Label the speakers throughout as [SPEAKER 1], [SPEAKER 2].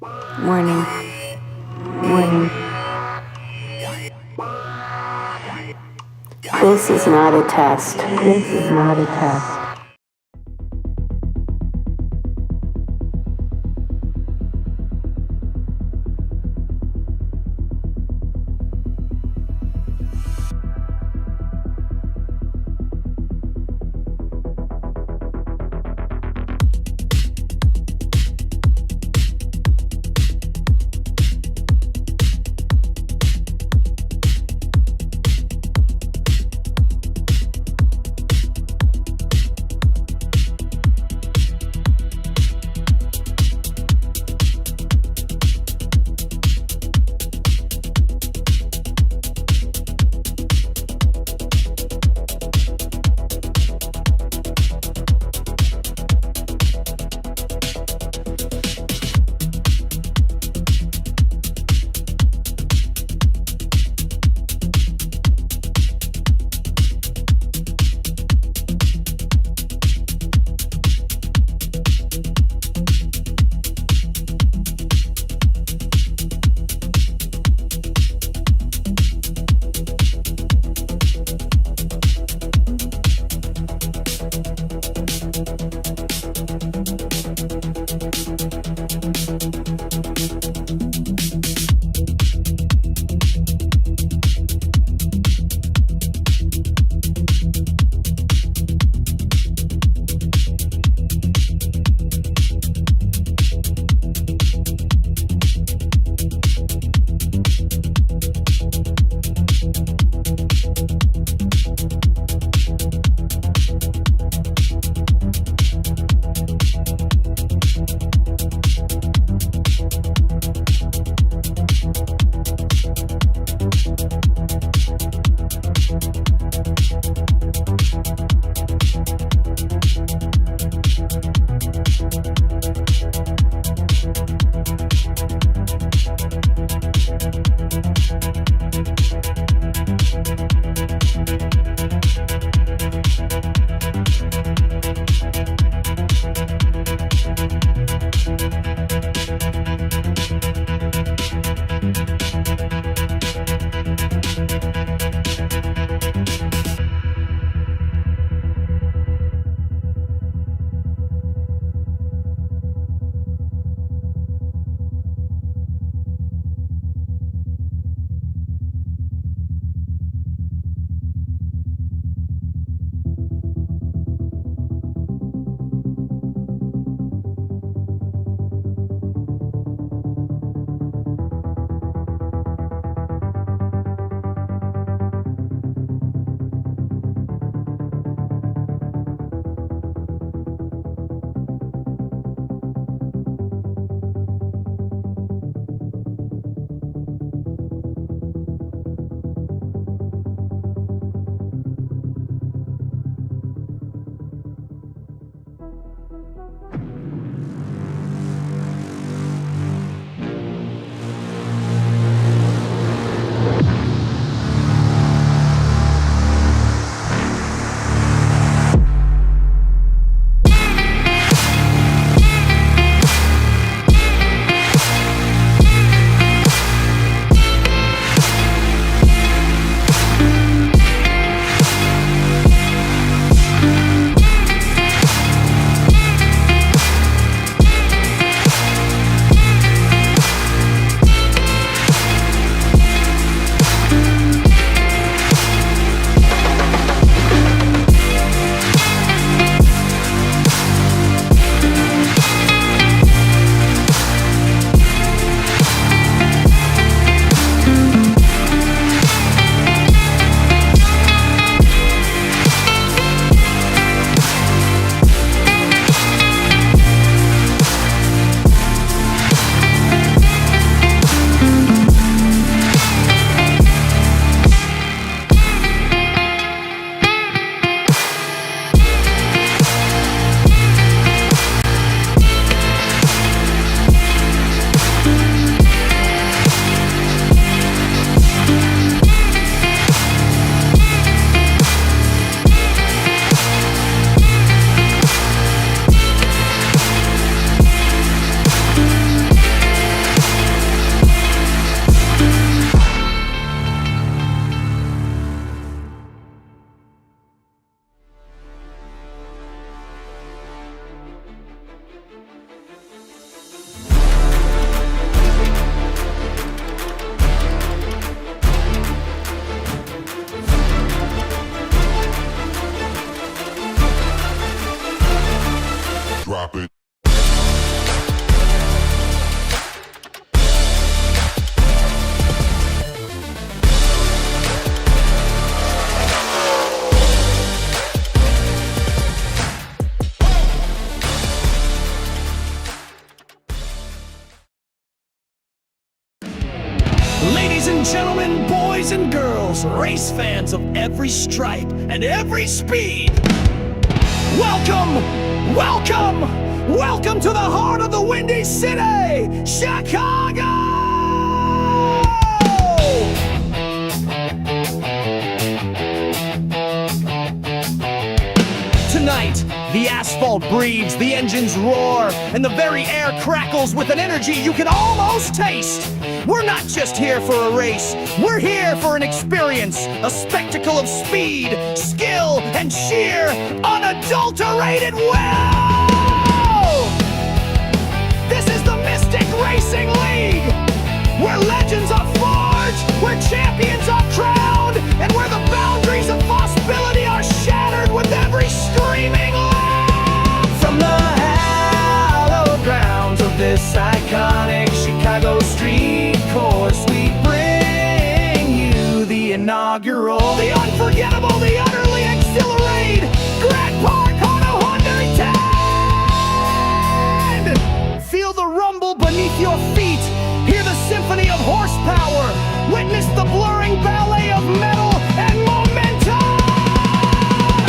[SPEAKER 1] Warning, warning. This is not a test. This is not a test.
[SPEAKER 2] drop it.
[SPEAKER 3] Ladies and gentlemen, boys and girls, race fans of every stripe and every speed, welcome, welcome, welcome to the heart of the Windy City, Chicago! Tonight, the asphalt breathes, the engines roar, and the very air crackles with an energy you can almost taste. We're not just here for a race, we're here for an experience, a spectacle of speed, skill, and sheer, unadulterated will! This is the Mystic Racing League, where legends are forged, where champions are crowned, and where the boundaries of possibility are shattered with every streaming lap. From the hallowed grounds of this iconic Chicago street course, we bring you the inaugural, the unforgettable, the utterly exhilarating Grant Park on a 110! Feel the rumble beneath your feet, hear the symphony of horsepower, witness the blurring ballet of metal and momentum!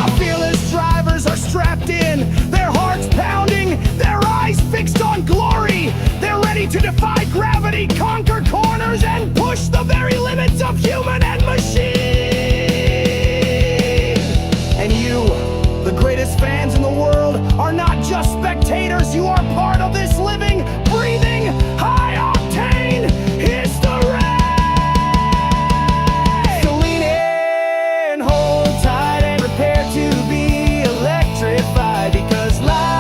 [SPEAKER 3] Our fearless drivers are strapped in, their hearts pounding, their eyes fixed on glory. They're ready to defy gravity, conquer corners, and push the very limits of human and machine. And you, the greatest fans in the world, are not just spectators, you are part of this living, breathing, high-octane history! So lean in, hold tight, and prepare to be electrified, because live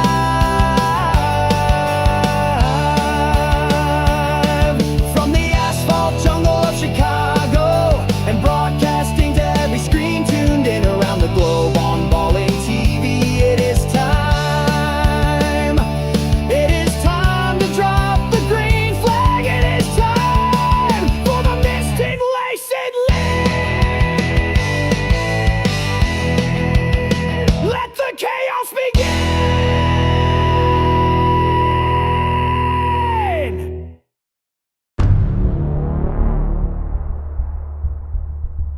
[SPEAKER 3] from the asphalt jungle of Chicago and broadcasting to every screen tuned in around the globe on Ballin TV, it is time. It is time to drop the green flag. It is time for the Mystic Racing League. Let the chaos begin.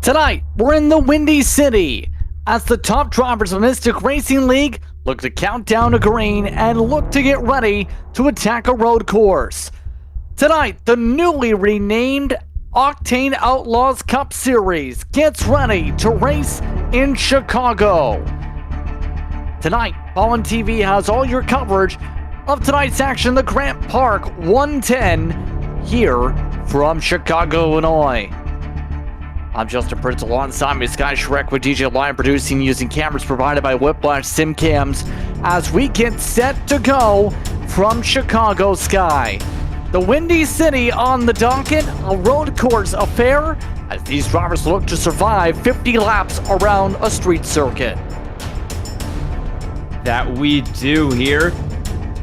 [SPEAKER 4] Tonight, we're in the Windy City as the top drivers of Mystic Racing League look to count down to green and look to get ready to attack a road course. Tonight, the newly renamed Octane Outlaws Cup Series gets ready to race in Chicago. Tonight, Ballin TV has all your coverage of tonight's action, the Grant Park 110, here from Chicago, Illinois. I'm Justin Prince, alongside me Sky Shrek with DJ Live producing using cameras provided by Whiplash SimCams as we get set to go from Chicago Sky. The Windy City on the docket, a road course affair as these drivers look to survive 50 laps around a street circuit.
[SPEAKER 5] That we do here.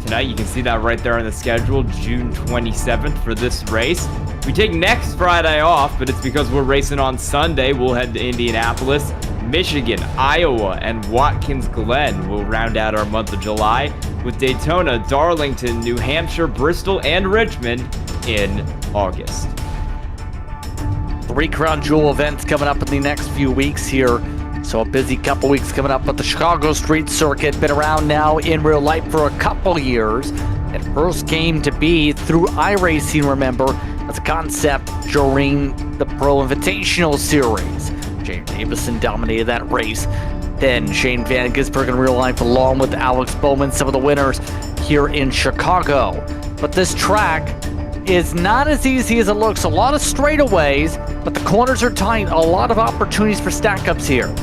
[SPEAKER 5] Tonight, you can see that right there on the schedule, June 27th for this race. We take next Friday off, but it's because we're racing on Sunday. We'll head to Indianapolis, Michigan, Iowa, and Watkins Glen. We'll round out our month of July with Daytona, Darlington, New Hampshire, Bristol, and Richmond in August.
[SPEAKER 4] 3 crown jewel events coming up in the next few weeks here. So a busy couple weeks coming up, but the Chicago Street Circuit been around now in real life for a couple years. It first came to be through iRacing, remember, as a concept during the Pro Invitational Series. Jane Davison dominated that race. Then Shane Van Gisbergen in real life, along with Alex Bowman, some of the winners here in Chicago. But this track is not as easy as it looks. A lot of straightaways, but the corners are tight. A lot of opportunities for stack-ups here.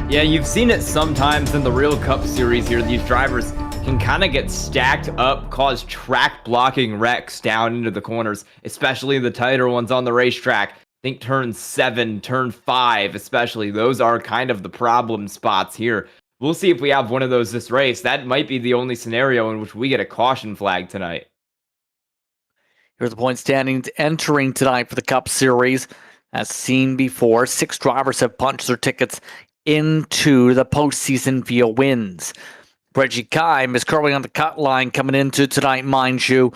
[SPEAKER 5] Yeah, you've seen it sometimes in the Real Cup Series here. These drivers can kind of get stacked up, cause track blocking wrecks down into the corners, especially the tighter ones on the racetrack. I think turn 7, turn 5 especially, those are kind of the problem spots here we'll see if we have one of those this race. That might be the only scenario in which we get a caution flag tonight.
[SPEAKER 4] Here's the point standings entering tonight for the Cup Series. As seen before, 6 drivers have punched their tickets into the postseason via wins. Reggie Kime is currently on the cut line coming into tonight, mind you.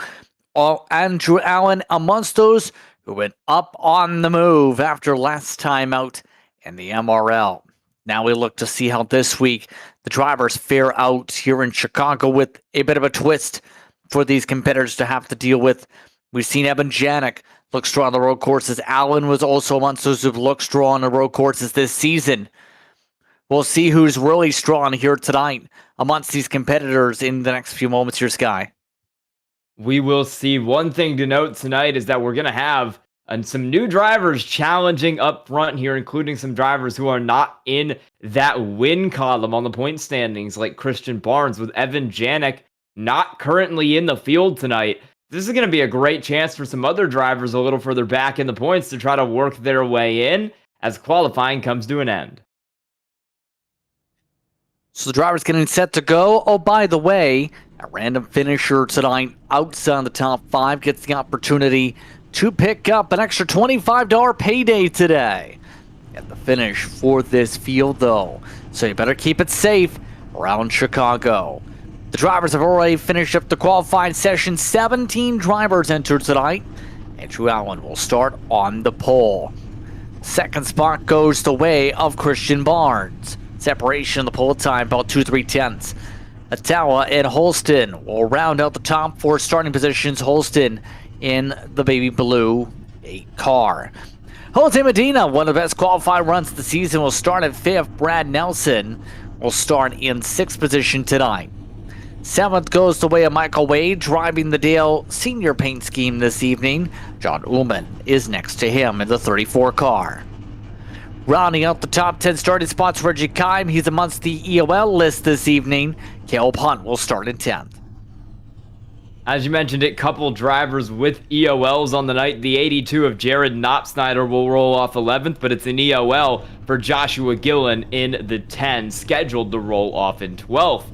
[SPEAKER 4] Andrew Allen amongst those who went up on the move after last time out in the MRL. Now we look to see how this week the drivers fare out here in Chicago with a bit of a twist for these competitors to have to deal with. We've seen Evan Janik look strong on the road courses. Allen was also amongst those who've looked strong on the road courses this season. We'll see who's really strong here tonight amongst these competitors in the next few moments here, Sky.
[SPEAKER 5] We will see. One thing to note tonight is that we're going to have some new drivers challenging up front here, including some drivers who are not in that win column on the point standings, like Christian Barnes, with Evan Janik not currently in the field tonight. This is going to be a great chance for some other drivers a little further back in the points to try to work their way in as qualifying comes to an end.
[SPEAKER 4] So the driver's getting set to go. Oh, by the way, a random finisher tonight outside the top 5 gets the opportunity to pick up an extra $25 payday today at the finish for this field, though. So you better keep it safe around Chicago. The drivers have already finished up the qualifying session. 17 drivers entered tonight. Andrew Allen will start on the pole. Second spot goes the way of Christian Barnes. Separation in the pole time about 2-3 tenths. Atawa and Holston will round out the top 4 starting positions. Holston in the baby blue 8 car. Jose Medina, one of the best qualified runs of the season, will start at 5th. Brad Nelson will start in 6th position tonight. 7th goes the way of Michael Wade, driving the Dale Senior paint scheme this evening. John Ullman is next to him in the 34 car. Rounding out the top 10 starting spots, Reggie Kime. He's amongst the EOL list this evening. Caleb Hunt will start in 10th.
[SPEAKER 5] As you mentioned it, couple drivers with EOLs on the night. The 82 of Jared Knopsnyder will roll off 11th, but it's an EOL for Joshua Gillen in the 10, scheduled to roll off in 12th.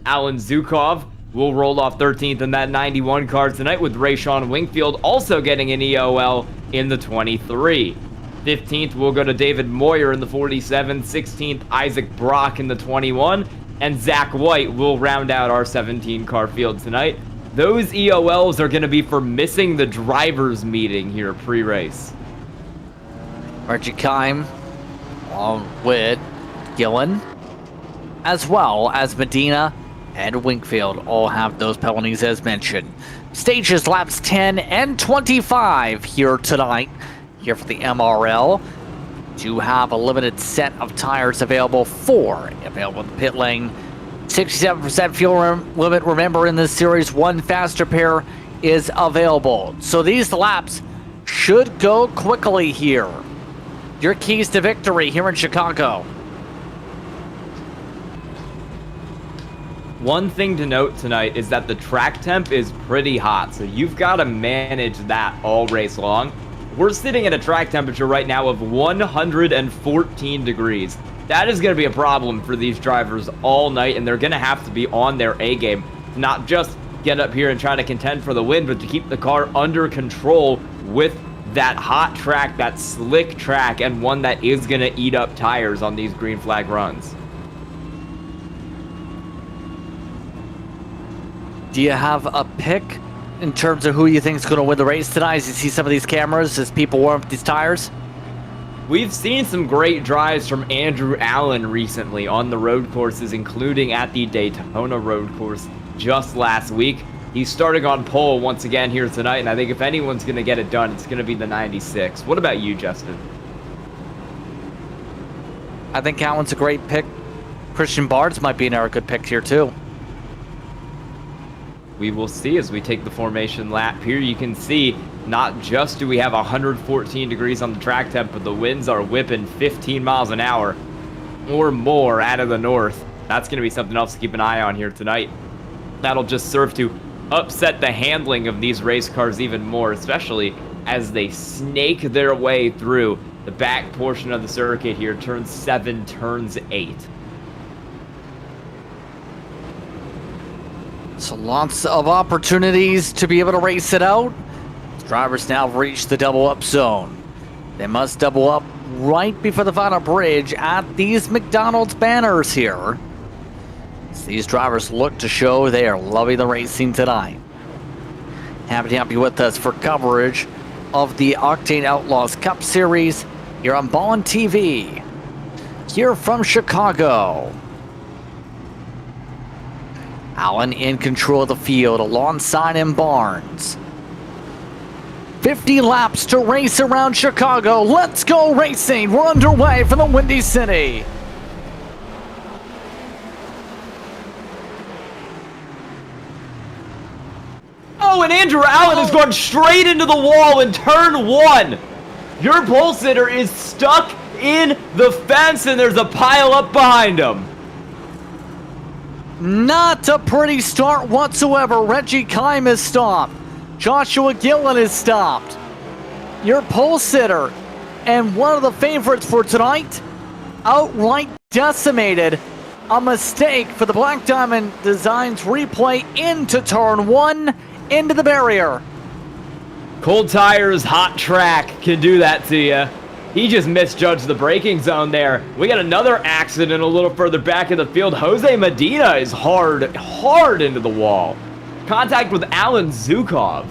[SPEAKER 5] Alan Zukov will roll off 13th in that 91 car tonight, with Rayshawn Wingfield also getting an EOL in the 23. 15th will go to David Moyer in the 47, 16th Isaac Brock in the 21, and Zach White will round out our 17 car field tonight. Those EOLs are going to be for missing the drivers meeting here pre-race.
[SPEAKER 4] Reggie Kime along with Gillen, as well as Medina and Wingfield all have those penalties as mentioned. Stages laps 10 and 25 here tonight. Here for the MRL. Do have a limited set of tires available, 4 available in the pit lane. 67% fuel limit, remember, in this series. 1 faster pair is available. So these laps should go quickly here. Your keys to victory here in Chicago.
[SPEAKER 5] One thing to note tonight is that the track temp is pretty hot, so you've got to manage that all race long. We're sitting at a track temperature right now of 114 degrees. That is going to be a problem for these drivers all night, and they're going to have to be on their A game. Not just get up here and try to contend for the win, but to keep the car under control with that hot track, that slick track, and one that is going to eat up tires on these green flag runs.
[SPEAKER 4] Do you have a pick in terms of who you think is going to win the race tonight? As you see some of these cameras as people warm up these tires?
[SPEAKER 5] We've seen some great drives from Andrew Allen recently on the road courses, including at the Daytona road course just last week. He's starting on pole once again here tonight, and I think if anyone's going to get it done, it's going to be the 96. What about you, Justin?
[SPEAKER 4] I think Allen's a great pick. Christian Barnes might be another good pick here, too.
[SPEAKER 5] We will see as we take the formation lap here. You can see not just do we have 114 degrees on the track temp, but the winds are whipping 15 miles an hour or more out of the north. That's going to be something else to keep an eye on here tonight. That'll just serve to upset the handling of these race cars even more, especially as they snake their way through the back portion of the circuit here. Turns 7, turns 8.
[SPEAKER 4] So lots of opportunities to be able to race it out. Drivers now have reached the double up zone. They must double up right before the final bridge at these McDonald's banners here. As these drivers look to show they are loving the racing tonight. Happy to have you with us for coverage of the Octane Outlaws Cup Series here on Ballin TV. Here from Chicago. Allen in control of the field alongside him Barnes. 50 laps to race around Chicago. Let's go racing. We're underway from the Windy City.
[SPEAKER 5] Oh, and Andrew Allen has gone straight into the wall in turn 1. Your pole sitter is stuck in the fence and there's a pile up behind him.
[SPEAKER 4] Not a pretty start whatsoever. Reggie Kime is stopped. Joshua Gillen is stopped. Your pole sitter and one of the favorites for tonight, outright decimated. A mistake for the Black Diamond Designs replay into turn 1, into the barrier.
[SPEAKER 5] Cold tires, hot track can do that to you. He just misjudged the braking zone there. We got another accident a little further back in the field. Jose Medina is hard into the wall. Contact with Alan Zukov.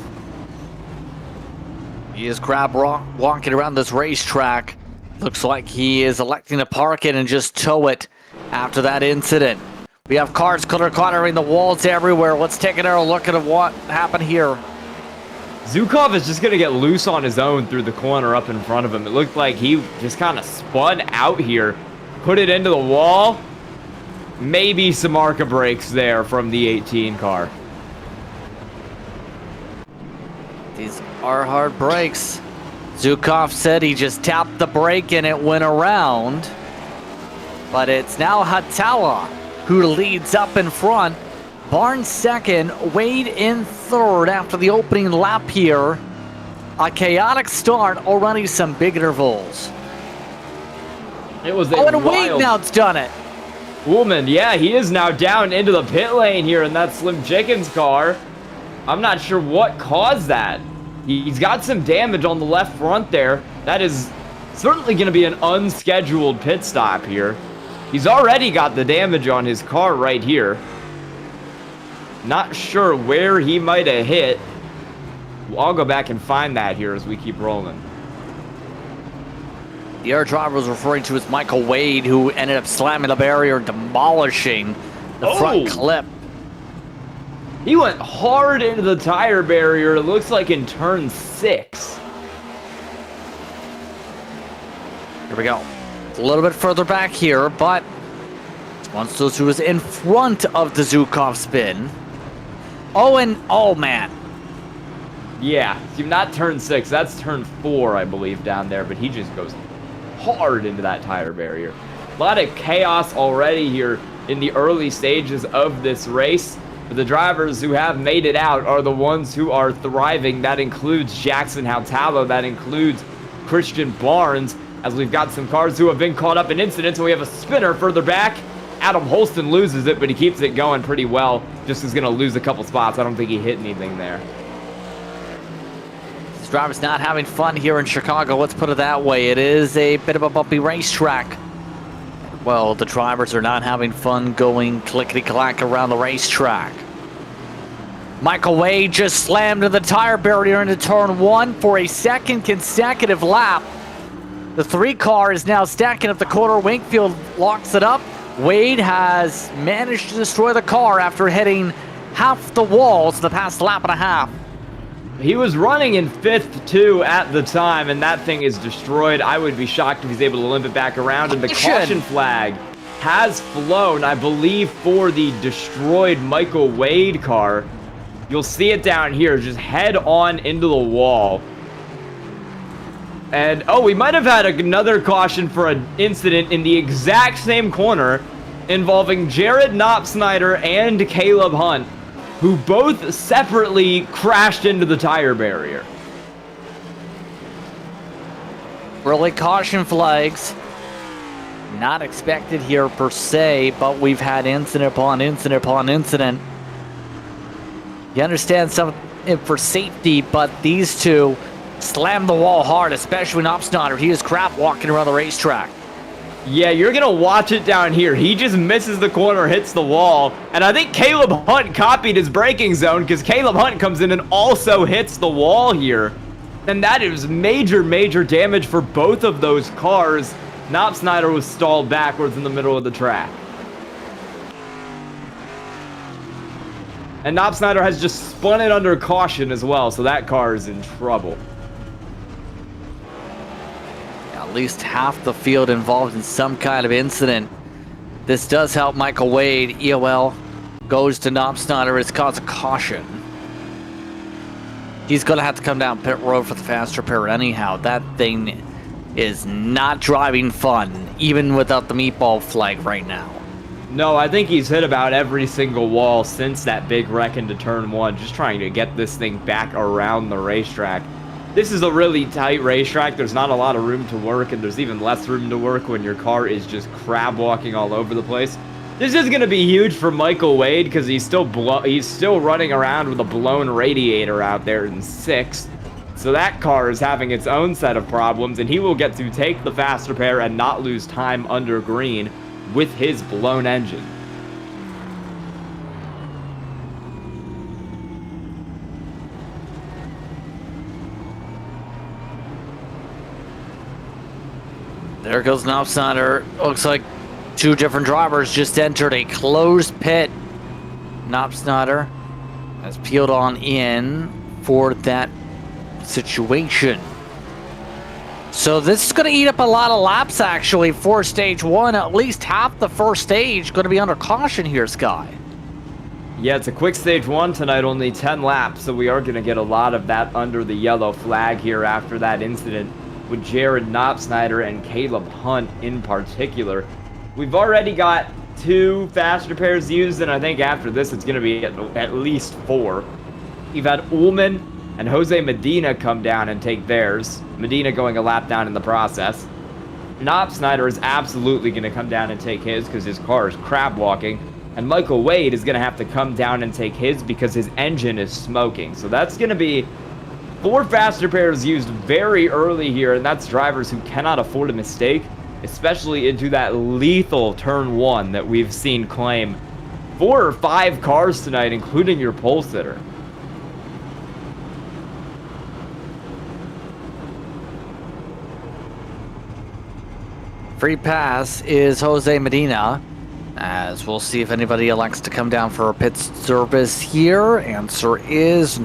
[SPEAKER 4] He is crab walking around this racetrack. Looks like he is electing to park it and just tow it after that incident. We have cars cluttering the walls everywhere. Let's take another look at what happened here.
[SPEAKER 5] Zukov is just going to get loose on his own through the corner up in front of him. It looked like he just kind of spun out here, put it into the wall. Maybe some ARCA brakes there from the 18 car.
[SPEAKER 4] These are hard brakes. Zukov said he just tapped the brake and it went around. But it's now Hatala who leads up in front. Barnes second, Wade in third after the opening lap here. A chaotic start, already some big intervals.
[SPEAKER 5] It was a
[SPEAKER 4] and Wade now's done it.
[SPEAKER 5] Woolman, yeah, he is now down into the pit lane here in that Slim Chickens car. I'm not sure what caused that. He's got some damage on the left front there. That is certainly going to be an unscheduled pit stop here. He's already got the damage on his car right here. Not sure where he might have hit. I'll go back and find that here as we keep rolling.
[SPEAKER 4] The air driver was referring to as Michael Wade, who ended up slamming the barrier, demolishing the front clip.
[SPEAKER 5] He went hard into the tire barrier, it looks like in turn 6.
[SPEAKER 4] Here we go. A little bit further back here, but once those who was in front of the Zukov spin. Oh man.
[SPEAKER 5] Yeah, see, not turn 6, that's turn 4, I believe, down there, but he just goes hard into that tire barrier. A lot of chaos already here in the early stages of this race. But the drivers who have made it out are the ones who are thriving. That includes Jackson Hautalo, that includes Christian Barnes, as we've got some cars who have been caught up in incidents. And we have a spinner further back. Adam Holston loses it, but he keeps it going pretty well. Just is going to lose a couple spots. I don't think he hit anything there.
[SPEAKER 4] This driver's not having fun here in Chicago, let's put it that way. It is a bit of a bumpy racetrack. Well, the drivers are not having fun going clickety-clack around the racetrack. Michael Wade just slammed into the tire barrier into turn 1 for a second consecutive lap. The 3 car is now stacking up the corner. Wakefield locks it up. Wade has managed to destroy the car after hitting half the walls the past lap and a half.
[SPEAKER 5] He was running in 5th too at the time, and that thing is destroyed. I would be shocked if he's able to limp it back around, and the caution flag has flown, I believe, for the destroyed Michael Wade car. You'll see it down here, just head on into the wall. And, we might have had another caution for an incident in the exact same corner involving Jared Knopsnyder and Caleb Hunt, who both separately crashed into the tire barrier.
[SPEAKER 4] Early caution flags. Not expected here per se, but we've had incident upon incident upon incident. You understand some of it for safety, but these two slam the wall hard, especially when Opsnotter. He is crap walking around the racetrack.
[SPEAKER 5] Yeah, you're going to watch it down here. He just misses the corner, hits the wall. And I think Caleb Hunt copied his braking zone because Caleb Hunt comes in and also hits the wall here. And that is major, major damage for both of those cars. Knopsnyder was stalled backwards in the middle of the track. And Knopsnyder has just spun it under caution as well, so that car is in trouble.
[SPEAKER 4] At least half the field involved in some kind of incident. This does help Michael Wade. EOL goes to Knopsnyder. It's cause of caution. He's going to have to come down pit road for the fast repair anyhow. That thing is not driving fun, even without the meatball flag right now.
[SPEAKER 5] No, I think he's hit about every single wall since that big wreck into turn one, just trying to get this thing back around the racetrack. This is a really tight racetrack. There's not a lot of room to work, and there's even less room to work when your car is just crab walking all over the place. This is going to be huge for Michael Wade because he's still running around with a blown radiator out there in 6th. So that car is having its own set of problems, and he will get to take the fast repair and not lose time under green with his blown engine.
[SPEAKER 4] There goes Knopsnyder. Looks like two different drivers just entered a closed pit. Knopsnyder has peeled on in for that situation. So this is going to eat up a lot of laps, actually, for stage one. At least half the first stage going to be under caution here, Sky.
[SPEAKER 5] Yeah, it's a quick stage one tonight, only 10 laps, so we are going to get a lot of that under the yellow flag here after that incident with Jared Knopsnyder and Caleb Hunt in particular. We've already got 2 fast repairs used, and I think after this it's going to be at least 4. We've had Ullman and Jose Medina come down and take theirs. Medina going a lap down in the process. Knopsnyder is absolutely going to come down and take his because his car is crab walking. And Michael Wade is going to have to come down and take his because his engine is smoking. So that's going to be 4 fast repairs used very early here, and that's drivers who cannot afford a mistake, especially into that lethal turn 1 that we've seen claim 4 or 5 cars tonight, including your pole sitter.
[SPEAKER 4] Free pass is Jose Medina, as we'll see if anybody elects to come down for a pit service here. Answer is,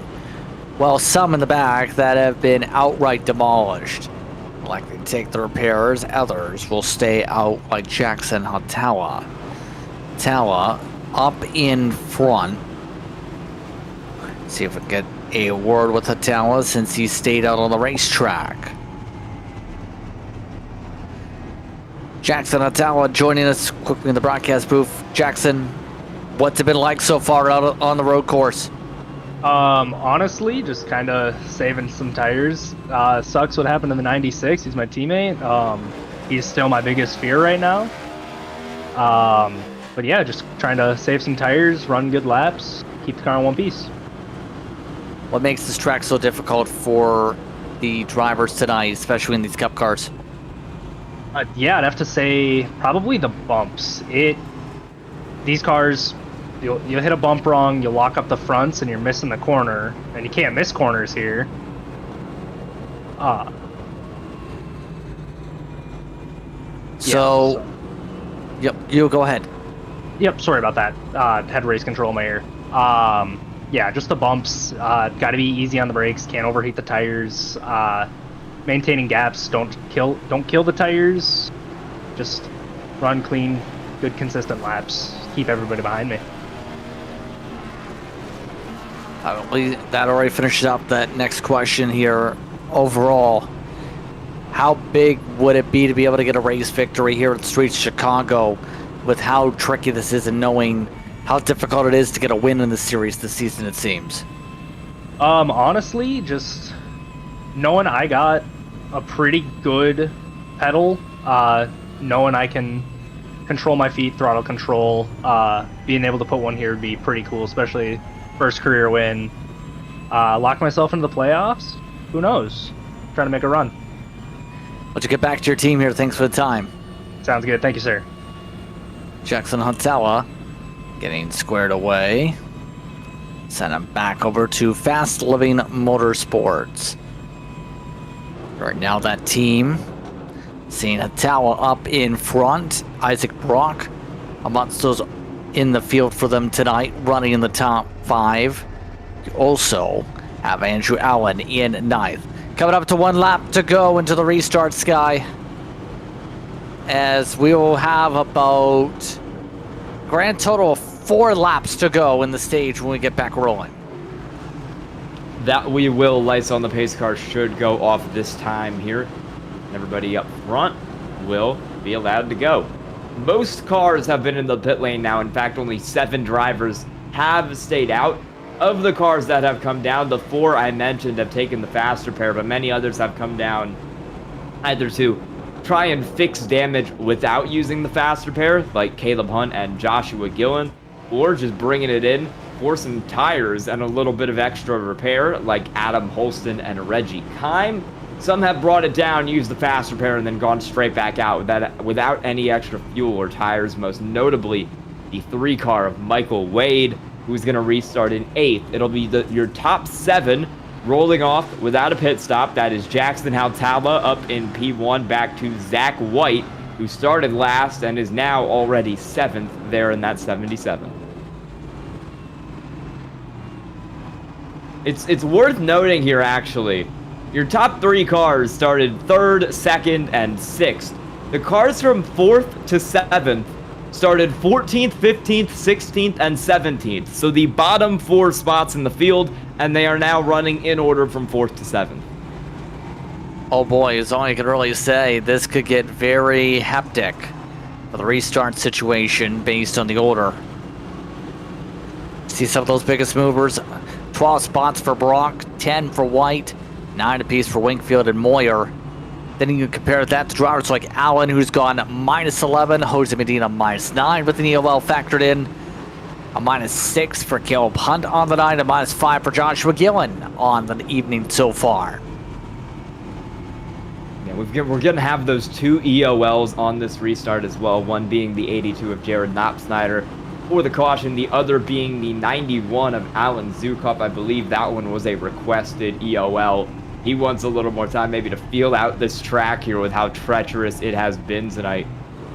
[SPEAKER 4] well, some in the back that have been outright demolished. Likely to take the repairs. Others will stay out, like Jackson Hatawa. Hatawa up in front. See if we can get a word with Hatawa since he stayed out on the racetrack. Jackson Hatawa joining us quickly in the broadcast booth. Jackson, what's it been like so far out on the road course?
[SPEAKER 2] Honestly, just kind of saving some tires. Sucks what happened in the 96. He's my teammate. He's still my biggest fear right now. But yeah, just trying to save some tires, run good laps, keep the car in one piece.
[SPEAKER 4] What makes this track so difficult for the drivers tonight, especially in these cup cars?
[SPEAKER 2] Yeah, I'd have to say probably the bumps. These cars, you'll hit a bump wrong, you'll lock up the fronts, and you're missing the corner, and you can't miss corners here.
[SPEAKER 4] Yep, you go ahead.
[SPEAKER 2] Yep, sorry about that. Had race control in my ear. Yeah, just the bumps. Got to be easy on the brakes. Can't overheat the tires. Maintaining gaps. Don't kill the tires. Just run clean, good consistent laps. Keep everybody behind me.
[SPEAKER 4] I believe that already finishes up that next question here. Overall, how big would it be to be able to get a race victory here at the streets of Chicago with how tricky this is and knowing how difficult it is to get a win in the series this season, it seems?
[SPEAKER 2] Honestly, just knowing I got a pretty good pedal, knowing I can control my feet, throttle control, being able to put one here would be pretty cool, especially first career win. Lock myself into the playoffs? Who knows? Trying to make a run.
[SPEAKER 4] Let's get back to your team here. Thanks for the time.
[SPEAKER 2] Sounds good. Thank you, sir.
[SPEAKER 4] Jackson Hatawa getting squared away. Send him back over to Fast Living Motorsports. Right now that team seeing Hatawa up in front. Isaac Brock amongst those in the field for them tonight, running in the top 5. You also have Andrew Allen in ninth. Coming up to 1 lap to go into the restart, Sky. As we will have about grand total of 4 laps to go in the stage when we get back rolling.
[SPEAKER 5] That we will. Lights on the pace car should go off this time here. Everybody up front will be allowed to go. Most cars have been in the pit lane now. In fact, only 7 drivers have stayed out. Of the cars that have come down, the 4 I mentioned have taken the faster pair, but many others have come down either to try and fix damage without using the faster pair, like Caleb Hunt and Joshua Gillen, or just bringing it in for some tires and a little bit of extra repair, like Adam Holston and Reggie Kime. Some have brought it down, used the faster pair, and then gone straight back out without any extra fuel or tires, most notably the 3 car of Michael Wade, who's going to restart in 8th. It'll be your top 7 rolling off without a pit stop. That is Jackson Haltala up in P1, back to Zach White, who started last and is now already 7th there in that 77. It's worth noting here, actually, your top 3 cars started 3rd, 2nd, and 6th. The cars from 4th to 7th started 14th, 15th, 16th, and 17th. So the bottom 4 spots in the field, and they are now running in order from 4th to 7th.
[SPEAKER 4] Oh boy, is all I can really say. This could get very hectic for the restart situation based on the order. See some of those biggest movers. 12 spots for Brock, 10 for White, 9 apiece for Wingfield and Moyer. Then you compare that to drivers like Allen, who's gone -11, Jose Medina -9 with an EOL factored in, a -6 for Caleb Hunt on the night, a -5 for Joshua Gillen on the evening so far.
[SPEAKER 5] Yeah, we're going to have those 2 EOLs on this restart as well, one being the 82 of Jared Knopsnyder for the caution, the other being the 91 of Alan Zukop. I believe that one was a requested EOL. He wants a little more time maybe to feel out this track here with how treacherous it has been tonight.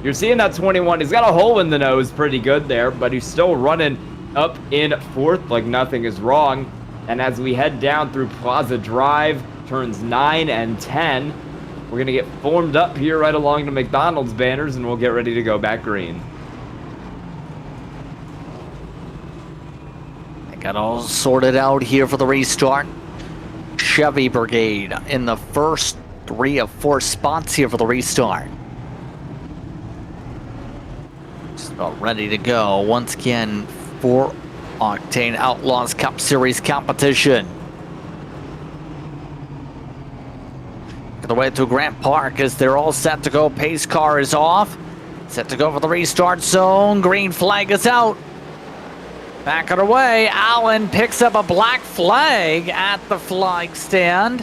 [SPEAKER 5] You're seeing that 21. He's got a hole in the nose pretty good there, but he's still running up in 4th like nothing is wrong. And as we head down through Plaza Drive, turns 9 and 10, we're going to get formed up here right along the McDonald's banners, and we'll get ready to go back green.
[SPEAKER 4] I got all sorted out here for the restart. Chevy Brigade in the first 3 of 4 spots here for the restart. Just about ready to go. Once again, 4 Octane Outlaws Cup Series competition. Got the way to Grant Park as they're all set to go. Pace car is off. Set to go for the restart zone. Green flag is out. Back on her way, Allen picks up a black flag at the flag stand.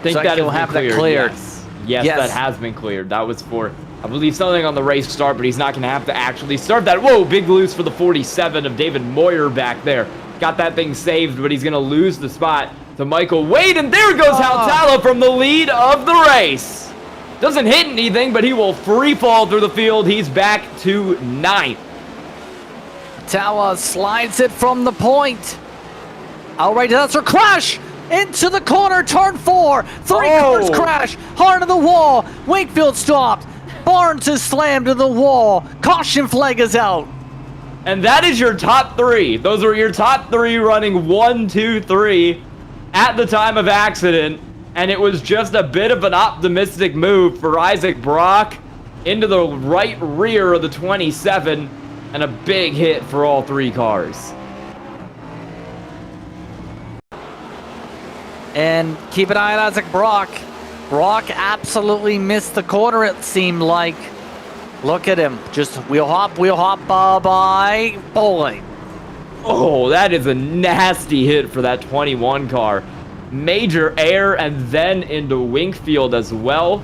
[SPEAKER 5] Think
[SPEAKER 4] so
[SPEAKER 5] that
[SPEAKER 4] he'll have that cleared.
[SPEAKER 5] Yes, that has been cleared. That was for, I believe, something on the race start, but he's not going to have to actually start that. Whoa, big loose for the 47 of David Moyer back there. Got that thing saved, but he's going to lose the spot to Michael Wade, and there goes Haltala from the lead of the race. Doesn't hit anything, but he will free fall through the field. He's back to 9th.
[SPEAKER 4] Haltala slides it from the point. Alright, that's her crash into the corner, turn 4. 3 cars crash, hard to the wall. Wakefield stopped. Barnes is slammed to the wall. Caution flag is out.
[SPEAKER 5] And that is your top 3. Those are your top 3 running 1, 2, 3 at the time of accident. And it was just a bit of an optimistic move for Isaac Brock into the right rear of the 27. And a big hit for all 3 cars.
[SPEAKER 4] And keep an eye on Isaac Brock. Brock absolutely missed the corner, it seemed like. Look at him. Just wheel hop, bye-bye, bowling.
[SPEAKER 5] Oh, that is a nasty hit for that 21 car. Major air and then into Wingfield as well.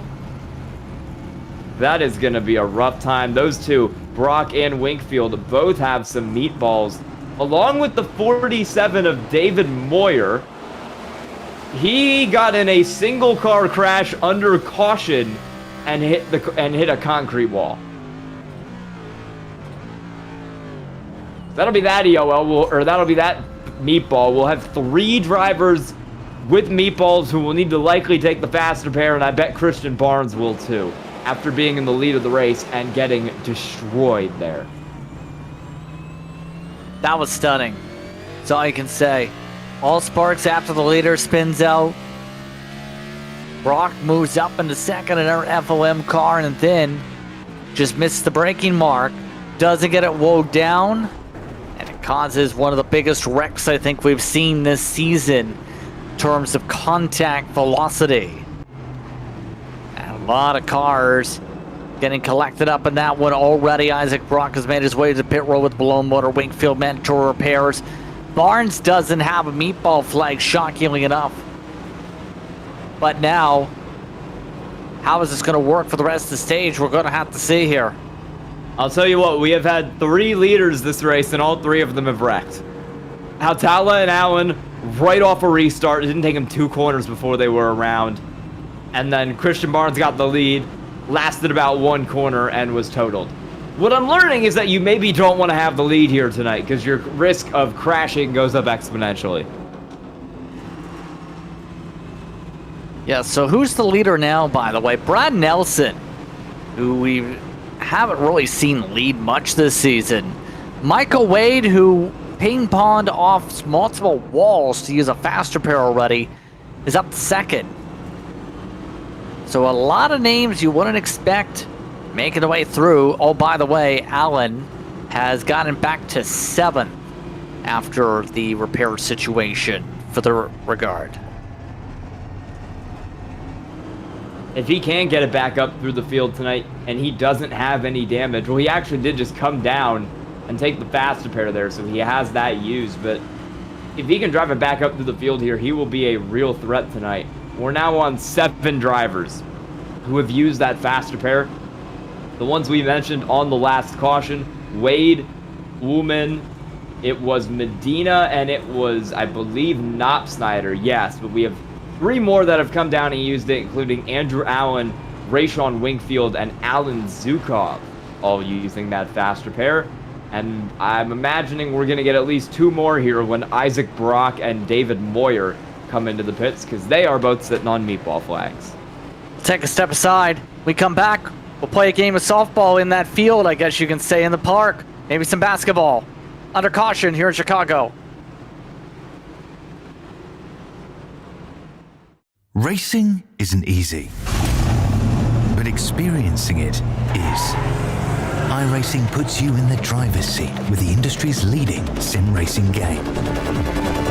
[SPEAKER 5] That is going to be a rough time. Those two, Brock and Wingfield, both have some meatballs. Along with the 47 of David Moyer. He got in a single car crash under caution and hit a concrete wall. That'll be that EOL, or that'll be that meatball. We'll have 3 drivers with meatballs who will need to likely take the faster pair, and I bet Christian Barnes will too, after being in the lead of the race and getting destroyed there.
[SPEAKER 4] That was stunning. That's all you can say. All sparks after the leader spins out. Brock moves up into second in our FOM car and then just misses the braking mark. Doesn't get it woed down. And it causes one of the biggest wrecks I think we've seen this season in terms of contact velocity. And a lot of cars getting collected up in that one already. Isaac Brock has made his way to the pit road with blown motor. Wingfield Mentor repairs. Barnes doesn't have a meatball flag, shockingly enough. But now, how is this going to work for the rest of the stage? We're going to have to see here.
[SPEAKER 5] I'll tell you what, we have had 3 leaders this race, and all 3 of them have wrecked. Hautala and Allen, right off a restart. It didn't take them 2 corners before they were around. And then Christian Barnes got the lead, lasted about 1 corner, and was totaled. What I'm learning is that you maybe don't want to have the lead here tonight because your risk of crashing goes up exponentially.
[SPEAKER 4] Yeah, so who's the leader now, by the way? Brad Nelson, who we haven't really seen lead much this season. Michael Wade, who ping-ponged off multiple walls to use a faster pair already, is up to second. So a lot of names you wouldn't expect making their way through. Oh, by the way, Allen has gotten back to 7th after the repair situation for the regard.
[SPEAKER 5] If he can get it back up through the field tonight and he doesn't have any damage, well, he actually did just come down and take the faster pair there, so he has that used. But if he can drive it back up through the field here, he will be a real threat tonight. We're now on 7 drivers who have used that faster pair. The ones we mentioned on the last caution: Wade, Woolman, it was Medina, and it was, I believe, Knopsnyder. Yes, but we have 3 more that have come down and used it, including Andrew Allen, Rayshawn Wingfield, and Alan Zukov, all using that faster pair. And I'm imagining we're going to get at least 2 more here when Isaac Brock and David Moyer come into the pits, because they are both sitting on meatball flags.
[SPEAKER 4] Take a step aside. We come back. We'll play a game of softball in that field, I guess you can say, in the park. Maybe some basketball. Under caution here in Chicago.
[SPEAKER 6] Racing isn't easy, but experiencing it is. iRacing puts you in the driver's seat with the industry's leading sim racing game.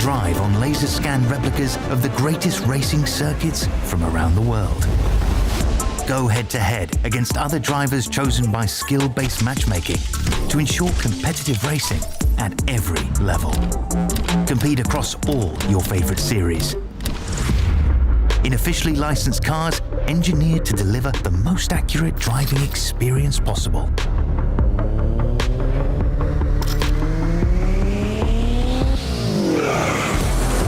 [SPEAKER 6] Drive on laser scan replicas of the greatest racing circuits from around the world. Go head-to-head against other drivers chosen by skill-based matchmaking to ensure competitive racing at every level. Compete across all your favorite series. In officially licensed cars, engineered to deliver the most accurate driving experience possible.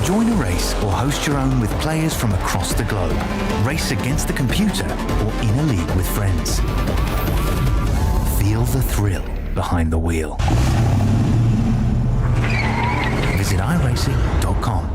[SPEAKER 6] Join a race or host your own with players from across the globe. Race against the computer or in a league with friends. Feel the thrill behind the wheel. Visit iRacing.com.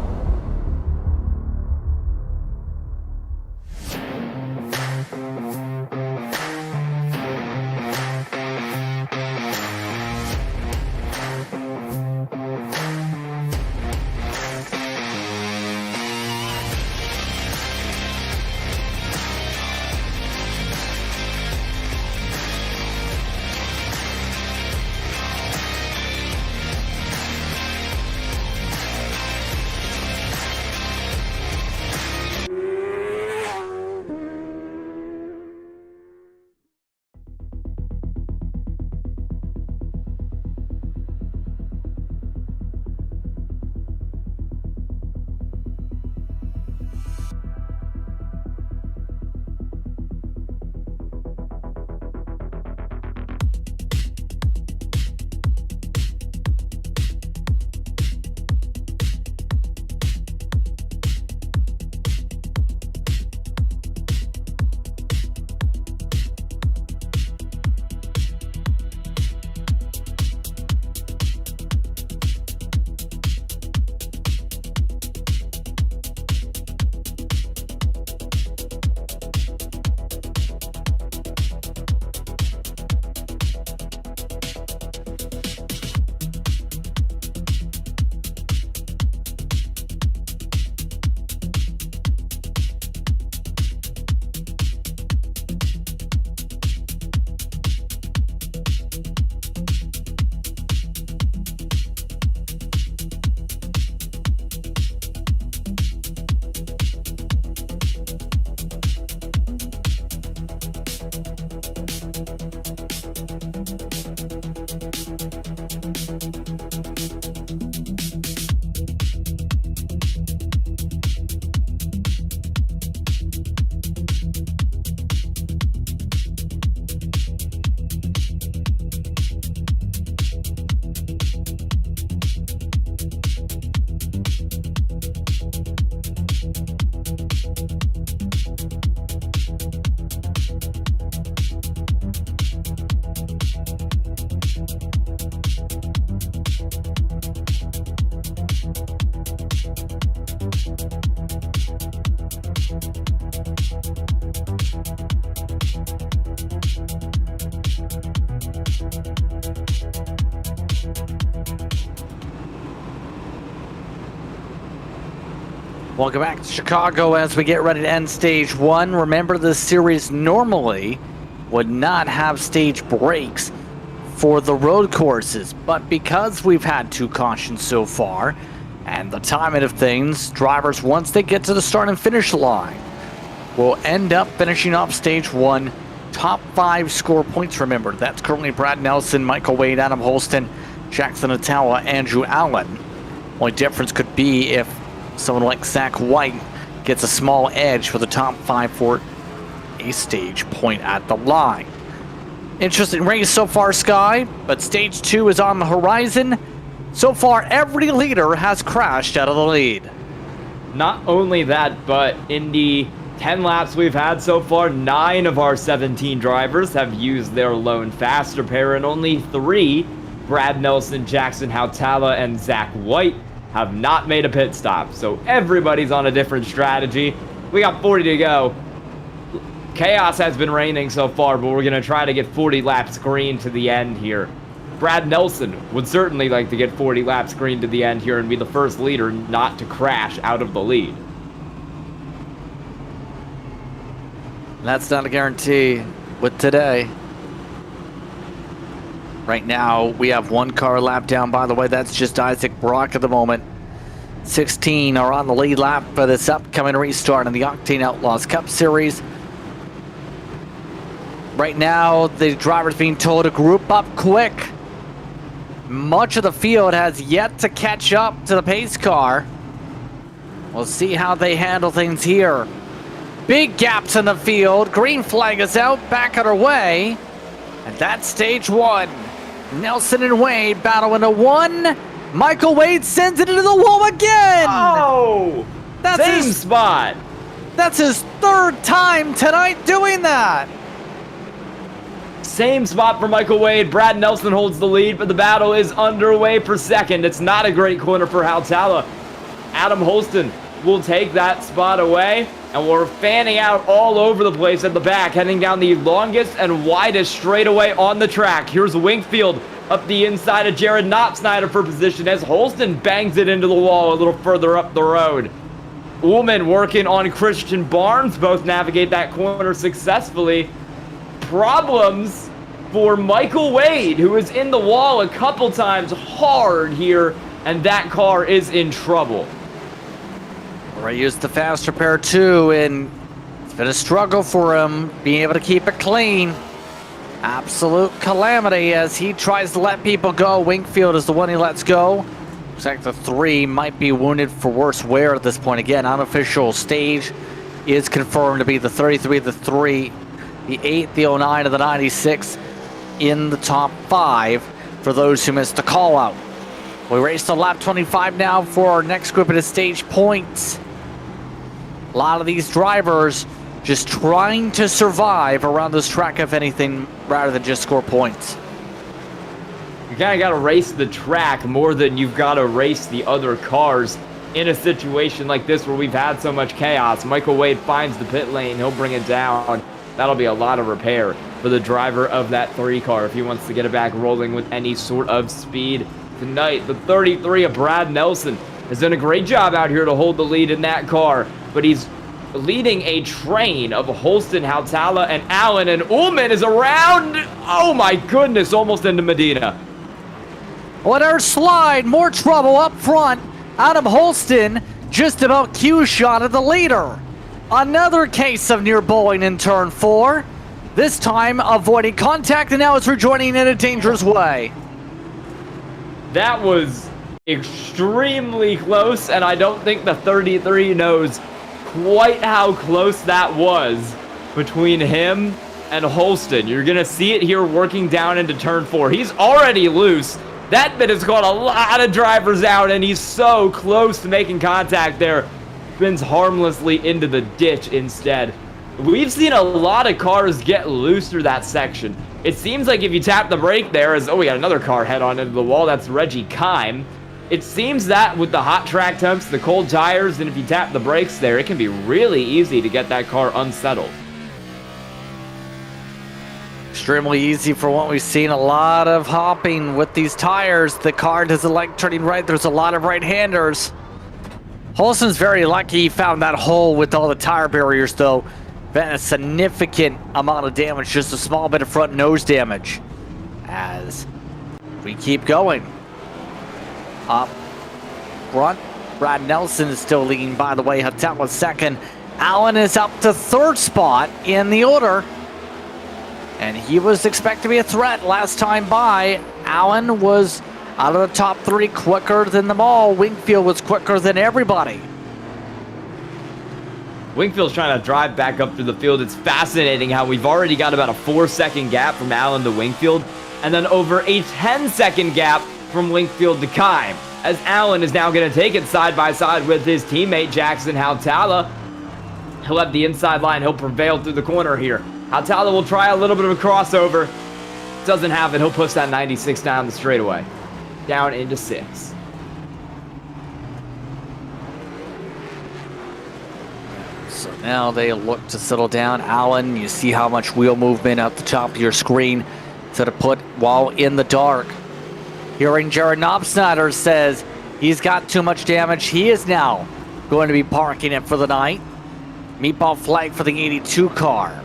[SPEAKER 4] Welcome back to Chicago as we get ready to end stage one. Remember, this series normally would not have stage breaks for the road courses, but because we've had 2 cautions so far and the timing of things, drivers, once they get to the start and finish line, will end up finishing off stage one. Top 5 score points, remember. That's currently Brad Nelson, Michael Wade, Adam Holston, Jackson Atawa, Andrew Allen. Only difference could be if someone like Zach White gets a small edge for the top 5 for a stage point at the line. Interesting race so far, Sky, but stage 2 is on the horizon. So far, every leader has crashed out of the lead.
[SPEAKER 5] Not only that, but in the 10 laps we've had so far, 9 of our 17 drivers have used their lone faster pair, and only 3, Brad Nelson, Jackson Hautala, and Zach White, have not made a pit stop. So everybody's on a different strategy. We got 40 to go. Chaos has been reigning so far, but we're going to try to get 40 laps green to the end here. Brad Nelson would certainly like to get 40 laps green to the end here and be the first leader not to crash out of the lead.
[SPEAKER 4] That's not a guarantee with today. Right now, we have 1 car lap down. By the way, that's just Isaac Brock at the moment. 16 are on the lead lap for this upcoming restart in the Octane Outlaws Cup Series. Right now, the driver's being told to group up quick. Much of the field has yet to catch up to the pace car. We'll see how they handle things here. Big gaps in the field. Green flag is out, back on our way. And that's stage 1. Nelson and Wade battle into 1. Michael Wade sends it into the wall again.
[SPEAKER 5] Oh,
[SPEAKER 4] that's
[SPEAKER 5] same spot.
[SPEAKER 4] That's his 3rd time tonight doing that.
[SPEAKER 5] Same spot for Michael Wade. Brad Nelson holds the lead, but the battle is underway for 2nd. It's not a great corner for Hautala. Adam Holston will take that spot away, and we're fanning out all over the place at the back, heading down the longest and widest straightaway on the track. Here's Winkfield up the inside of Jared Knopsnyder for position as Holston bangs it into the wall a little further up the road. Ullman working on Christian Barnes, both navigate that corner successfully. Problems for Michael Wade, who is in the wall a couple times hard here, and that car is in trouble.
[SPEAKER 4] Ray used the faster pair too, and it's been a struggle for him being able to keep it clean. Absolute calamity as he tries to let people go. Winkfield is the one he lets go. Looks like the 3 might be wounded for worse wear at this point. Again, unofficial stage is confirmed to be the 33, the 3, the 8, the 09, and the 96 in the top 5 for those who missed the call out. We race to lap 25 now for our next group of stage points. A lot of these drivers just trying to survive around this track, if anything, rather than just score points.
[SPEAKER 5] You kind of got to race the track more than you've got to race the other cars in a situation like this where we've had so much chaos. Michael Wade finds the pit lane. He'll bring it down. That'll be a lot of repair for the driver of that 3 car if he wants to get it back rolling with any sort of speed tonight. The 33 of Brad Nelson has done a great job out here to hold the lead in that car, but he's leading a train of Holston, Hautala, and Allen, and Ullman is around. Oh my goodness, almost into Medina.
[SPEAKER 4] Let her slide, more trouble up front. Adam Holston just about cue-shot at the leader. Another case of near bowling in turn 4. This time avoiding contact, and now it's rejoining in a dangerous way.
[SPEAKER 5] That was extremely close, and I don't think the 33 knows quite how close that was between him and Holston. You're going to see it here working down into turn 4. He's already loose. That bit has got a lot of drivers out, and he's so close to making contact there. Spins harmlessly into the ditch instead. We've seen a lot of cars get loose through that section. It seems like if you tap the brake there, we got another car head on into the wall. That's Reggie Kime. It seems that with the hot track temps, the cold tires, and if you tap the brakes there, it can be really easy to get that car unsettled.
[SPEAKER 4] Extremely easy for what we've seen. A lot of hopping with these tires. The car doesn't like turning right. There's a lot of right-handers. Holston's very lucky he found that hole with all the tire barriers, though. Been a significant amount of damage, just a small bit of front nose damage. As we keep going. Up front, Brad Nelson is still leading, by the way. Hattel is second. Allen is up to third spot in the order. And he was expected to be a threat last time by. Allen was out of the top 3 quicker than them all. Wingfield was quicker than everybody.
[SPEAKER 5] Wingfield's trying to drive back up through the field. It's fascinating how we've already got about a 4-second gap from Allen to Wingfield, and then over a 10-second gap from Wingfield to Kime, as Allen is now going to take it side by side with his teammate Jackson Hautala. He'll have the inside line. He'll prevail through the corner here. Hautala will try a little bit of a crossover. Doesn't have it. He'll push that 96 down the straightaway. Down into 6.
[SPEAKER 4] So now they look to settle down. Allen, you see how much wheel movement at the top of your screen to put while in the dark. Hearing Jared Knobsnyder says he's got too much damage. He is now going to be parking it for the night. Meatball flag for the 82 car.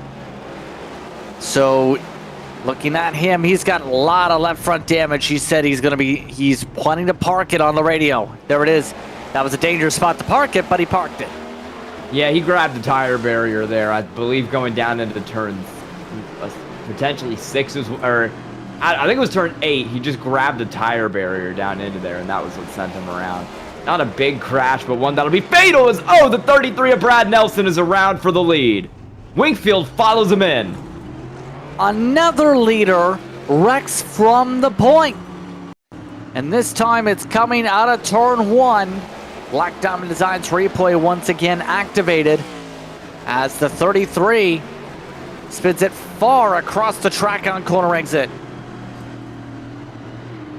[SPEAKER 4] So looking at him, he's got a lot of left front damage. He said he's planning to park it on the radio. There it is. That was a dangerous spot to park it, but he parked it.
[SPEAKER 5] Yeah, he grabbed the tire barrier there, I believe, going down into turn potentially 6, or I think it was turn 8. He just grabbed a tire barrier down into there, and that was what sent him around. Not a big crash, but one that'll be fatal as, the 33 of Brad Nelson is around for the lead. Wingfield follows him in.
[SPEAKER 4] Another leader wrecks from the point. And this time it's coming out of turn 1. Black Diamond Designs replay once again activated as the 33 spins it far across the track on corner exit.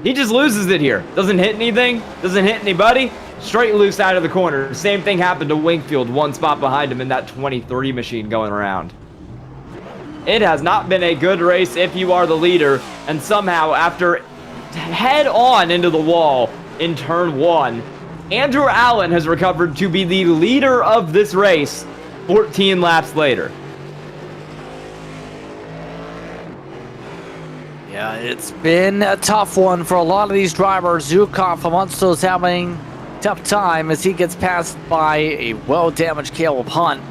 [SPEAKER 5] He just loses it here. Doesn't hit anything, doesn't hit anybody. Straight loose out of the corner. Same thing happened to Wingfield, one spot behind him in that 23 machine going around. It has not been a good race if you are the leader, and somehow after head on into the wall in turn 1, Andrew Allen has recovered to be the leader of this race 14 laps later.
[SPEAKER 4] Yeah, it's been a tough one for a lot of these drivers. Zukov amongst those having a tough time as he gets passed by a well-damaged Caleb Hunt.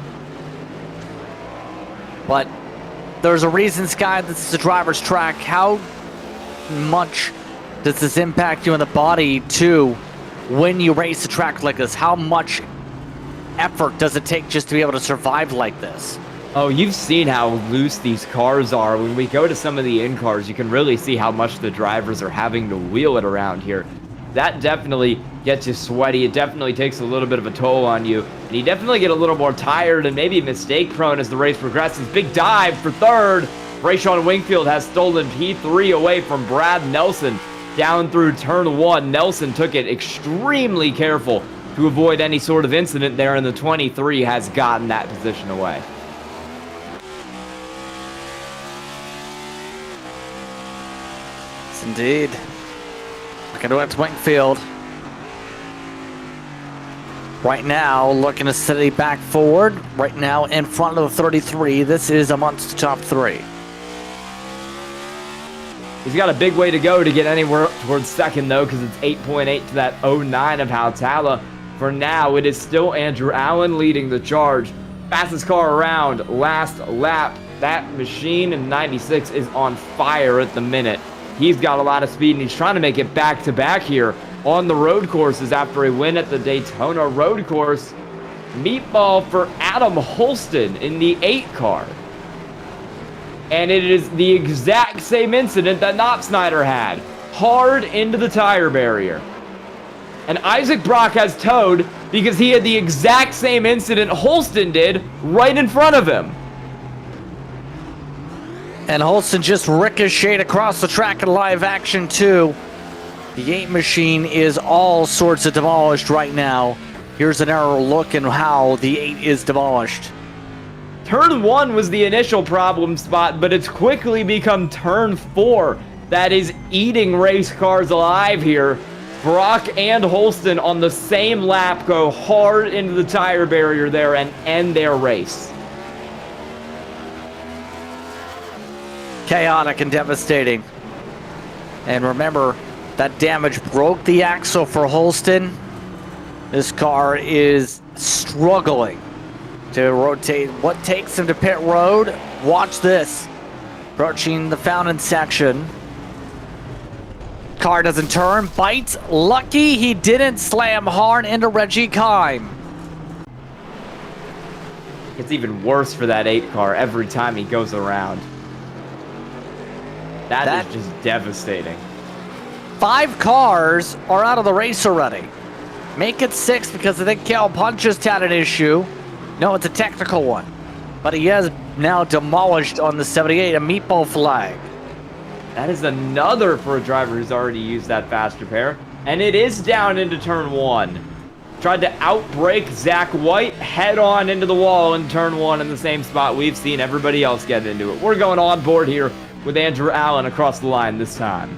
[SPEAKER 4] But there's a reason, Sky, this is a driver's track. How much does this impact you in the body, too, when you race a track like this? How much effort does it take just to be able to survive like this?
[SPEAKER 5] Oh, you've seen how loose these cars are. When we go to some of the in-cars, you can really see how much the drivers are having to wheel it around here. That definitely gets you sweaty. It definitely takes a little bit of a toll on you. And you definitely get a little more tired and maybe mistake-prone as the race progresses. Big dive for third. Rayshawn Wingfield has stolen P3 away from Brad Nelson down through turn 1. Nelson took it extremely careful to avoid any sort of incident there, and the 23 has gotten that position away.
[SPEAKER 4] Yes, indeed. Looking to Wingfield. Right now, looking to steady back forward. Right now, in front of the 33. This is amongst the top 3.
[SPEAKER 5] He's got a big way to go to get anywhere towards second, though, because it's 8.8 to that 09 of Hautala. For now, it is still Andrew Allen leading the charge. Fastest car around, last lap. That machine in 96 is on fire at the minute. He's got a lot of speed, and he's trying to make it back-to-back here on the road courses after a win at the Daytona road course. Meatball for Adam Holston in the 8 car. And it is the exact same incident that Knopfsnyder had. Hard into the tire barrier. And Isaac Brock has towed because he had the exact same incident Holston did right in front of him.
[SPEAKER 4] And Holston just ricocheted across the track in live action too. The 8 machine is all sorts of demolished right now. Here's an aerial look at how the 8 is demolished.
[SPEAKER 5] Turn 1 was the initial problem spot, but it's quickly become turn 4 that is eating race cars alive here. Brock and Holston on the same lap go hard into the tire barrier there and end their race.
[SPEAKER 4] Chaotic and devastating. And remember, that damage broke the axle for Holston. This car is struggling to rotate. What takes him to pit road? Watch this. Approaching the fountain section. Car doesn't turn, bites. Lucky he didn't slam hard into Reggie Kime.
[SPEAKER 5] It's even worse for that 8 car every time he goes around. That is just devastating.
[SPEAKER 4] 5 cars are out of the race already. Make it 6 because I think Cal Punch just had an issue. No, it's a technical one. But he has now demolished on the 78 a meatball flag.
[SPEAKER 5] That is another for a driver who's already used that fast repair. And it is down into turn 1. Tried to outbrake Zach White, head on into the wall in turn 1 in the same spot we've seen everybody else get into it. We're going on board here with Andrew Allen across the line this time.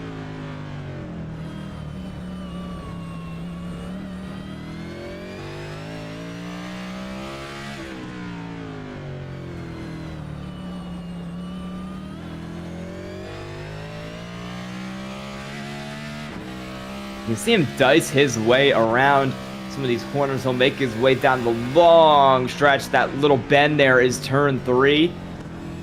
[SPEAKER 5] You see him dice his way around some of these corners. He'll make his way down the long stretch. That little bend there is turn 3.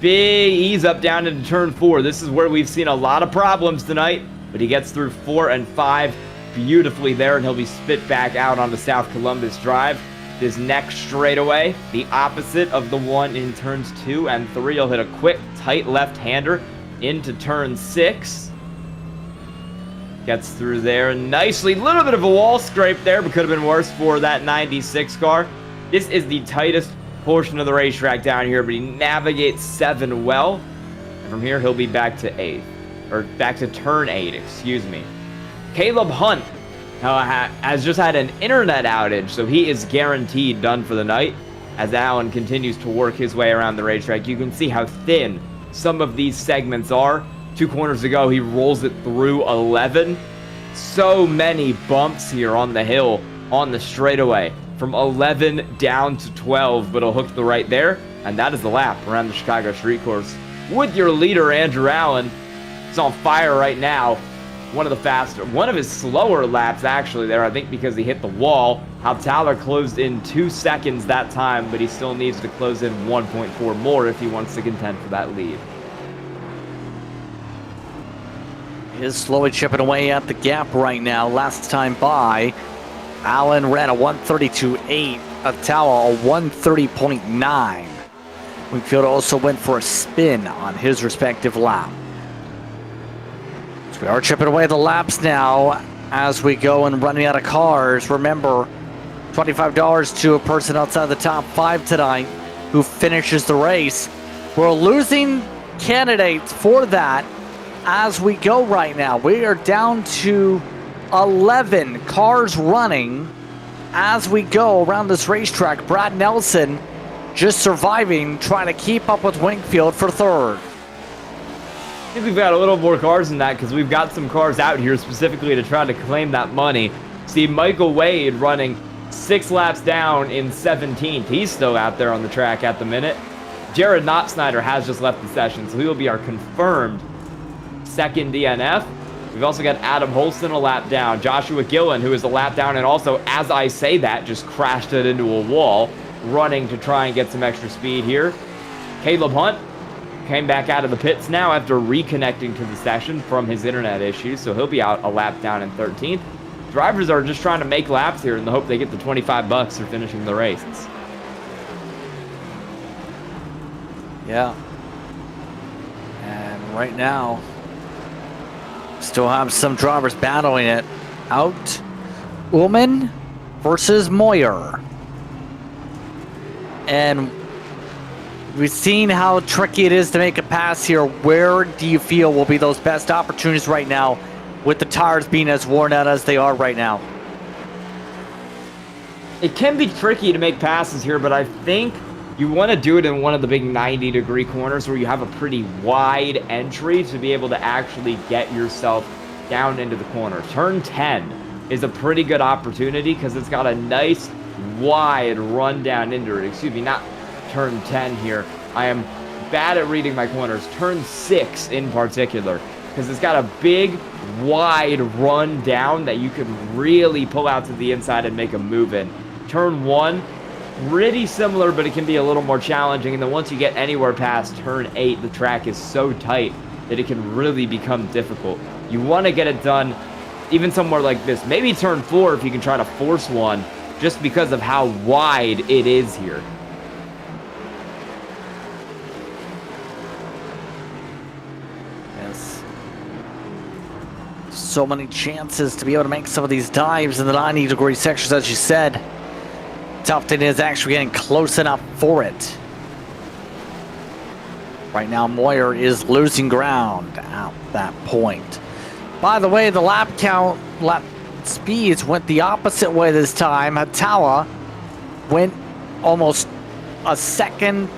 [SPEAKER 5] Big ease up down into turn 4. This is where we've seen a lot of problems tonight, but he gets through 4 and 5 beautifully there, and he'll be spit back out onto South Columbus Drive. This next straightaway, the opposite of the one in turns 2 and 3. He'll hit a quick, tight left-hander into turn 6. Gets through there nicely. Little bit of a wall scrape there, but could have been worse for that 96 car. This is the tightest portion of the racetrack down here, but he navigates 7 well. And from here, he'll be back to 8th. Or back to turn 8, excuse me. Caleb Hunt has just had an internet outage, so he is guaranteed done for the night. As Allen continues to work his way around the racetrack, you can see how thin some of these segments are. 2 corners ago, he rolls it through 11. So many bumps here on the hill, on the straightaway. From 11 down to 12, but he'll hook the right there. And that is the lap around the Chicago Street Course. With your leader, Andrew Allen. He's on fire right now. One of his slower laps, actually, there, I think, because he hit the wall. Hautala closed in 2 seconds that time, but he still needs to close in 1.4 more if he wants to contend for that lead.
[SPEAKER 4] He is slowly chipping away at the gap right now. Last time by, Allen ran a 132.8, Hautala a 130.9. Wingfield also went for a spin on his respective lap. So we are chipping away the laps now as we go and running out of cars. Remember, $25 to a person outside the top 5 tonight who finishes the race. We're losing candidates for that as we go right now. We are down to 11 cars running as we go around this racetrack. Brad Nelson just surviving, trying to keep up with Wingfield for 3rd.
[SPEAKER 5] I think we've got a little more cars than that because we've got some cars out here specifically to try to claim that money. See Michael Wade running 6 laps down in 17th. He's still out there on the track at the minute. Jared Knopfsnyder has just left the session, so he will be our confirmed 2nd DNF. We've also got Adam Holston a lap down. Joshua Gillen, who is a lap down, and also, as I say that, just crashed it into a wall, running to try and get some extra speed here. Caleb Hunt came back out of the pits now after reconnecting to the session from his internet issues, so he'll be out a lap down in 13th. drivers are just trying to make laps here in the hope they get the $25 for finishing the race.
[SPEAKER 4] Yeah. And right now, still have some drivers battling it out. Ullman versus Moyer. And we've seen how tricky it is to make a pass here. Where do you feel will be those best opportunities right now with the tires being as worn out as they are right now?
[SPEAKER 5] It can be tricky to make passes here, but I think you want to do it in one of the big 90-degree corners where you have a pretty wide entry to be able to actually get yourself down into the corner. Turn 10 is a pretty good opportunity because it's got a nice wide run down into it. Excuse me, not turn 10 here. I am bad at reading my corners. Turn 6 in particular, because it's got a big wide run down that you can really pull out to the inside and make a move in. Turn 1, pretty similar, but it can be a little more challenging. And then once you get anywhere past turn 8, the track is so tight that it can really become difficult. You want to get it done even somewhere like this. Maybe turn 4 if you can try to force one, just because of how wide it is here.
[SPEAKER 4] Yes. So many chances to be able to make some of these dives in the 90-degree sections, as you said. Tufton is actually getting close enough for it. Right now, Moyer is losing ground at that point. By the way, the lap speeds went the opposite way this time. Hatawa went almost a second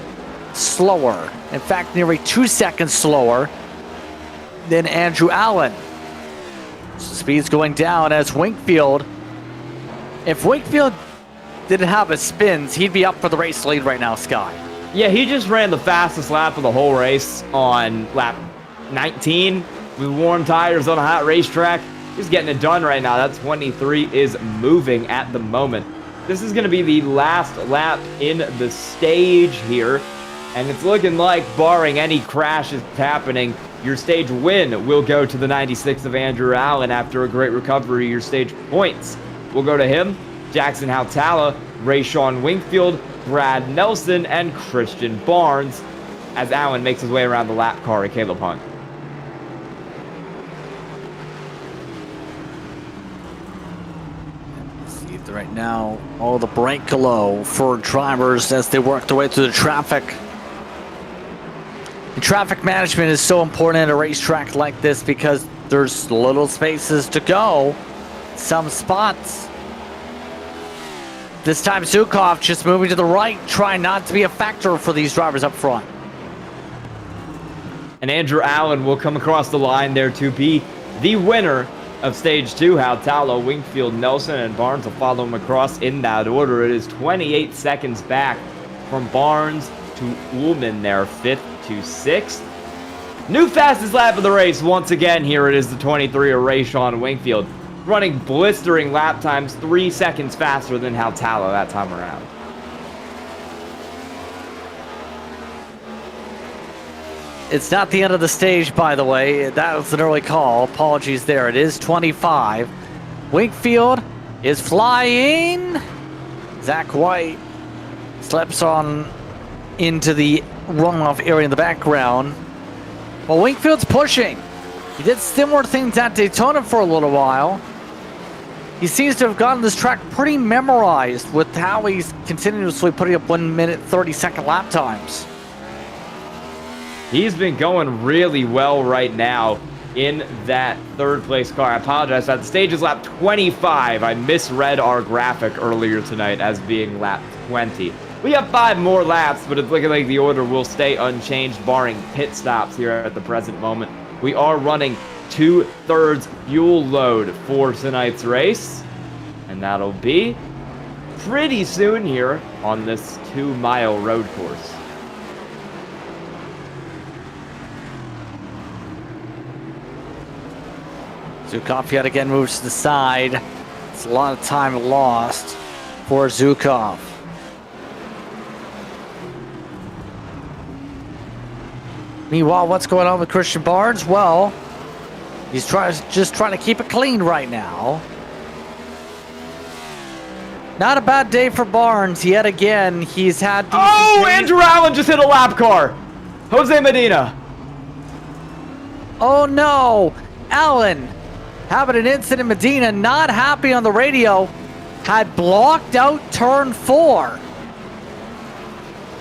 [SPEAKER 4] slower. In fact, nearly 2 seconds slower than Andrew Allen. So speed's going down as Winkfield. If Winkfield didn't have his spins, he'd be up for the race lead right now, Sky.
[SPEAKER 5] Yeah, he just ran the fastest lap of the whole race on lap 19 with warm tires on a hot racetrack. He's getting it done right now. That 23 is moving at the moment. This is going to be the last lap in the stage here, and it's looking like, barring any crashes happening, your stage win will go to the 96 of Andrew Allen after a great recovery. Your stage points will go to him, Jackson Hautala, Rayshawn Winkfield, Brad Nelson, and Christian Barnes as Allen makes his way around the lap car at Caleb Hunt.
[SPEAKER 4] See right now, all the brake low for drivers as they work their way through the traffic. And traffic management is so important at a racetrack like this because there's little spaces to go. Some spots. This time Zukov just moving to the right, trying not to be a factor for these drivers up front.
[SPEAKER 5] And Andrew Allen will come across the line there to be the winner of Stage 2. Hautala, Winkfield, Nelson, and Barnes will follow him across in that order. It is 28 seconds back from Barnes to Ullman there, 5th to 6th. New fastest lap of the race once again. Here it is, the 23 of Rayshawn Winkfield, running blistering lap times, 3 seconds faster than Hautala that time around.
[SPEAKER 4] It's not the end of the stage, by the way. That was an early call. Apologies there. It is 25. Winkfield is flying. Zach White slips on into the runoff area in the background. Well, Winkfield's pushing. He did similar things at Daytona for a little while. He seems to have gotten this track pretty memorized with how he's continuously putting up 1 minute 30-second lap times.
[SPEAKER 5] He's been going really well right now in that third place car. I apologize. That stage is lap 25. I misread our graphic earlier tonight as being lap 20. We have 5 more laps, but it's looking like the order will stay unchanged, barring pit stops here at the present moment. We are running 2/3 fuel load for tonight's race, and that'll be pretty soon here on this 2-mile road course.
[SPEAKER 4] Zukov yet again moves to the side. It's a lot of time lost for Zukov. Meanwhile, what's going on with Christian Barnes? Well, he's just trying to keep it clean right now. Not a bad day for Barnes yet again. He's had.
[SPEAKER 5] Oh, Andrew Allen just hit a lap car. Jose Medina.
[SPEAKER 4] Oh no, Allen having an incident. Medina not happy on the radio. Had blocked out turn 4.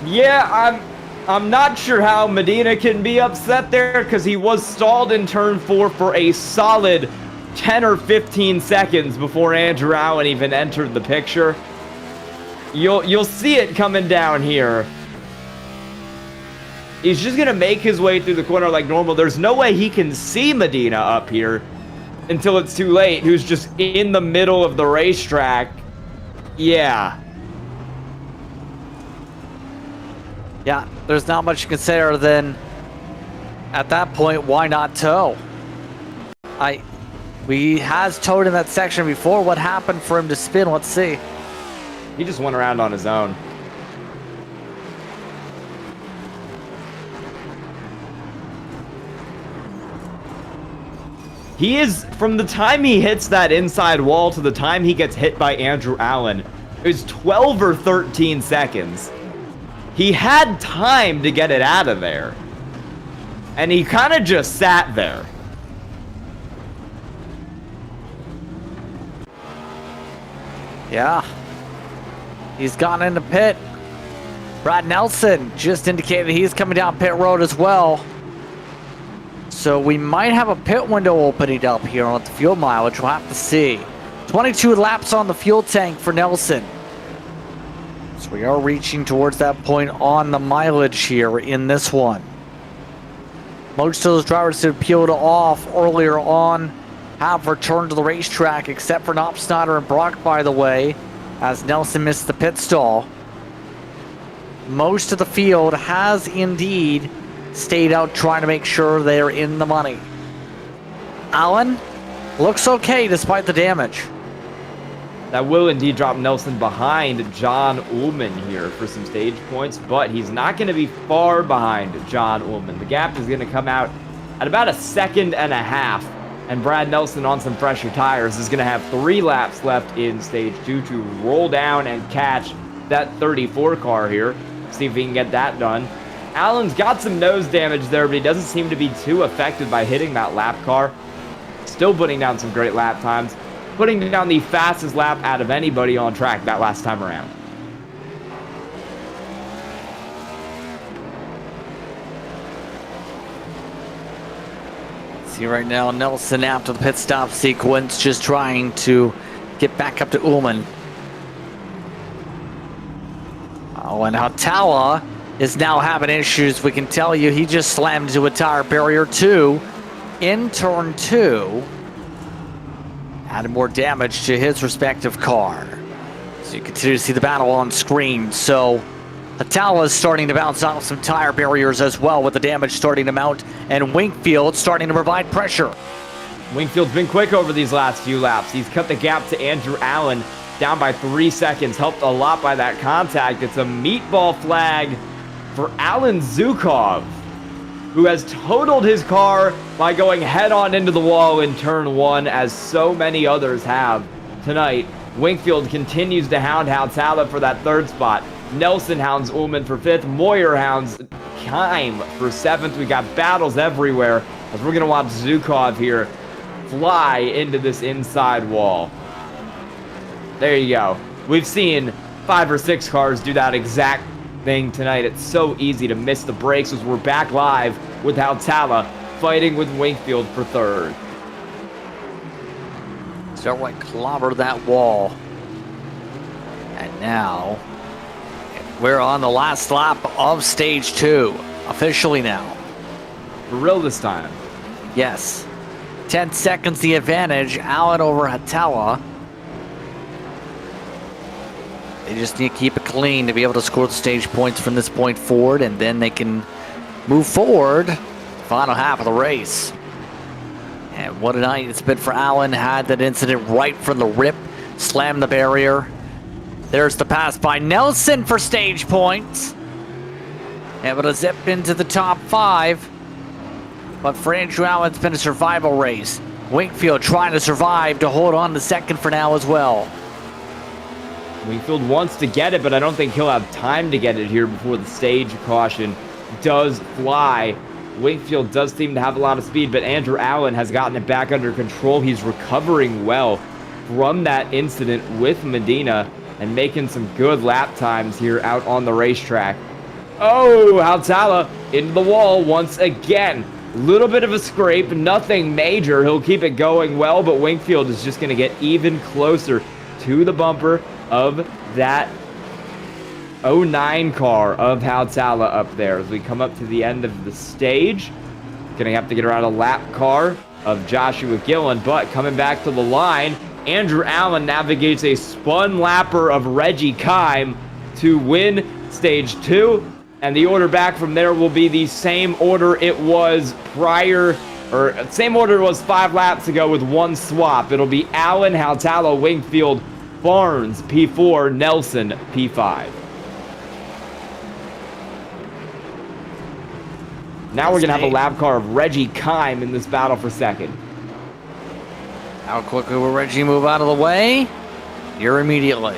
[SPEAKER 5] Yeah, I'm not sure how Medina can be upset there because he was stalled in turn 4 for a solid 10 or 15 seconds before Andrew Allen even entered the picture. You'll see it coming down here. He's just gonna make his way through the corner like normal. There's no way he can see Medina up here until it's too late, who's just in the middle of the racetrack. Yeah.
[SPEAKER 4] Yeah, there's not much you can say other than, at that point, why not tow? We has towed in that section before. What happened for him to spin? Let's see.
[SPEAKER 5] He just went around on his own. He is, from the time he hits that inside wall to the time he gets hit by Andrew Allen, is 12 or 13 seconds. He had time to get it out of there. And he kind of just sat there.
[SPEAKER 4] Yeah. He's gone into pit. Brad Nelson just indicated he's coming down pit road as well. So we might have a pit window opening up here on the fuel mileage. We'll have to see. 22 laps on the fuel tank for Nelson. So we are reaching towards that point on the mileage here in this one. Most of those drivers who peeled off earlier on have returned to the racetrack, except for Knopfsnyder and Brock, by the way, as Nelson missed the pit stall. Most of the field has indeed stayed out trying to make sure they're in the money. Allen looks okay despite the damage.
[SPEAKER 5] That will indeed drop Nelson behind John Ullman here for some stage points, but he's not going to be far behind John Ullman. The gap is going to come out at about 1.5 seconds, and Brad Nelson on some fresher tires is going to have 3 laps left in stage 2 to roll down and catch that 34 car here. See if he can get that done. Allen's got some nose damage there, but he doesn't seem to be too affected by hitting that lap car. Still putting down some great lap times. Putting down the fastest lap out of anybody on track that last time around.
[SPEAKER 4] See right now, Nelson after the pit stop sequence, just trying to get back up to Ullman. Oh, and Hatala is now having issues. We can tell you he just slammed into a tire barrier 2 in turn 2. Added more damage to his respective car. So you continue to see the battle on screen. So Hatala is starting to bounce off some tire barriers as well, with the damage starting to mount, and Wingfield starting to provide pressure.
[SPEAKER 5] Wingfield's been quick over these last few laps. He's cut the gap to Andrew Allen down by 3 seconds, helped a lot by that contact. It's a meatball flag for Alan Zukov, who has totaled his car by going head-on into the wall in turn 1, as so many others have tonight. Wingfield continues to hound Hatala for that 3rd spot. Nelson hounds Ullman for 5th. Moyer hounds Kime for 7th. We got battles everywhere, as we're going to watch Zukov here fly into this inside wall. There you go. We've seen 5 or 6 cars do that exact thing tonight. It's so easy to miss the brakes, as we're back live with Hatala fighting with Wingfield for 3rd.
[SPEAKER 4] So like clobber that wall. And now we're on the last lap of stage 2. Officially now.
[SPEAKER 5] For real this time.
[SPEAKER 4] Yes. 10 seconds the advantage. Allen over Hatala. They just need to keep it clean to be able to score the stage points from this point forward, and then they can move forward. Final half of the race. And what a night it's been for Allen. Had that incident right from the rip. Slammed the barrier. There's the pass by Nelson for stage points. Able to zip into the top 5. But for Andrew Allen, it's been a survival race. Wingfield trying to survive to hold on to 2nd for now as well.
[SPEAKER 5] Wingfield wants to get it, but I don't think he'll have time to get it here before the stage caution does fly. Wingfield does seem to have a lot of speed, but Andrew Allen has gotten it back under control. He's recovering well from that incident with Medina and making some good lap times here out on the racetrack. Oh, Hautala into the wall once again. Little bit of a scrape, nothing major. He'll keep it going well, but Wingfield is just going to get even closer to the bumper of that 09 car of Hautala up there. As we come up to the end of the stage, gonna have to get around a lap car of Joshua Gillen, but coming back to the line, Andrew Allen navigates a spun lapper of Reggie Kime to win stage 2, and the order back from there will be the same order it was prior, or same order it was 5 laps ago with one swap. It'll be Allen, Hautala, Wingfield, Barnes, P4, Nelson, P5. Now we're going to have a lap car of Reggie Kime in this battle for second.
[SPEAKER 4] How quickly will Reggie move out of the way? Here immediately.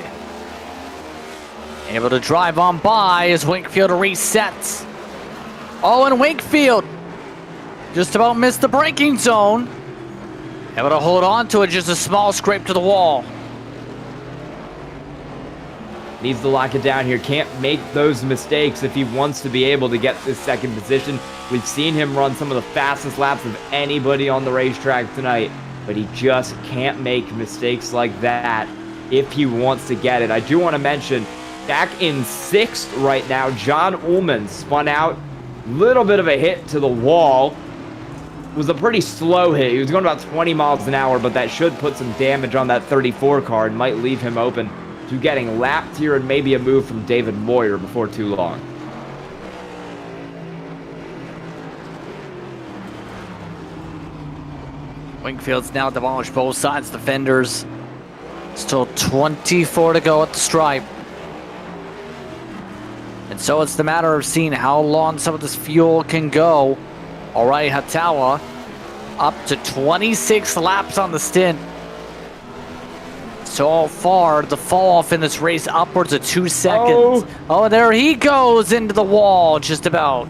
[SPEAKER 4] Able to drive on by as Wingfield resets. Oh, and Wingfield just about missed the braking zone. Able to hold on to it, just a small scrape to the wall.
[SPEAKER 5] Needs to lock it down here. Can't make those mistakes if he wants to be able to get this second position. We've seen him run some of the fastest laps of anybody on the racetrack tonight, but he just can't make mistakes like that if he wants to get it. I do want to mention, back in 6th right now, John Ullman spun out. Little bit of a hit to the wall. It was a pretty slow hit. He was going about 20 miles an hour, but that should put some damage on that 34 car and might leave him open to getting lapped here and maybe a move from David Moyer before too long.
[SPEAKER 4] Wingfield's now demolished both sides of the fenders. Still 24 to go at the stripe. And so it's the matter of seeing how long some of this fuel can go. All right, Hautala up to 26 laps on the stint. So far, the fall off in this race upwards of 2 seconds. Oh, there he goes into the wall, just about.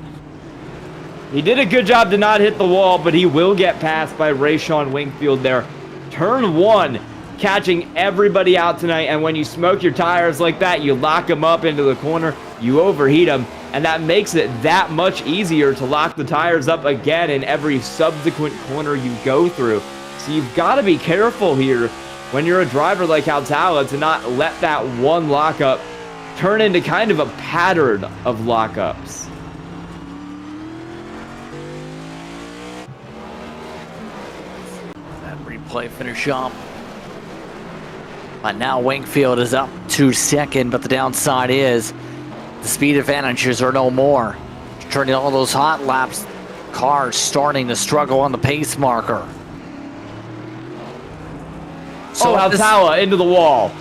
[SPEAKER 5] He did a good job to not hit the wall, but he will get passed by Rayshawn Wingfield there. Turn 1, catching everybody out tonight, and when you smoke your tires like that, you lock them up into the corner, you overheat them, and that makes it that much easier to lock the tires up again in every subsequent corner you go through. So you've got to be careful here when you're a driver like Hautala to not let that one lockup turn into kind of a pattern of lockups.
[SPEAKER 4] That replay finish up. But now Wingfield is up to 2nd, but the downside is the speed advantages are no more. Turning all those hot laps, cars starting to struggle on the pace marker.
[SPEAKER 5] So Hautala into the wall.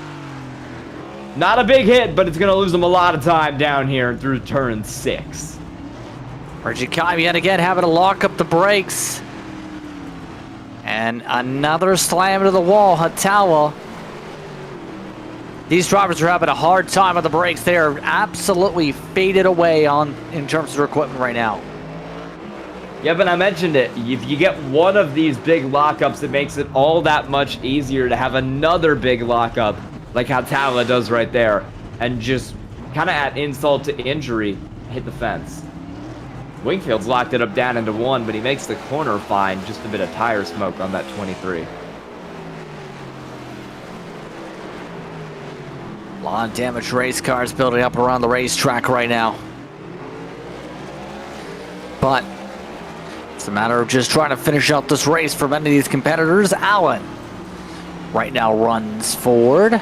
[SPEAKER 5] Not a big hit, but it's going to lose him a lot of time down here through turn 6.
[SPEAKER 4] Reggie Kime yet again having to lock up the brakes. And another slam to the wall. Hautala. These drivers are having a hard time on the brakes. They are absolutely faded away in terms of their equipment right now.
[SPEAKER 5] Yeah, but I mentioned it. If you get one of these big lockups, it makes it all that much easier to have another big lockup, like how Hautala does right there, and just kind of at insult to injury, hit the fence. Wingfield's locked it up down into 1, but he makes the corner fine. Just a bit of tire smoke on that 23.
[SPEAKER 4] A lot of damaged race cars building up around the racetrack right now. But it's a matter of just trying to finish out this race for many of these competitors. Allen right now runs forward.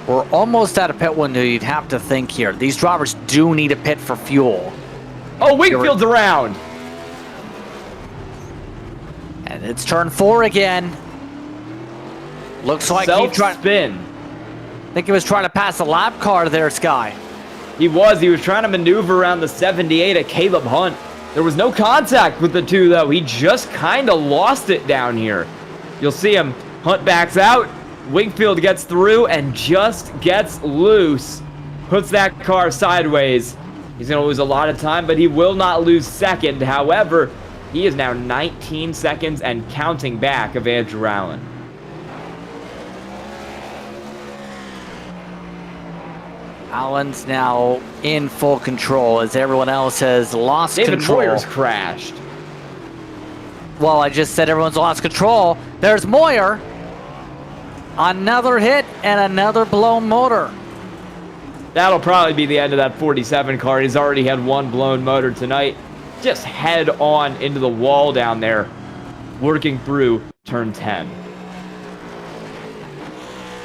[SPEAKER 4] We're almost at a pit window, you'd have to think here. These drivers do need a pit for fuel.
[SPEAKER 5] Oh, Wingfield's around.
[SPEAKER 4] And it's turn 4 again. Looks like he tried.
[SPEAKER 5] Spin.
[SPEAKER 4] I think he was trying to pass a lap car there, Sky.
[SPEAKER 5] He was trying to maneuver around the 78 of Caleb Hunt. There was no contact with the two, though. He just kind of lost it down here. You'll see him. Hunt backs out. Wingfield gets through and just gets loose. Puts that car sideways. He's going to lose a lot of time, but he will not lose second. However, he is now 19 seconds and counting back of Andrew Allen.
[SPEAKER 4] Allen's now in full control as everyone else has lost
[SPEAKER 5] David
[SPEAKER 4] control.
[SPEAKER 5] Moyer's crashed.
[SPEAKER 4] Well, I just said everyone's lost control. There's Moyer. Another hit and another blown motor.
[SPEAKER 5] That'll probably be the end of that 47 car. He's already had one blown motor tonight. Just head on into the wall down there, working through turn 10.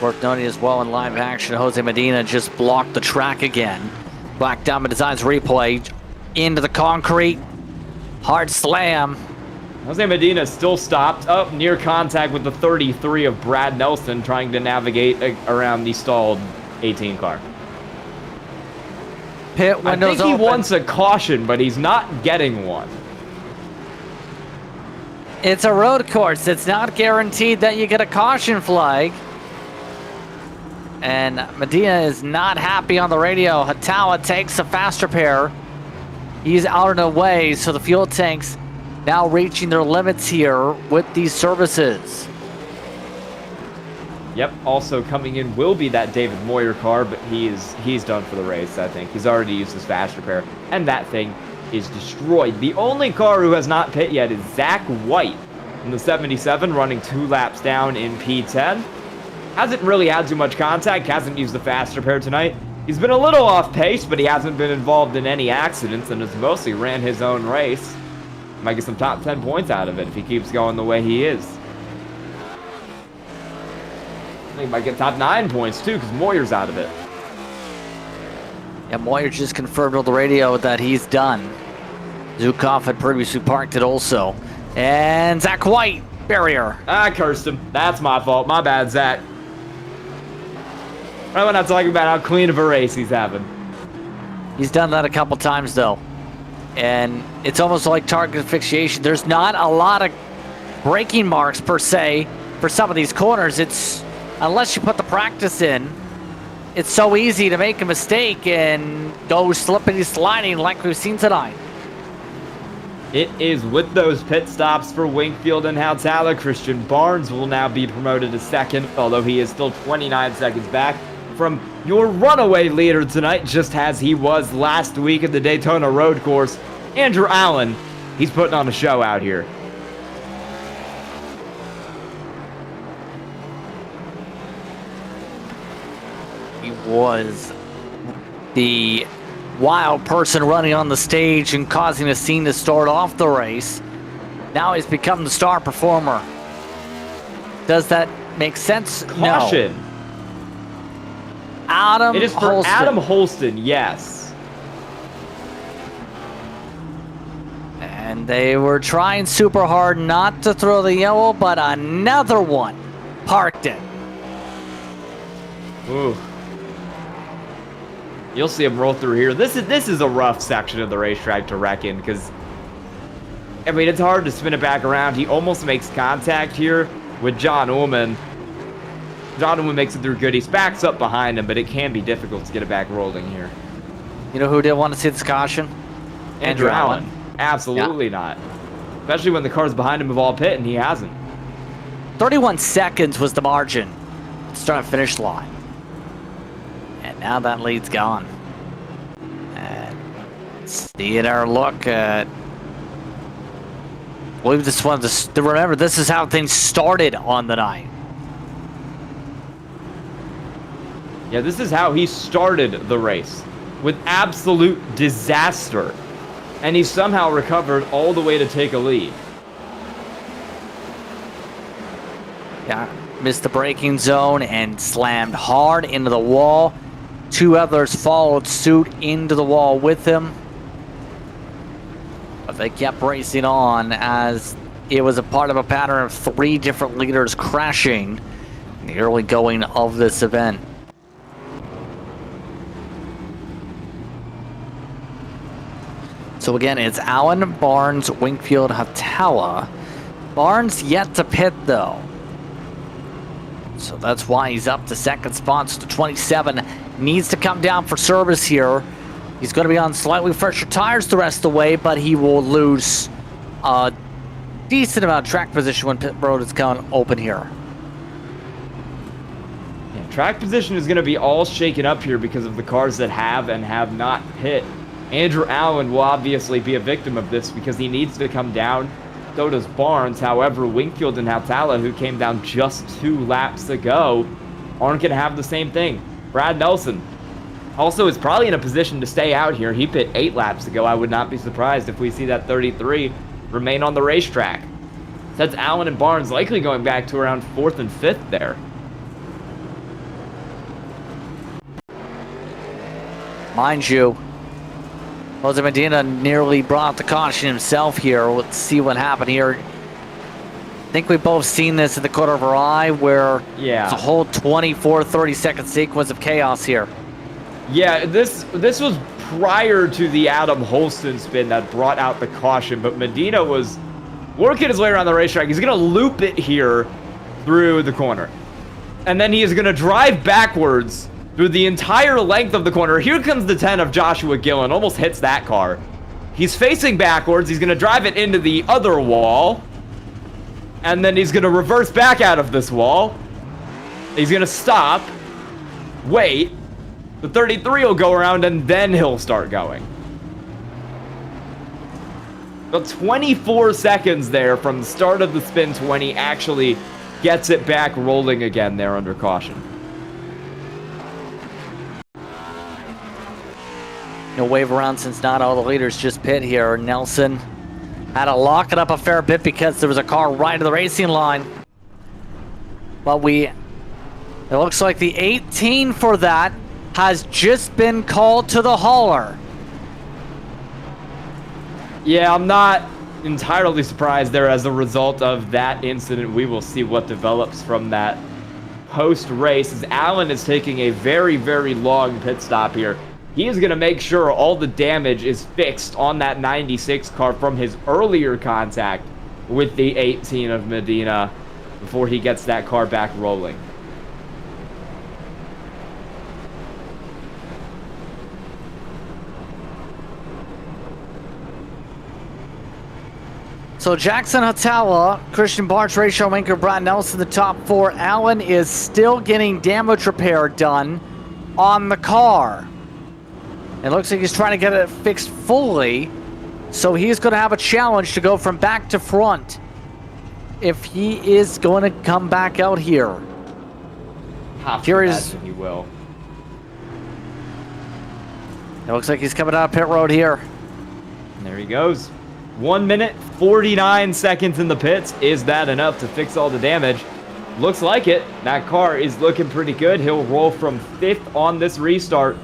[SPEAKER 4] Worth noting as well in live action, Jose Medina just blocked the track again. Black Diamond Designs replay into the concrete. Hard slam.
[SPEAKER 5] Jose Medina still stopped up near contact with the 33 of Brad Nelson trying to navigate around the stalled 18 car.
[SPEAKER 4] Pit windows
[SPEAKER 5] I think he
[SPEAKER 4] open.
[SPEAKER 5] wants a caution, but he's not getting one.
[SPEAKER 4] It's a road course. It's not guaranteed that you get a caution flag. And Medina is not happy on the radio. Hatawa takes a faster pair. He's out and away, so the fuel tanks now reaching their limits here with these services.
[SPEAKER 5] Yep, also coming in will be that David Moyer car, but he's done for the race, I think. He's already used his fast repair, and that thing is destroyed. The only car who has not pit yet is Zach White in the 77, running 2 laps down in P10. Hasn't really had too much contact, hasn't used the fast repair tonight. He's been a little off pace, but he hasn't been involved in any accidents and has mostly ran his own race. Might get some top 10 points out of it if he keeps going the way he is. I think he might get top 9 points too, because Moyer's out of it.
[SPEAKER 4] Yeah, Moyer just confirmed on the radio that he's done. Zukov had previously parked it also. And Zach White, barrier.
[SPEAKER 5] I cursed him. That's my fault. My bad, Zach. I'm not talking about how clean of a race he's having.
[SPEAKER 4] He's done that a couple times though. And it's almost like target asphyxiation. There's not a lot of braking marks per se for some of these corners. It's, unless you put the practice in, it's so easy to make a mistake and go slippity sliding like we've seen tonight.
[SPEAKER 5] It is with those pit stops for Wingfield and Hautala. Christian Barnes will now be promoted to second, although he is still 29 seconds back from your runaway leader tonight, just as he was last week at the Daytona Road Course. Andrew Allen, he's putting on a show out here.
[SPEAKER 4] He was the wild person running on the stage and causing a scene to start off the race. Now he's become the star performer. Does that make sense?
[SPEAKER 5] Caution.
[SPEAKER 4] No. Adam
[SPEAKER 5] It is for
[SPEAKER 4] Holston.
[SPEAKER 5] Adam Holston, yes.
[SPEAKER 4] And they were trying super hard not to throw the yellow, but another one parked it.
[SPEAKER 5] Ooh. You'll see him roll through here. This is a rough section of the racetrack to wreck in, because I mean, it's hard to spin it back around. He almost makes contact here with John Ullman. John Ullman makes it through good. He backs up behind him, but it can be difficult to get it back rolling here.
[SPEAKER 4] You know who didn't want to see this caution?
[SPEAKER 5] Andrew Allen. Absolutely not. Especially when the cars behind him have all pit and he hasn't.
[SPEAKER 4] 31 seconds was the margin. Start and finish line. And now that lead's gone. And see at our look at. I believe this one. Remember, this is how things started on the night.
[SPEAKER 5] Yeah, this is how he started the race. With absolute disaster. And he somehow recovered all the way to take a lead.
[SPEAKER 4] Yeah, missed the braking zone and slammed hard into the wall. 2 others followed suit into the wall with him. But they kept racing on as it was a part of a pattern of 3 different leaders crashing in the early going of this event. So again, it's Allen, Barnes, Wingfield, Hatawa. Barnes yet to pit though. So that's why he's up to second spot. So the 27 needs to come down for service here. He's going to be on slightly fresher tires the rest of the way, but he will lose a decent amount of track position when pit road is going open here.
[SPEAKER 5] Yeah, track position is going to be all shaken up here because of the cars that have and have not pit. Andrew Allen will obviously be a victim of this because he needs to come down. So does Barnes. However, Wingfield and Hautala, who came down just 2 laps ago, aren't going to have the same thing. Brad Nelson also is probably in a position to stay out here. He pit 8 laps ago. I would not be surprised if we see that 33 remain on the racetrack. That's Allen and Barnes likely going back to around 4th and 5th there.
[SPEAKER 4] Mind you, Jose Medina nearly brought the caution himself here. Let's see what happened here. I think we've both seen this in the corner of our eye where it's a whole 24, 30-second sequence of chaos here.
[SPEAKER 5] Yeah, this was prior to the Adam Holston spin that brought out the caution, but Medina was working his way around the racetrack. He's going to loop it here through the corner. And then he is going to drive backwards through the entire length of the corner. Here comes the 10 of Joshua Gillen. Almost hits that car. He's facing backwards. He's going to drive it into the other wall. And then he's going to reverse back out of this wall. He's going to stop. Wait. The 33 will go around and then he'll start going. About 24 seconds there from the start of the spin 20 actually gets it back rolling again there under caution.
[SPEAKER 4] No wave around since not all the leaders just pit here. Nelson had to lock it up a fair bit because there was a car right to the racing line. But it looks like the 18 for that has just been called to the hauler.
[SPEAKER 5] Yeah, I'm not entirely surprised there as a result of that incident. We will see what develops from that post-race as Allen is taking a very, very long pit stop here. He is going to make sure all the damage is fixed on that 96 car from his earlier contact with the 18 of Medina before he gets that car back rolling.
[SPEAKER 4] So Jackson Hautala, Christian Bartsch, Ray Showmaker, Brad Nelson, the top 4. Allen is still getting damage repair done on the car. It looks like he's trying to get it fixed fully, so he's going to have a challenge to go from back to front if he is going to come back out here. Here is.
[SPEAKER 5] He will.
[SPEAKER 4] It looks like he's coming out of pit road here.
[SPEAKER 5] And there he goes. 1 minute, 49 seconds in the pits. Is that enough to fix all the damage? Looks like it. That car is looking pretty good. He'll roll from 5th on this restart.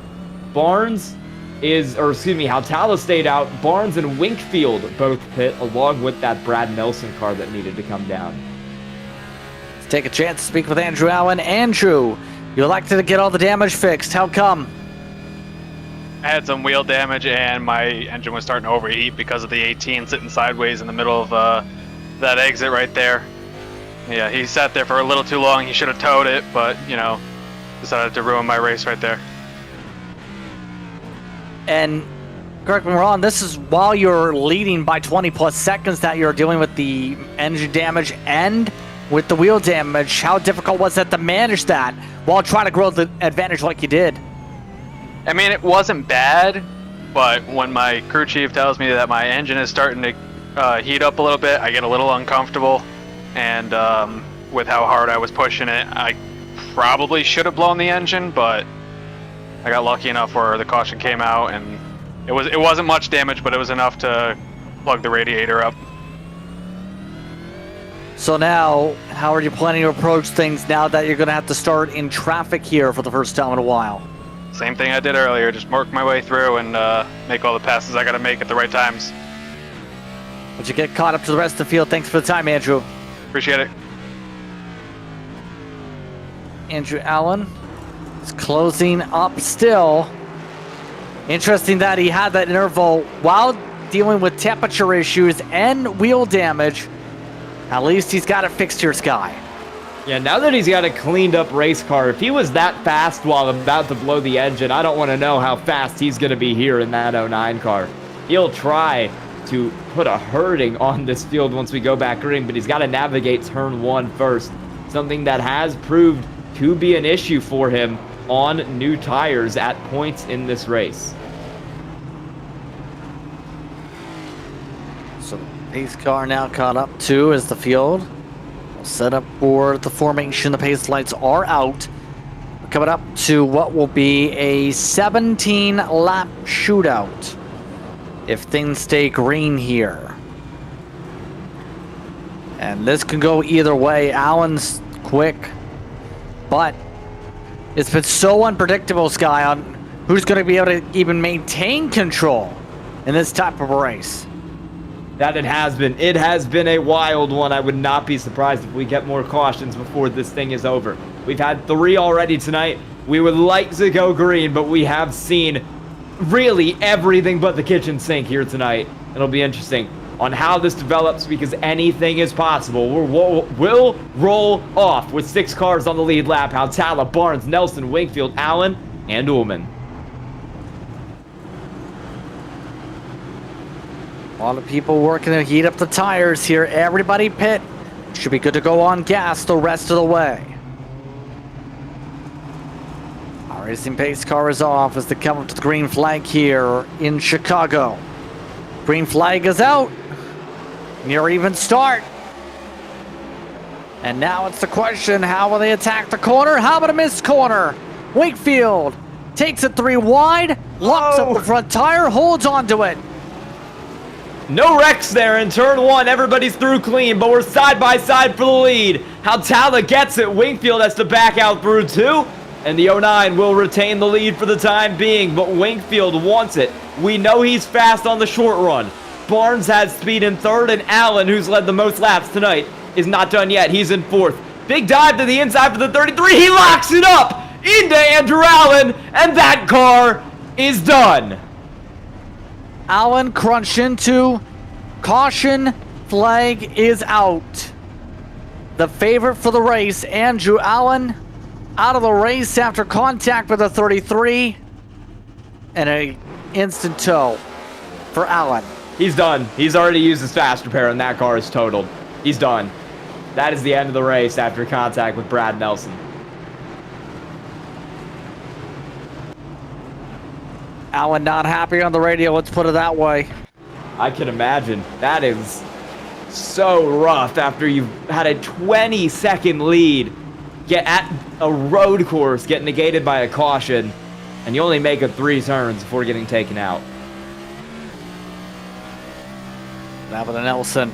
[SPEAKER 5] Hautala stayed out. Barnes and Wingfield both pit along with that Brad Nelson car that needed to come down.
[SPEAKER 4] Let's take a chance to speak with Andrew Allen. Andrew, you elected to get all the damage fixed. How come?
[SPEAKER 7] I had some wheel damage and my engine was starting to overheat because of the 18 sitting sideways in the middle of that exit right there. Yeah, he sat there for a little too long. He should have towed it, but, decided to ruin my race right there.
[SPEAKER 4] And correct me if I'm wrong, this is while you're leading by 20 plus seconds that you're dealing with the engine damage and with the wheel damage. How difficult was it to manage that while trying to grow the advantage like you did?
[SPEAKER 7] I mean, it wasn't bad, but when my crew chief tells me that my engine is starting to heat up a little bit, I get a little uncomfortable. And with how hard I was pushing it, I probably should have blown the engine, but I got lucky enough where the caution came out, and it wasn't much damage, but it was enough to plug the radiator up.
[SPEAKER 4] So now, how are you planning to approach things now that you're going to have to start in traffic here for the first time in a while?
[SPEAKER 7] Same thing I did earlier, just work my way through and make all the passes I got to make at the right times.
[SPEAKER 4] But you get caught up to the rest of the field. Thanks for the time, Andrew.
[SPEAKER 7] Appreciate it.
[SPEAKER 4] Andrew Allen is closing up still. Interesting that he had that interval while dealing with temperature issues and wheel damage. At least he's got it fixed here, Sky.
[SPEAKER 5] Yeah, now that he's got a cleaned up race car, if he was that fast while about to blow the engine, I don't want to know how fast he's going to be here in that 09 car. He'll try to put a hurting on this field once we go back green, but he's got to navigate turn 1 first. Something that has proved to be an issue for him on new tires at points in this race.
[SPEAKER 4] So the pace car now caught up to as the field set up for the formation. The pace lights are out. We're coming up to what will be a 17-lap shootout if things stay green here. And this can go either way. Allen's quick, but it's been so unpredictable, Sky, on who's going to be able to even maintain control in this type of a race.
[SPEAKER 5] That it has been. It has been a wild one. I would not be surprised if we get more cautions before this thing is over. We've had 3 already tonight. We would like to go green, but we have seen really everything but the kitchen sink here tonight. It'll be interesting on how this develops because anything is possible. We'll roll off with 6 cars on the lead lap. Hautala, Barnes, Nelson, Wingfield, Allen, and Ullman.
[SPEAKER 4] A lot of people working to heat up the tires here. Everybody pit. Should be good to go on gas the rest of the way. Our racing pace car is off as they come up to the green flag here in Chicago. Green flag is out. Near even start. And now it's the question, how will they attack the corner? How about a missed corner? Wakefield takes it 3 wide, locks up the front tire, holds onto it.
[SPEAKER 5] No wrecks there in turn 1. Everybody's through clean, but we're side by side for the lead. Hautala gets it. Wingfield has to back out through 2. And the 09 will retain the lead for the time being, but Wingfield wants it. We know he's fast on the short run. Barnes has speed in 3rd, and Allen, who's led the most laps tonight, is not done yet. He's in 4th. Big dive to the inside for the 33. He locks it up into Andrew Allen, and that car is done.
[SPEAKER 4] Allen crunched into. Caution flag is out. The favorite for the race, Andrew Allen, out of the race after contact with a 33 and an instant tow for Allen.
[SPEAKER 5] He's done. He's already used his fast repair, and that car is totaled. He's done. That is the end of the race after contact with Brad Nelson.
[SPEAKER 4] Allen not happy on the radio, let's put it that way.
[SPEAKER 5] I can imagine. That is so rough after you've had a 20-second lead, get at a road course, get negated by a caution, and you only make it 3 turns before getting taken out.
[SPEAKER 4] Now with Nelson.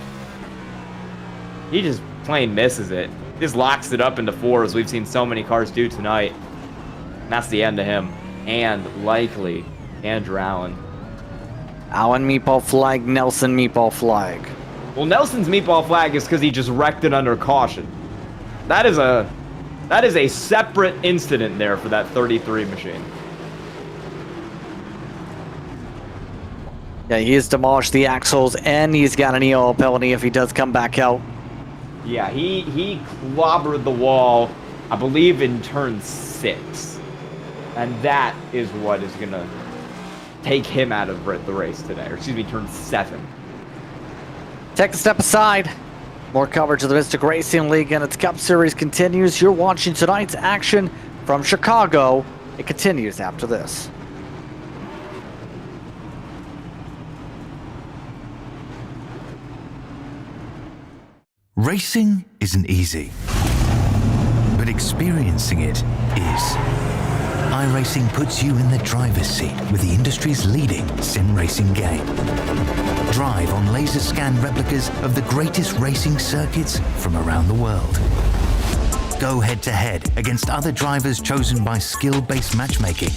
[SPEAKER 5] He just plain misses it. Just locks it up into 4 as we've seen so many cars do tonight. And that's the end of him. And likely Andrew Allen.
[SPEAKER 4] Allen meatball flag, Nelson meatball flag.
[SPEAKER 5] Well, Nelson's meatball flag is because he just wrecked it under caution. That is a separate incident there for that 33 machine.
[SPEAKER 4] Yeah, he's demolished the axles and he's got an EO penalty if he does come back out.
[SPEAKER 5] Yeah, he clobbered the wall, I believe, in turn 6. And that is what is going to take him out of the race today. Or excuse me, turn 7.
[SPEAKER 4] Take a step aside. More coverage of the Mystic Racing League and its Cup Series continues. You're watching tonight's action from Chicago. It continues after this.
[SPEAKER 6] Racing isn't easy, but experiencing it is. iRacing puts you in the driver's seat with the industry's leading sim racing game. Drive on laser scan replicas of the greatest racing circuits from around the world. Go head to head against other drivers chosen by skill-based matchmaking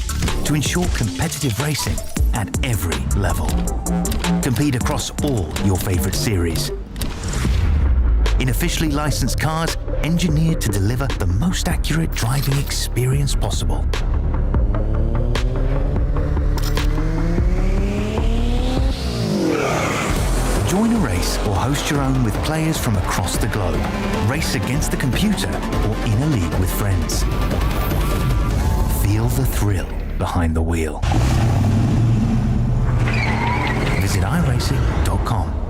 [SPEAKER 6] to ensure competitive racing at every level. Compete across all your favorite series. In officially licensed cars, engineered to deliver the most accurate driving experience possible. Join a race or host your own with players from across the globe. Race against the computer or in a league with friends. Feel the thrill behind the wheel. Visit iRacing.com.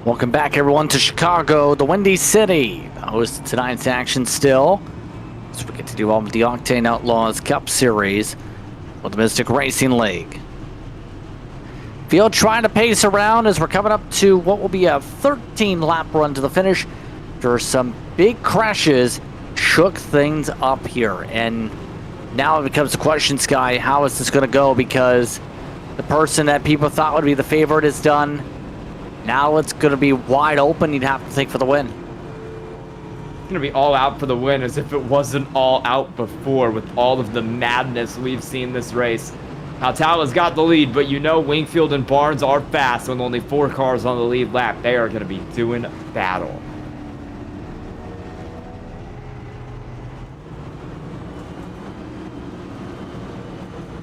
[SPEAKER 4] Welcome back, everyone, to Chicago, the Windy City. The host of tonight's action still. So we get to do all of the Octane Outlaws Cup Series with the Mystic Racing League. Field trying to pace around as we're coming up to what will be a 13-lap run to the finish. After some big crashes shook things up here. And now it becomes the question, Sky, how is this going to go? Because the person that people thought would be the favorite is done. Now it's going to be wide open. You'd have to think for the win.
[SPEAKER 5] It's going to be all out for the win as if it wasn't all out before with all of the madness we've seen this race. Altala's got the lead, but you know Wingfield and Barnes are fast with only 4 cars on the lead lap. They are going to be doing battle.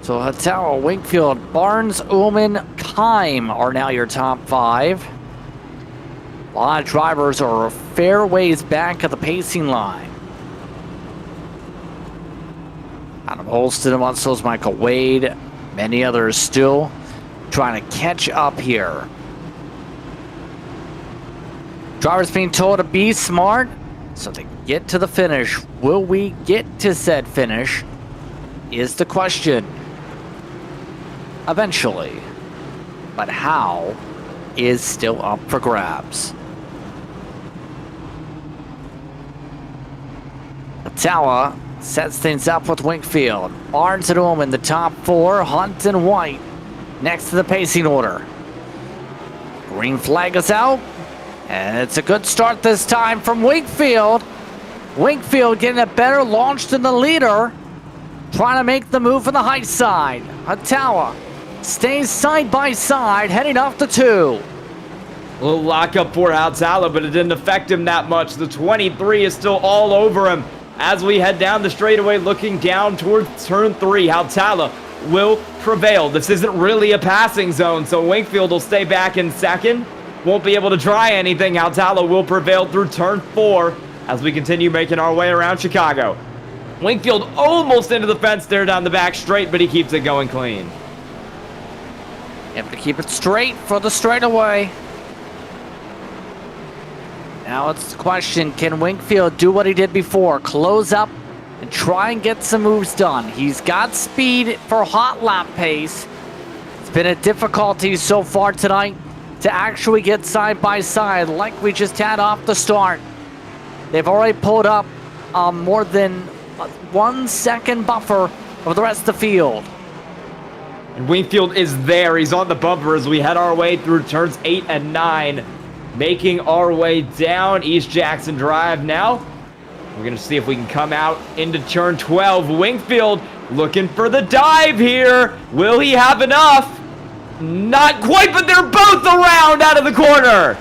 [SPEAKER 4] So Hatala, Wingfield, Barnes, Ullman, Kime are now your top 5. A lot of drivers are a fair ways back at the pacing line. Adam Holston and Munsel's Michael Wade. Many others still trying to catch up here. Drivers being told to be smart so they can get to the finish. Will we get to said finish is the question. Eventually. But how is still up for grabs. Atala sets things up with Wingfield. Barnes and Ullman, the top 4. Hunt and White next to the pacing order. Green flag is out. And it's a good start this time from Wingfield. Wingfield getting a better launch than the leader. Trying to make the move from the high side. Atala stays side by side, heading off the 2.
[SPEAKER 5] A little lockup for Altala, but it didn't affect him that much. The 23 is still all over him. As we head down the straightaway, looking down towards turn 3, Altala will prevail. This isn't really a passing zone, so Wingfield will stay back in second. Won't be able to try anything. Altala will prevail through turn 4 as we continue making our way around Chicago. Wingfield almost into the fence there down the back straight, but he keeps it going clean.
[SPEAKER 4] Able to keep it straight for the straightaway. Now it's the question, can Wingfield do what he did before? Close up and try and get some moves done. He's got speed for hot lap pace. It's been a difficulty so far tonight to actually get side by side like we just had off the start. They've already pulled up more than 1 second buffer of the rest of the field.
[SPEAKER 5] And Wingfield is there. He's on the bumper as we head our way through turns 8 and 9. Making our way down East Jackson Drive now. We're going to see if we can come out into turn 12. Wingfield looking for the dive here. Will he have enough? Not quite, but they're both around out of the corner.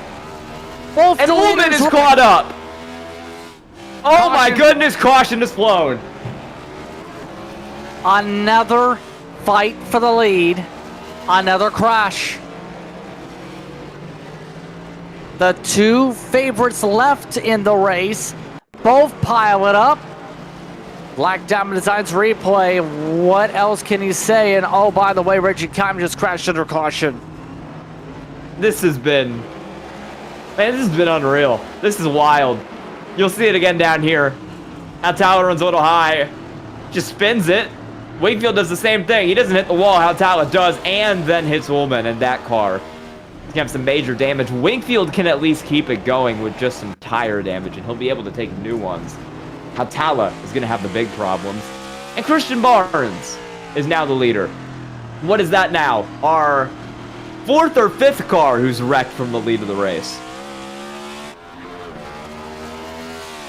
[SPEAKER 5] And Ullman is caught up. Oh my goodness, caution is flown.
[SPEAKER 4] Another fight for the lead. Another crash. The 2 favorites left in the race. Both pile it up. Black Diamond Designs replay. What else can he say? And oh, by the way, Reggie Kime just crashed under caution.
[SPEAKER 5] This has been unreal. This is wild. You'll see it again down here. How Tyler runs a little high. Just spins it. Wingfield does the same thing. He doesn't hit the wall how Tyler does, and then hits Ullman in that car. He's gonna have some major damage. Wingfield can at least keep it going with just some tire damage, and he'll be able to take new ones. Hatala is going to have the big problems. And Christian Barnes is now the leader. What is that now? Our 4th or 5th car who's wrecked from the lead of the race.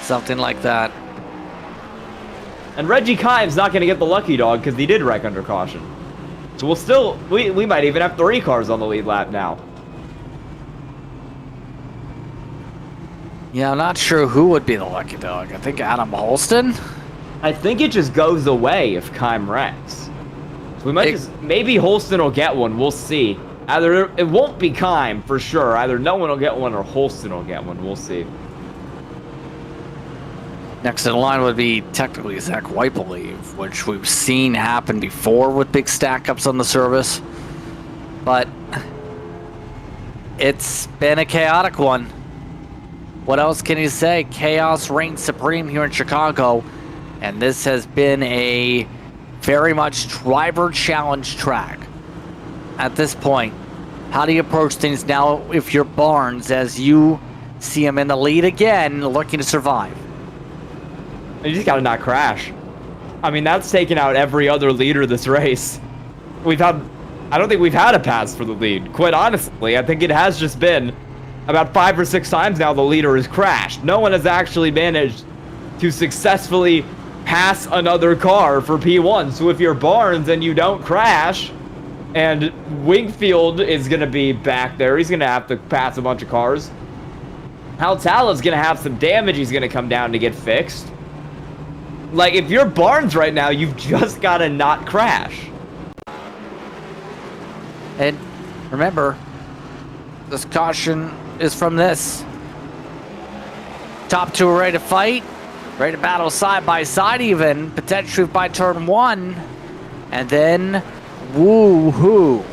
[SPEAKER 4] Something like that.
[SPEAKER 5] And Reggie Kime's not going to get the lucky dog because he did wreck under caution. So we'll still, we might even have 3 cars on the lead lap now.
[SPEAKER 4] Yeah, I'm not sure who would be the lucky dog. I think Adam Holston.
[SPEAKER 5] I think it just goes away if Kime wrecks. So we might maybe Holston will get one. We'll see. Either it won't be Kime for sure. Either no one will get one or Holston will get one. We'll see.
[SPEAKER 4] Next in line would be technically Zach White, believe, which we've seen happen before with big stack ups on the service. But It's been a chaotic one. What else can you say? Chaos reigns supreme here in Chicago, and this has been a very much driver challenge track. At this point, how do you approach things now if you're Barnes as you see him in the lead again, looking to survive?
[SPEAKER 5] You just gotta not crash. I mean, that's taken out every other leader this race. I don't think we've had a pass for the lead. Quite honestly, I think it has just been about 5 or 6 times now the leader has crashed. No one has actually managed to successfully pass another car for P1. So if you're Barnes and you don't crash, and Wingfield is going to be back there, he's going to have to pass a bunch of cars. Haltala's going to have some damage he's going to come down to get fixed. Like, if you're Barnes right now, you've just got to not crash.
[SPEAKER 4] And remember, this caution is from this. Top two are ready to fight, ready to battle side by side even, potentially by turn 1. And then, woo-hoo.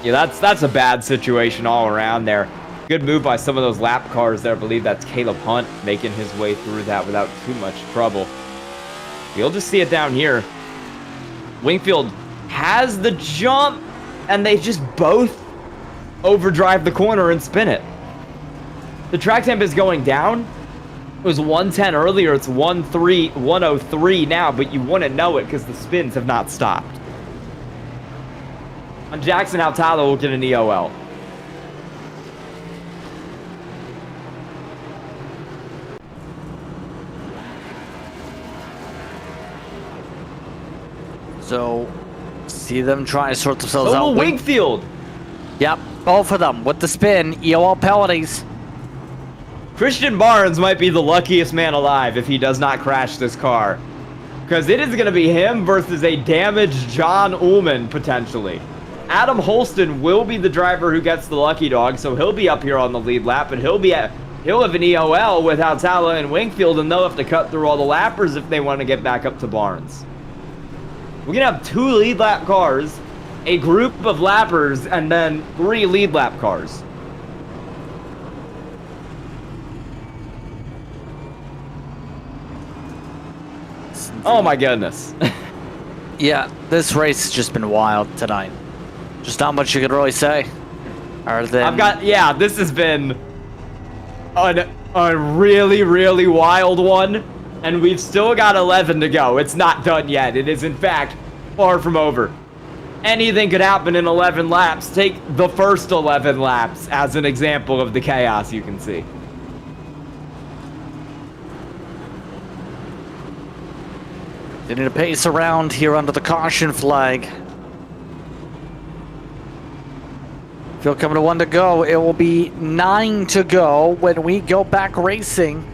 [SPEAKER 5] Yeah, that's a bad situation all around there. Good move by some of those lap cars there. I believe that's Caleb Hunt making his way through that without too much trouble. You'll just see it down here. Wingfield has the jump, and they just both overdrive the corner and spin it. The track temp is going down. It was 110 earlier. It's 103 now, but you wouldn't know it because the spins have not stopped. On Jackson, Haltala will get an EOL.
[SPEAKER 4] So, see them trying to sort themselves out.
[SPEAKER 5] Wingfield!
[SPEAKER 4] Yep, both of them with the spin, EOL penalties.
[SPEAKER 5] Christian Barnes might be the luckiest man alive if he does not crash this car. Because it is going to be him versus a damaged John Ullman, potentially. Adam Holston will be the driver who gets the lucky dog, so he'll be up here on the lead lap, and he'll have an EOL with Haltala and Wingfield, and they'll have to cut through all the lappers if they want to get back up to Barnes. We're going to have 2 lead lap cars, a group of lappers, and then 3 lead lap cars. Oh my goodness.
[SPEAKER 4] Yeah, this race has just been wild tonight. Just not much you could really say. Other than
[SPEAKER 5] this has been a really, really wild one. And we've still got 11 to go. It's not done yet. It is, in fact, far from over. Anything could happen in 11 laps. Take the first 11 laps as an example of the chaos you can see.
[SPEAKER 4] They need to pace around here under the caution flag. Feel coming to 1 to go. It will be 9 to go when we go back racing.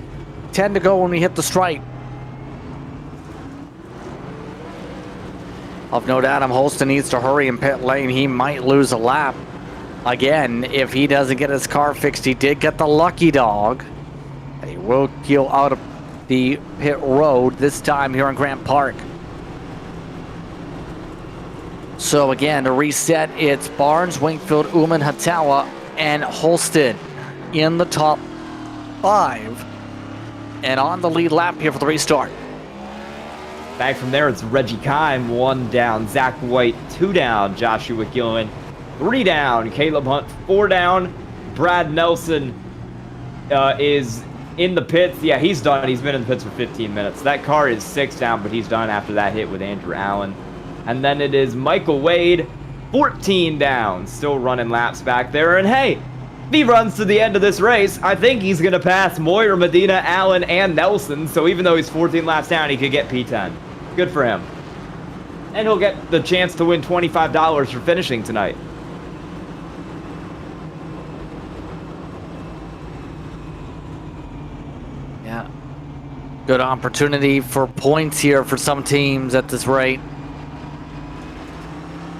[SPEAKER 4] 10 to go when we hit the stripe. Of note, Adam Holston needs to hurry in pit lane. He might lose a lap. Again, if he doesn't get his car fixed, he did get the lucky dog. He will keel out of the pit road, this time here in Grant Park. So again, to reset, it's Barnes, Wingfield, Ullman, Haltala, and Holston in the top 5. And on the lead lap here for the restart.
[SPEAKER 5] Back from there, it's Reggie Kime, 1 down. Zach White, 2 down. Joshua Gillen, 3 down. Caleb Hunt, 4 down. Brad Nelson is in the pits. Yeah, he's done. He's been in the pits for 15 minutes. That car is 6 down, but he's done after that hit with Andrew Allen. And then it is Michael Wade, 14 down. Still running laps back there. And hey, if he runs to the end of this race, I think he's going to pass Moyer, Medina, Allen, and Nelson. So even though he's 14 laps down, he could get P10. Good for him. And he'll get the chance to win $25 for finishing tonight.
[SPEAKER 4] Yeah. Good opportunity for points here for some teams at this rate.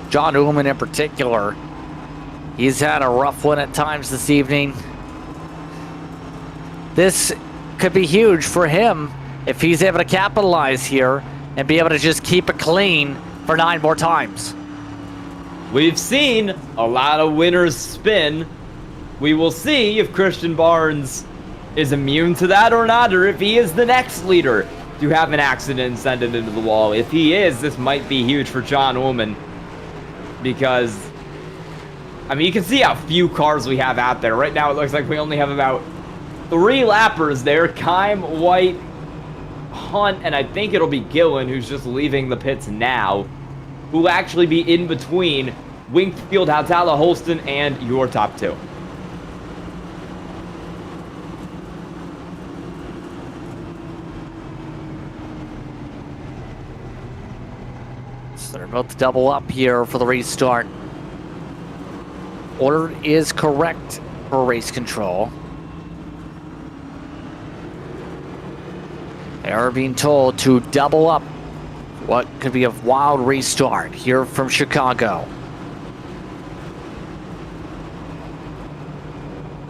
[SPEAKER 4] John Ullman in particular. He's had a rough one at times this evening. This could be huge for him if he's able to capitalize here and be able to just keep it clean for 9 more times.
[SPEAKER 5] We've seen a lot of winners spin. We will see if Christian Barnes is immune to that or not, or if he is the next leader to have an accident and send it into the wall. If he is, this might be huge for John Ullman, because, I mean, you can see how few cars we have out there. Right now, it looks like we only have about 3 lappers there. Kime, White, Hunt, and I think it'll be Gillen, who's just leaving the pits now, who will actually be in between Wingfield, Hautala, Holston, and your top 2.
[SPEAKER 4] So they're about to double up here for the restart. Order is correct for race control. They are being told to double up what could be a wild restart here from Chicago.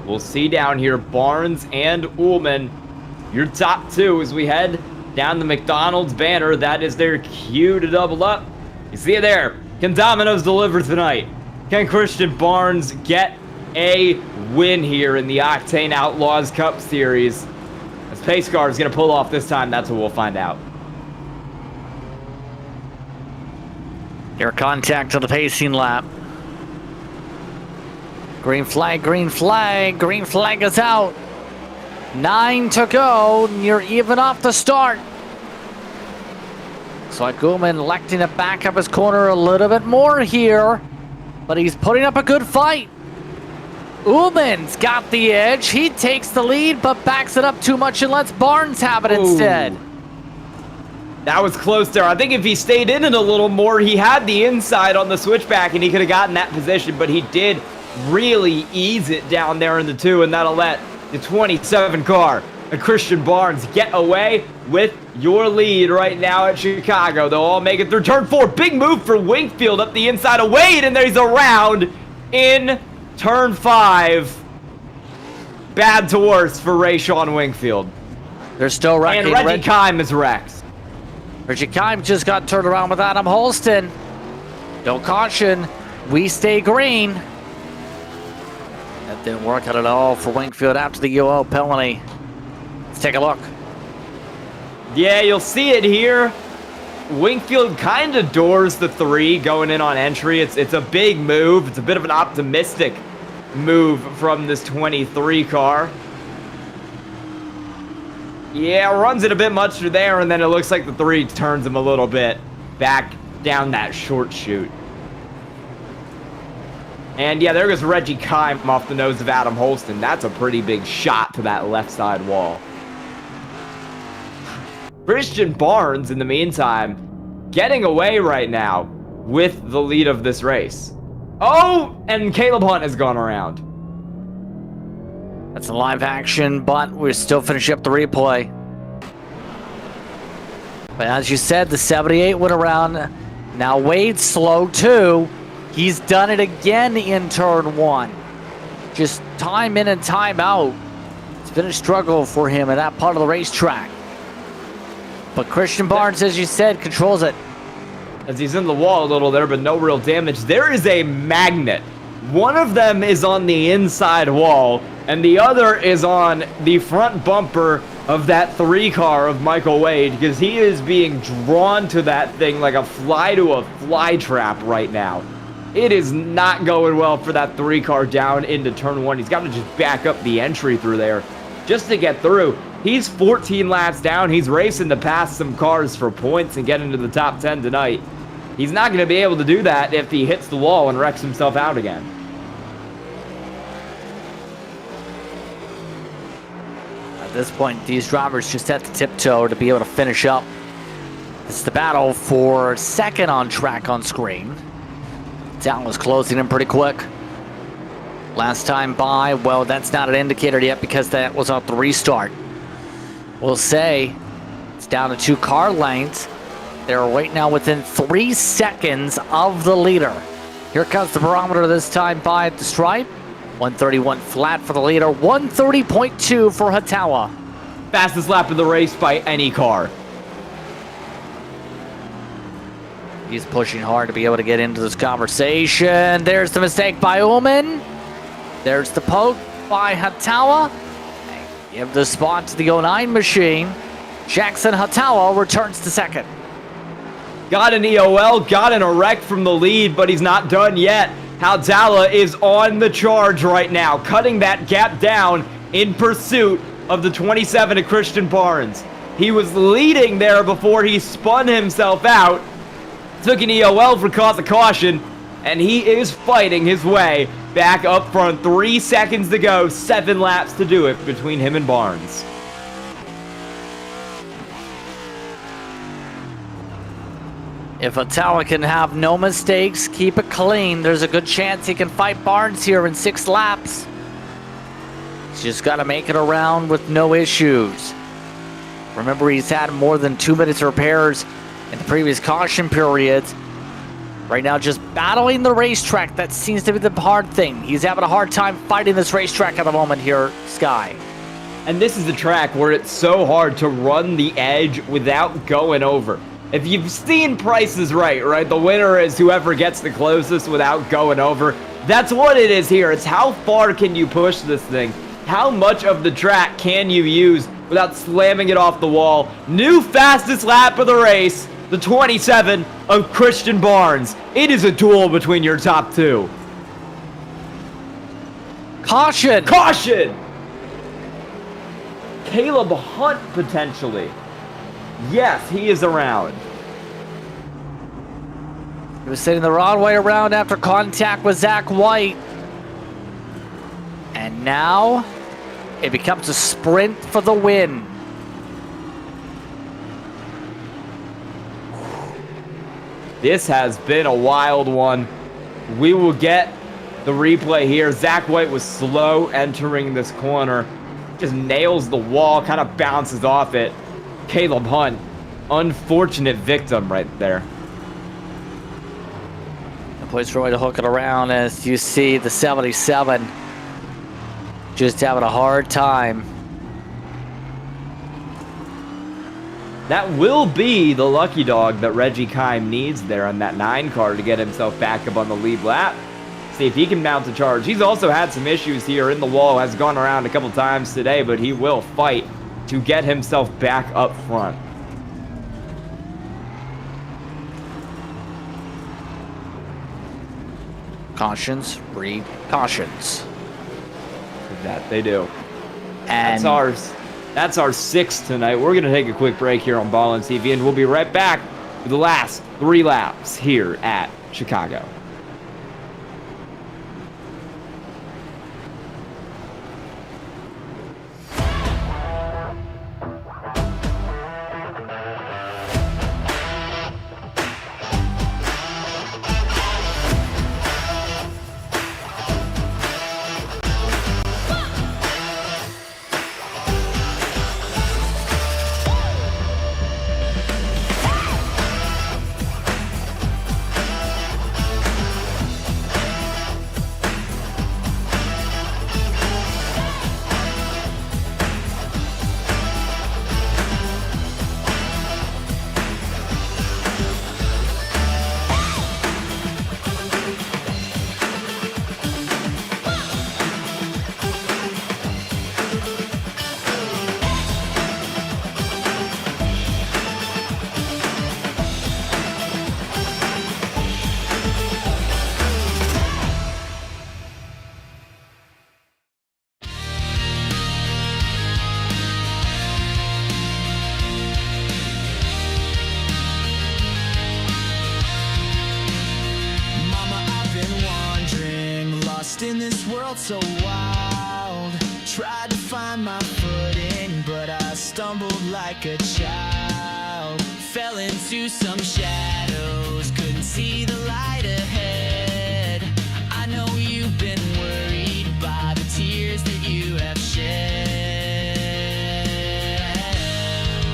[SPEAKER 5] We'll see down here Barnes and Ullman, your top 2 as we head down the McDonald's banner. That is their cue to double up. You see it there. Can Domino's deliver tonight? Can Christian Barnes get a win here in the Octane Outlaws Cup Series? As Pace Car is going to pull off this time, that's what we'll find out.
[SPEAKER 4] Your contact to the pacing lap. Green flag, green flag, green flag is out. 9 to go, and you're even off the start. Looks like Ullman electing to back up his corner a little bit more here, but he's putting up a good fight. Ullman's got the edge. He takes the lead, but backs it up too much and lets Barnes have it instead.
[SPEAKER 5] That was close there. I think if he stayed in it a little more, he had the inside on the switchback and he could have gotten that position, but he did really ease it down there in the 2, and that'll let the 27 car and Christian Barnes get away with your lead right now at Chicago. They'll all make it through turn 4. Big move for Wingfield up the inside of Wade, and there's a round in turn 5. Bad to worse for Rayshawn Wingfield.
[SPEAKER 4] They're still wrecking.
[SPEAKER 5] And Reggie Kime is wrecked.
[SPEAKER 4] Reggie Kime just got turned around with Adam Holston. No caution. We stay green. That didn't work out at all for Wingfield after the UO penalty. Let's take a look.
[SPEAKER 5] Yeah, you'll see it here. Wingfield kind of doors the 3 going in on entry. It's a big move. It's a bit of an optimistic move from this 23 car. Yeah, runs it a bit much through there, and then it looks like the 3 turns him a little bit back down that short chute. And yeah, there goes Reggie Kime off the nose of Adam Holston. That's a pretty big shot to that left side wall. Christian Barnes, in the meantime, getting away right now with the lead of this race. Oh, and Caleb Hunt has gone around.
[SPEAKER 4] That's a live action, but we're still finishing up the replay. But as you said, the 78 went around. Now Wade's slow too. He's done it again in turn 1. Just time in and time out. It's been a struggle for him in that part of the racetrack. But Christian Barnes, as you said, controls it.
[SPEAKER 5] As he's in the wall a little there, but no real damage. There is a magnet. One of them is on the inside wall, and the other is on the front bumper of that 3 car of Michael Wade, because he is being drawn to that thing like a fly to a fly trap right now. It is not going well for that 3 car down into turn 1. He's got to just back up the entry through there just to get through. He's 14 laps down. He's racing to pass some cars for points and get into the top 10 tonight. He's not going to be able to do that if he hits the wall and wrecks himself out again.
[SPEAKER 4] At this point, these drivers just have to tiptoe to be able to finish up. It's the battle for second on track on screen. Down was closing in pretty quick. Last time by, well, that's not an indicator yet because that was off the restart. We'll say it's down to 2 car lengths. They're right now within 3 seconds of the leader. Here comes the barometer this time by at the stripe. 131 flat for the leader, 130.2 for Hatawa.
[SPEAKER 5] Fastest lap of the race by any car.
[SPEAKER 4] He's pushing hard to be able to get into this conversation. There's the mistake by Ullman. There's the poke by Hatawa. Give the spot to the 09 machine. Jackson Hatawa returns to second.
[SPEAKER 5] Got an EOL, got an erect from the lead, but he's not done yet. Haldala is on the charge right now, cutting that gap down in pursuit of the 27 of Christian Barnes. He was leading there before he spun himself out, took an EOL for cause of caution, and he is fighting his way back up front. 3 seconds to go, 7 laps to do it between him and Barnes.
[SPEAKER 4] If Hatawa can have no mistakes, keep it clean, there's a good chance he can fight Barnes here in 6 laps. He's just got to make it around with no issues. Remember, he's had more than 2 minutes of repairs in the previous caution periods. Right now, just battling the racetrack. That seems to be the hard thing. He's having a hard time fighting this racetrack at the moment here, Sky.
[SPEAKER 5] And this is a track where it's so hard to run the edge without going over. If you've seen Price is Right? The winner is whoever gets the closest without going over. That's what it is here. It's how far can you push this thing? How much of the track can you use without slamming it off the wall? New fastest lap of the race, the 27 of Christian Barnes. It is a duel between your top 2.
[SPEAKER 4] Caution!
[SPEAKER 5] Caution! Caleb Hunt, potentially. Yes, he is around.
[SPEAKER 4] He was sitting the wrong way around after contact with Zach White. And now, it becomes a sprint for the win.
[SPEAKER 5] This has been a wild one. We will get the replay here. Zach White was slow entering this corner. Just nails the wall, kind of bounces off it. Caleb Hunt, unfortunate victim right there.
[SPEAKER 4] The place Roy to hook it around as you see the 77 just having a hard time.
[SPEAKER 5] That will be the lucky dog that Reggie Kime needs there on that 9 car to get himself back up on the lead lap. See if he can mount a charge. He's also had some issues here in the wall, has gone around a couple times today, but he will fight to get himself back up front.
[SPEAKER 4] Cautions, read cautions.
[SPEAKER 5] That they do.
[SPEAKER 4] And
[SPEAKER 5] That's our 6th tonight. We're going to take a quick break here on Ballin TV, and we'll be right back with the last 3 laps here at Chicago.
[SPEAKER 3] In this world so wild, tried to find my footing, but I stumbled like a child, fell into some shadows, couldn't see the light ahead. I know you've been worried by the tears that you have shed,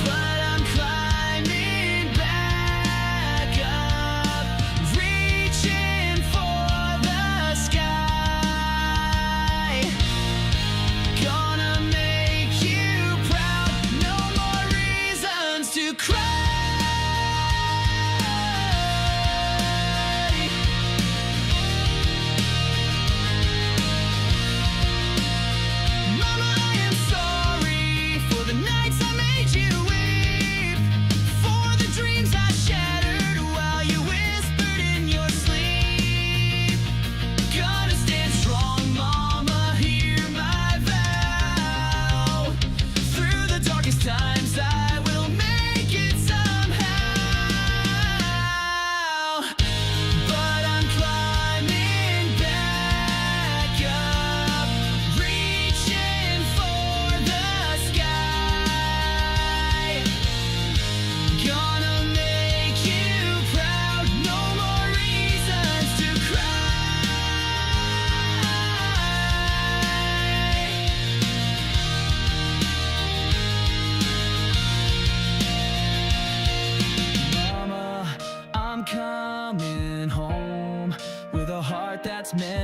[SPEAKER 3] but I'm climbing back up, reaching for the sky. Gonna make you proud, no more reasons to cry.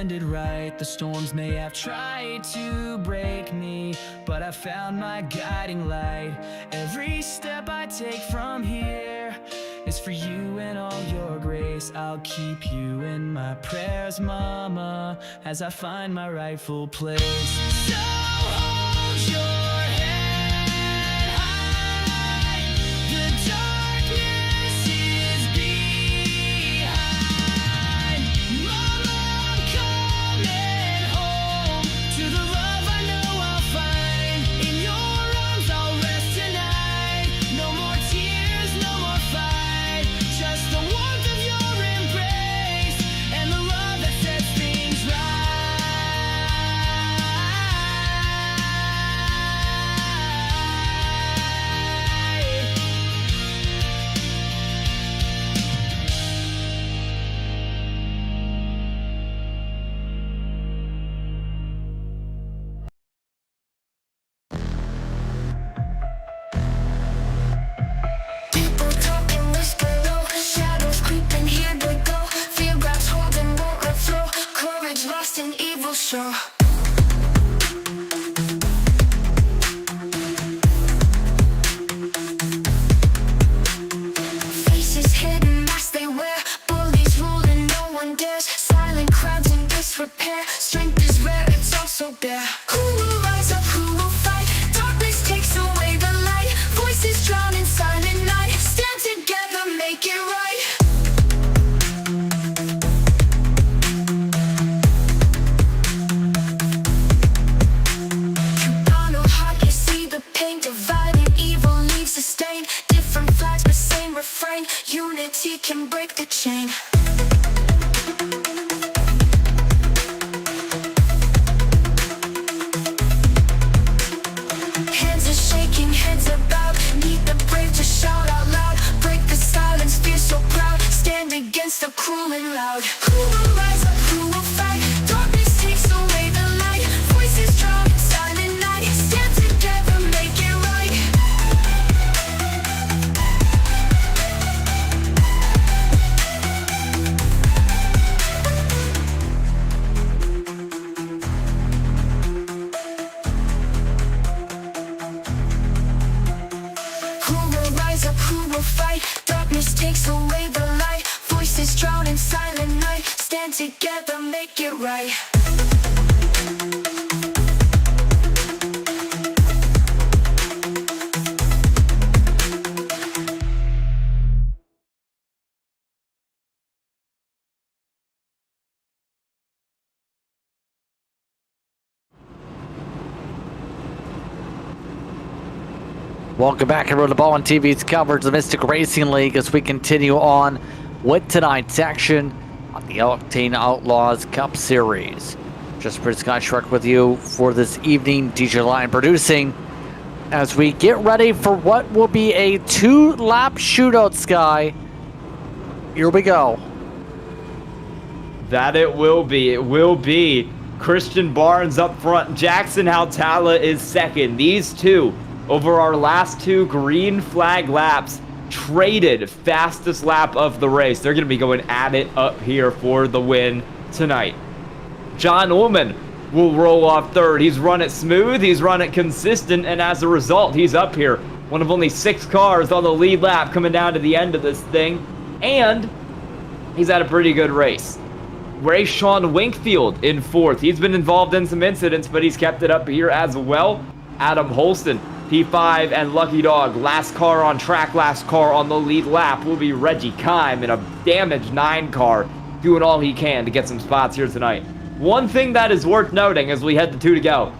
[SPEAKER 8] ended right. The storms may have tried to break me, but I found my guiding light. Every step I take from here is for you and all your grace. I'll keep you in my prayers, Mama, as I find my rightful place. So hold your head high. The darkness is behind. Mama, I'm coming home to the love I know I'll find. In your arms I'll rest tonight. No more tears, no more fight. Just the warmth of your embrace and the love that sets things right. People talking, whisper low, shadows creeping, here they go. Fear grabs hold and won't let flow. Courage lost in evil show. Faces hidden, masks they wear. Bullies rule and no one dares. Silent crowds in disrepair. Strength is rare, it's also bare. Who will rise up, who will fight? Darkness takes away the light. Voices drown in silent night. Stand together, make it right. On a heart, you see the pain. Divided evil leaves a stain. Different flags, but same refrain. Unity can break the chain. Hands are shaking, heads are bowed. Need the brave to shout out loud. Break the silence, feel so proud. Stand against the cruel and loud. Who will rise up, who will fight? Darkness takes away the light. Voices drown in silent night. Stand together, make it right. Who will rise up, who will fight? Darkness takes away the light. Voices drown in silent night. Stand together, make it right.
[SPEAKER 4] Welcome back, everyone, to Ballin TV's coverage of the Mystic Racing League as we continue on with tonight's action on the Octane Outlaws Cup Series. Just Prince Scott Shrek with you for this evening, DJ Lion producing, as we get ready for what will be a 2-lap shootout, Sky. Here we go.
[SPEAKER 5] That it will be. It will be. Christian Barnes up front. Jackson Haltala is second. These two, over our last 2 green flag laps, traded fastest lap of the race. They're going to be going at it up here for the win tonight. John Ullman will roll off third. He's run it smooth. He's run it consistent. And as a result, he's up here. One of only 6 cars on the lead lap coming down to the end of this thing. And he's had a pretty good race. Rayshawn Winkfield in 4th. He's been involved in some incidents, but he's kept it up here as well. Adam Holston, P5, and Lucky Dog. Last car on track, last car on the lead lap will be Reggie Kime in a damaged 9 car, doing all he can to get some spots here tonight. One thing that is worth noting as we head to 2 to go.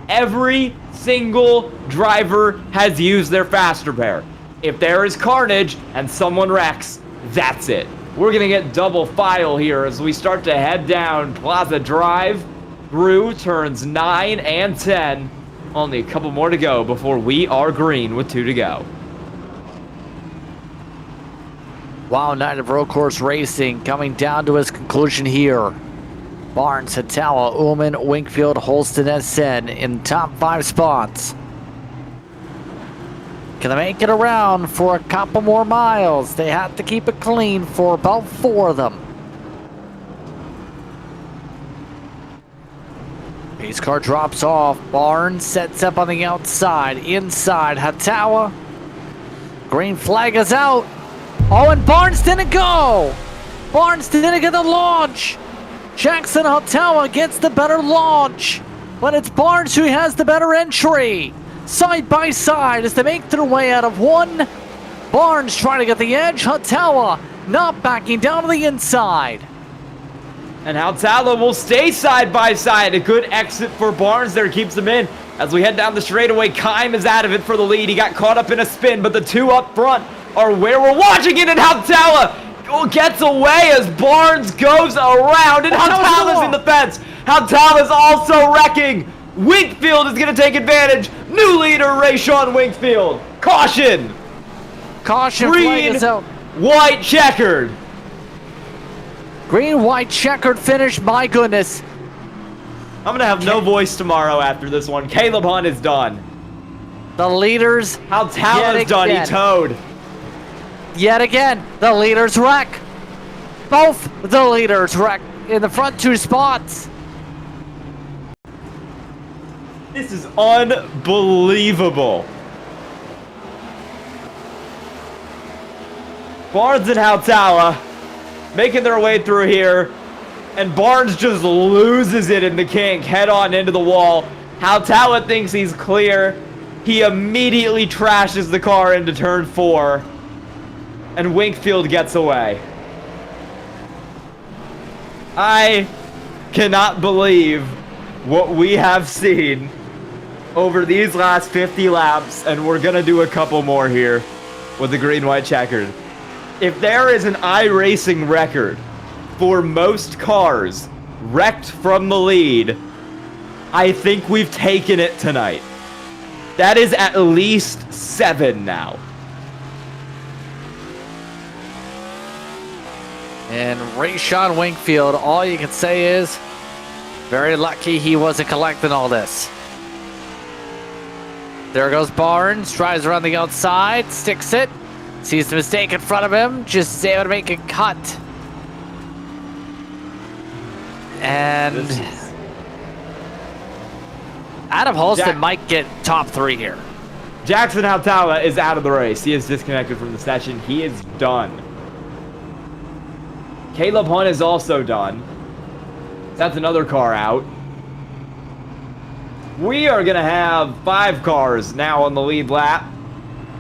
[SPEAKER 5] Every single driver has used their fast repair. If there is carnage and someone wrecks, that's it. We're going to get double file here as we start to head down Plaza Drive through turns 9 and 10. Only a couple more to go before we are green with 2 to go.
[SPEAKER 4] Wow, night of road course racing coming down to its conclusion here. Barnes, Hatala, Ullman, Winkfield, Holston, and Sen in top 5 spots. Can they make it around for a couple more miles? They have to keep it clean for about 4 of them. Race car drops off. Barnes sets up on the outside. Inside, Hatawa. Green flag is out. Oh, and Barnes didn't go. Barnes didn't get the launch. Jackson Hatawa gets the better launch. But it's Barnes who has the better entry. Side by side as they make their way out of one. Barnes trying to get the edge. Hatawa not backing down to the inside.
[SPEAKER 5] And Hautala will stay side by side. A good exit for Barnes there, keeps him in. As we head down the straightaway, Kime is out of it for the lead. He got caught up in a spin, but the two up front are where we're watching it, and Hautala gets away as Barnes goes around, and Hautala's in the fence. Hautala's also wrecking. Winkfield is going to take advantage. New leader, Rayshawn Winkfield. Caution.
[SPEAKER 4] Caution flag is out.
[SPEAKER 5] White checkered.
[SPEAKER 4] Green, white, checkered finish. My goodness.
[SPEAKER 5] I'm going to have no voice tomorrow after this one. Caleb Hunt is done.
[SPEAKER 4] The leaders.
[SPEAKER 5] Hautala's done. He towed.
[SPEAKER 4] Yet again, the leaders wreck. Both the leaders wreck in the front two spots.
[SPEAKER 5] This is unbelievable. Barnes and Hautala making their way through here, and Barnes just loses it in the kink, head on into the wall. Hautala thinks he's clear. He immediately trashes the car into turn 4, and Winkfield gets away. I cannot believe what we have seen over these last 50 laps, and we're gonna do a couple more here with the green-white checkered. If there is an iRacing record for most cars wrecked from the lead, I think we've taken it tonight. That is at least 7 now.
[SPEAKER 4] And Rayshawn Winkfield, all you can say is, very lucky he wasn't collecting all this. There goes Barnes, drives around the outside, sticks it, sees the mistake in front of him, just able to make a cut. And Adam Holston might get top 3 here.
[SPEAKER 5] Jackson Hautala is out of the race. He is disconnected from the session. He is done. Caleb Hunt is also done. That's another car out. We are going to have 5 cars now on the lead lap.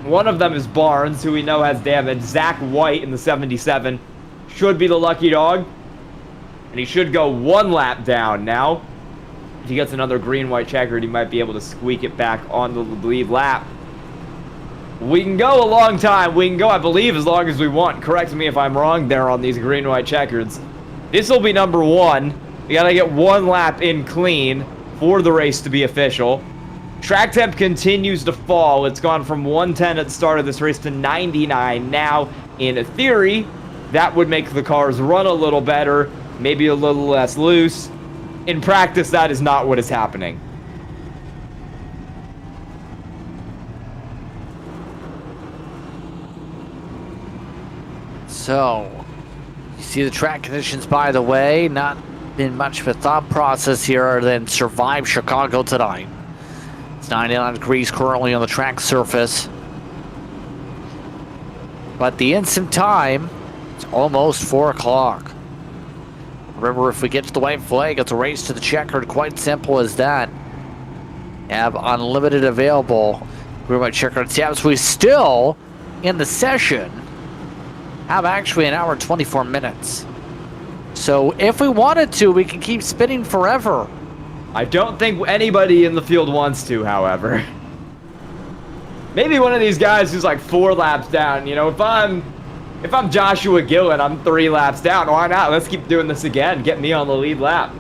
[SPEAKER 5] One of them is Barnes, who we know has damage. Zach White in the 77 should be the lucky dog. And he should go 1 lap down now. If he gets another green-white checkered, he might be able to squeak it back onto the lead lap. We can go a long time. We can go, I believe, as long as we want. Correct me if I'm wrong there on these green-white checkers. This will be number 1. We got to get 1 lap in clean for the race to be official. Track temp continues to fall. It's gone from 110 at the start of this race to 99 now. In theory, that would make the cars run a little better, maybe a little less loose. In practice, that is not what is happening.
[SPEAKER 4] So, you see the track conditions, by the way, not been much of a thought process here other than survive Chicago tonight. It's 99 degrees currently on the track surface. But the instant time, it's almost 4 o'clock. Remember, if we get to the white flag, it's a race to the checkered. Quite simple as that. Have unlimited available green-white checkered tabs. We still, in the session, have actually an hour and 24 minutes. So if we wanted to, we can keep spinning forever.
[SPEAKER 5] I don't think anybody in the field wants to, however. Maybe one of these guys who's like 4 laps down. You know, if I'm Joshua Gillen, I'm 3 laps down. Why not? Let's keep doing this again. Get me on the lead lap.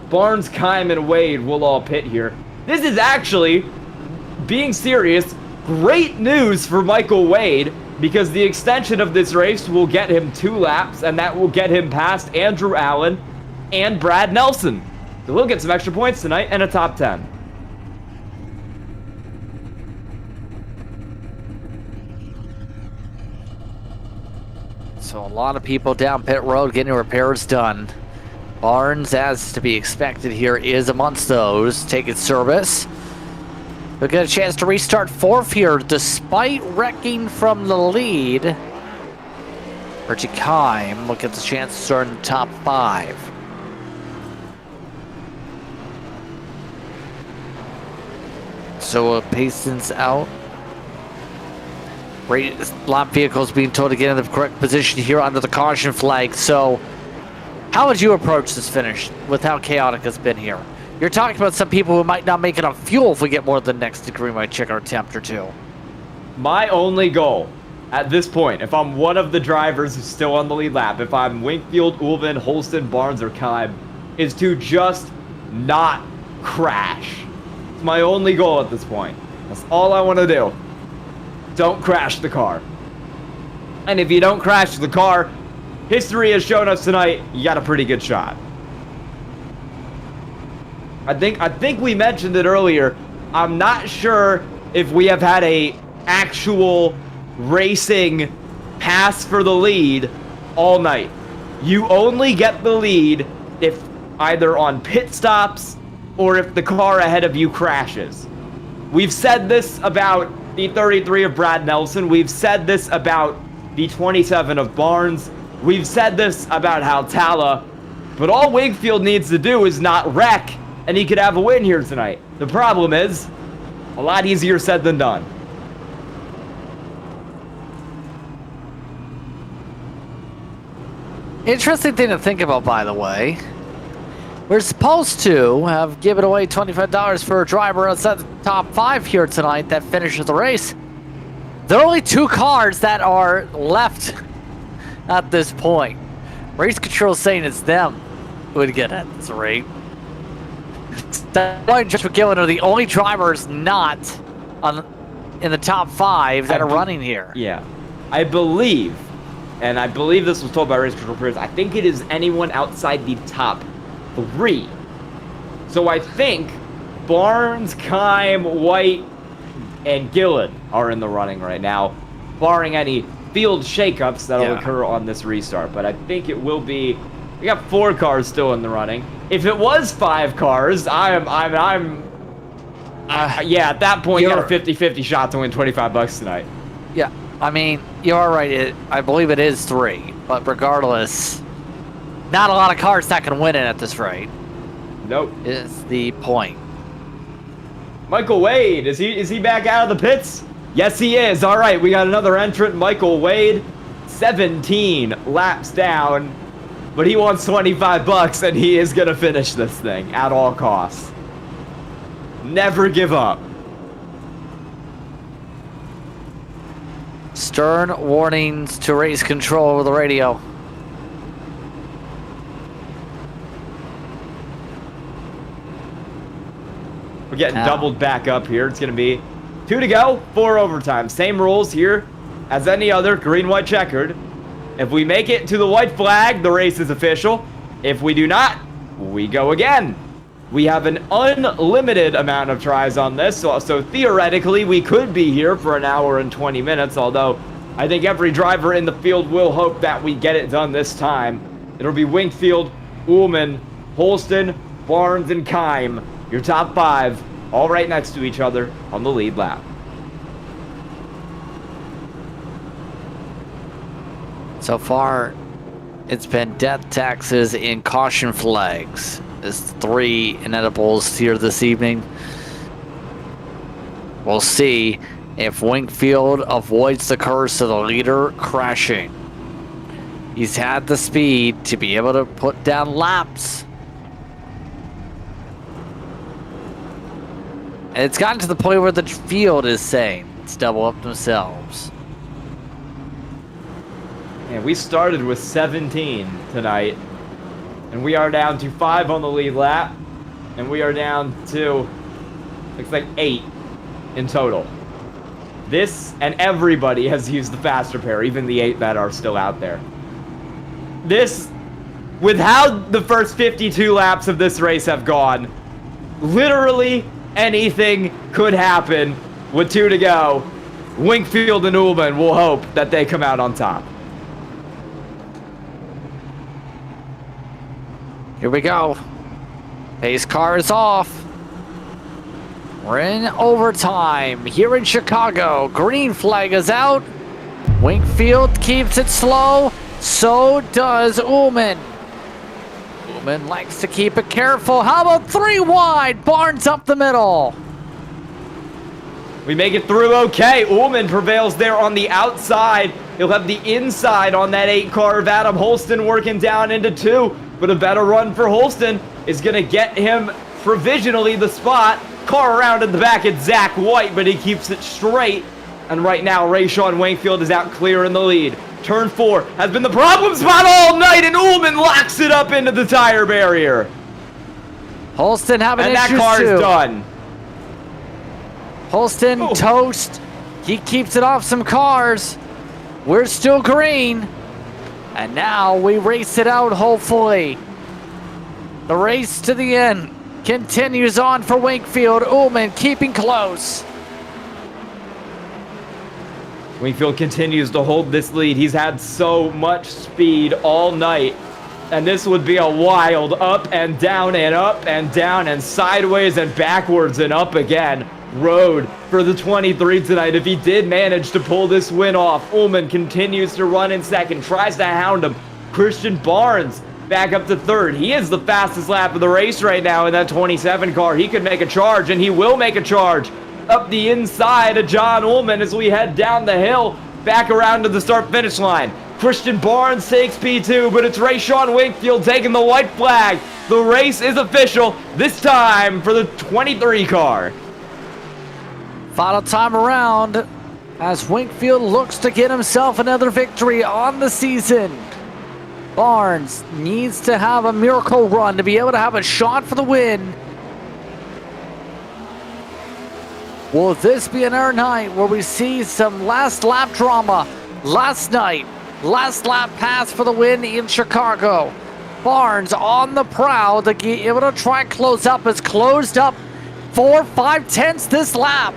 [SPEAKER 5] Barnes, Kime, and Wade will all pit here. This is actually, being serious, great news for Michael Wade, because the extension of this race will get him 2 laps, and that will get him past Andrew Allen and Brad Nelson. So we'll get some extra points tonight and a top 10.
[SPEAKER 4] So a lot of people down pit road getting repairs done. Barnes, as to be expected here, is amongst those taking service. We'll get a chance to restart fourth here, despite wrecking from the lead. Richie Kime will get the chance to start in the top 5. So Payton's out. Lap vehicles being told to get in the correct position here under the caution flag. So how would you approach this finish with how chaotic it's been here? You're talking about some people who might not make enough fuel if we get more than next degree might check our attempt or two.
[SPEAKER 5] My only goal at this point, if I'm one of the drivers who's still on the lead lap, if I'm Wingfield, Ulven, Holston, Barnes, or Kime, is to just not crash. It's my only goal at this point. That's all I want to do. Don't crash the car. And if you don't crash the car, history has shown us tonight, you got a pretty good shot. I think we mentioned it earlier. I'm not sure if we have had a actual racing pass for the lead all night. You only get the lead if either on pit stops or if the car ahead of you crashes. We've said this about the 33 of Brad Nelson. We've said this about the 27 of Barnes. We've said this about Haltala. But all Wingfield needs to do is not wreck, and he could have a win here tonight. The problem is, a lot easier said than done.
[SPEAKER 4] Interesting thing to think about, by the way. We're supposed to have given away $25 for a driver outside the top 5 here tonight that finishes the race. There are only 2 cars that are left at this point. Race control is saying it's them who would get at this rate. Boy and Josh McGillen are the only drivers not in the top 5 that are running here.
[SPEAKER 5] Yeah. I believe this was told by race control players, I think it is anyone outside the top 3. So I think Barnes, Kime, White, and Gillen are in the running right now, barring any field shakeups that'll occur on this restart. But I think it will be. We got 4 cars still in the running. If it was 5 cars, yeah, at that point you got a 50-50 shot to win $25 tonight.
[SPEAKER 4] Yeah, I mean, you are right. I believe it is 3, but regardless, not a lot of cars that can win it at this rate.
[SPEAKER 5] Nope.
[SPEAKER 4] Is the point.
[SPEAKER 5] Michael Wade, is he back out of the pits? Yes, he is. All right, we got another entrant, Michael Wade, 17 laps down, but he wants $25 and he is gonna finish this thing at all costs. Never give up.
[SPEAKER 4] Stern warnings to race control over the radio.
[SPEAKER 5] We're getting doubled back up here. It's going to be 2 to go, 4 overtime. Same rules here as any other green, white, checkered. If we make it to the white flag, the race is official. If we do not, we go again. We have an unlimited amount of tries on this, so theoretically we could be here for an hour and 20 minutes, although I think every driver in the field will hope that we get it done this time. It'll be Wingfield, Ullman, Holston, Barnes, and Kime. Your top 5, all right next to each other on the lead lap.
[SPEAKER 4] So far, it's been death taxes and caution flags. There's 3 inedibles here this evening. We'll see if Wingfield avoids the curse of the leader crashing. He's had the speed to be able to put down laps. And it's gotten to the point where the field is saying, let's double up themselves.
[SPEAKER 5] And we started with 17 tonight. And we are down to 5 on the lead lap. And we are down to, looks like 8 in total. This and everybody has used the faster pair, even the 8 that are still out there. This, with how the first 52 laps of this race have gone, literally anything could happen with 2 to go. Wingfield and Ullman will hope that they come out on top.
[SPEAKER 4] Here we go. Pace car is off. We're in overtime here in Chicago. Green flag is out. Wakefield keeps it slow. So does Ullman. Ullman likes to keep it careful. How about 3 wide? Barnes up the middle.
[SPEAKER 5] We make it through okay. Ullman prevails there on the outside. He'll have the inside on that 8 car of Adam Holston working down into 2. But a better run for Holston is going to get him provisionally the spot. Car around in the back at Zach White, but he keeps it straight. And right now, Rayshawn Wakefield is out clear in the lead. Turn 4 has been the problem spot all night, and Ullman locks it up into the tire barrier.
[SPEAKER 4] Holston having
[SPEAKER 5] and
[SPEAKER 4] issues
[SPEAKER 5] that car
[SPEAKER 4] too.
[SPEAKER 5] is done.
[SPEAKER 4] Holston toast. He keeps it off some cars. We're still green. And now we race it out, hopefully. The race to the end continues on for Wakefield. Ullman keeping close.
[SPEAKER 5] Wakefield continues to hold this lead. He's had so much speed all night. And this would be a wild up and down and up and down and sideways and backwards and up again road for the 23 tonight. If he did manage to pull this win off, Ullman continues to run in second, tries to hound him. Christian Barnes back up to third. He is the fastest lap of the race right now in that 27 car. He could make a charge, and he will make a charge up the inside of John Ullman as we head down the hill back around to the start-finish line. Christian Barnes takes P2, but it's Rayshawn Wakefield taking the white flag. The race is official, this time for the 23 car.
[SPEAKER 4] Final time around as Wakefield looks to get himself another victory on the season. Barnes needs to have a miracle run to be able to have a shot for the win. Will this be another night where we see some last lap drama? Last night, last lap pass for the win in Chicago. Barnes on the prowl to be able to try and close up. Has closed up 4/5 this lap.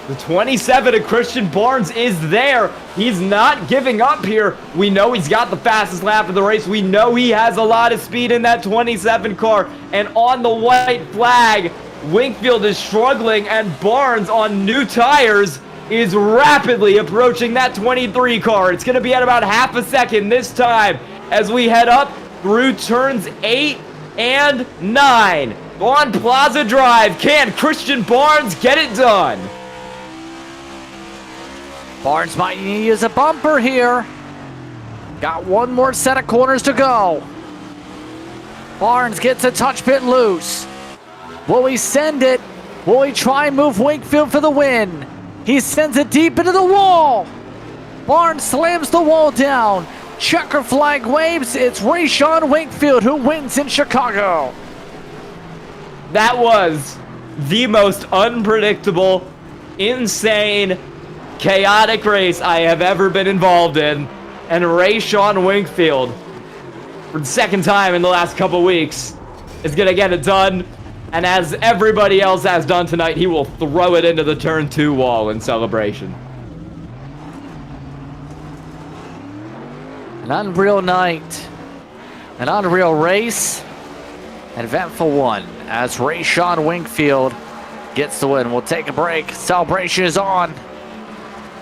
[SPEAKER 5] The 27 of Christian Barnes is there. He's not giving up here. We know he's got the fastest lap of the race. We know he has a lot of speed in that 27 car. And on the white flag, Wakefield is struggling, and Barnes on new tires is rapidly approaching that 23 car. It's going to be at about half a second this time as we head up through turns 8 and 9. On Plaza Drive, can Christian Barnes get it done?
[SPEAKER 4] Barnes might need to use a bumper here. Got one more set of corners to go. Barnes gets a touch bit loose. Will he send it? Will he try and move Wakefield for the win? He sends it deep into the wall. Barnes slams the wall down. Checker flag waves. It's Rayshawn Wakefield who wins in Chicago.
[SPEAKER 5] That was the most unpredictable, insane, chaotic race I have ever been involved in. And Rayshawn Wakefield, for the second time in the last couple weeks, is going to get it done. And as everybody else has done tonight, he will throw it into the turn 2 wall in celebration.
[SPEAKER 4] An unreal night. An unreal race. An eventful one as Rayshawn Wakefield gets the win. We'll take a break. Celebration is on.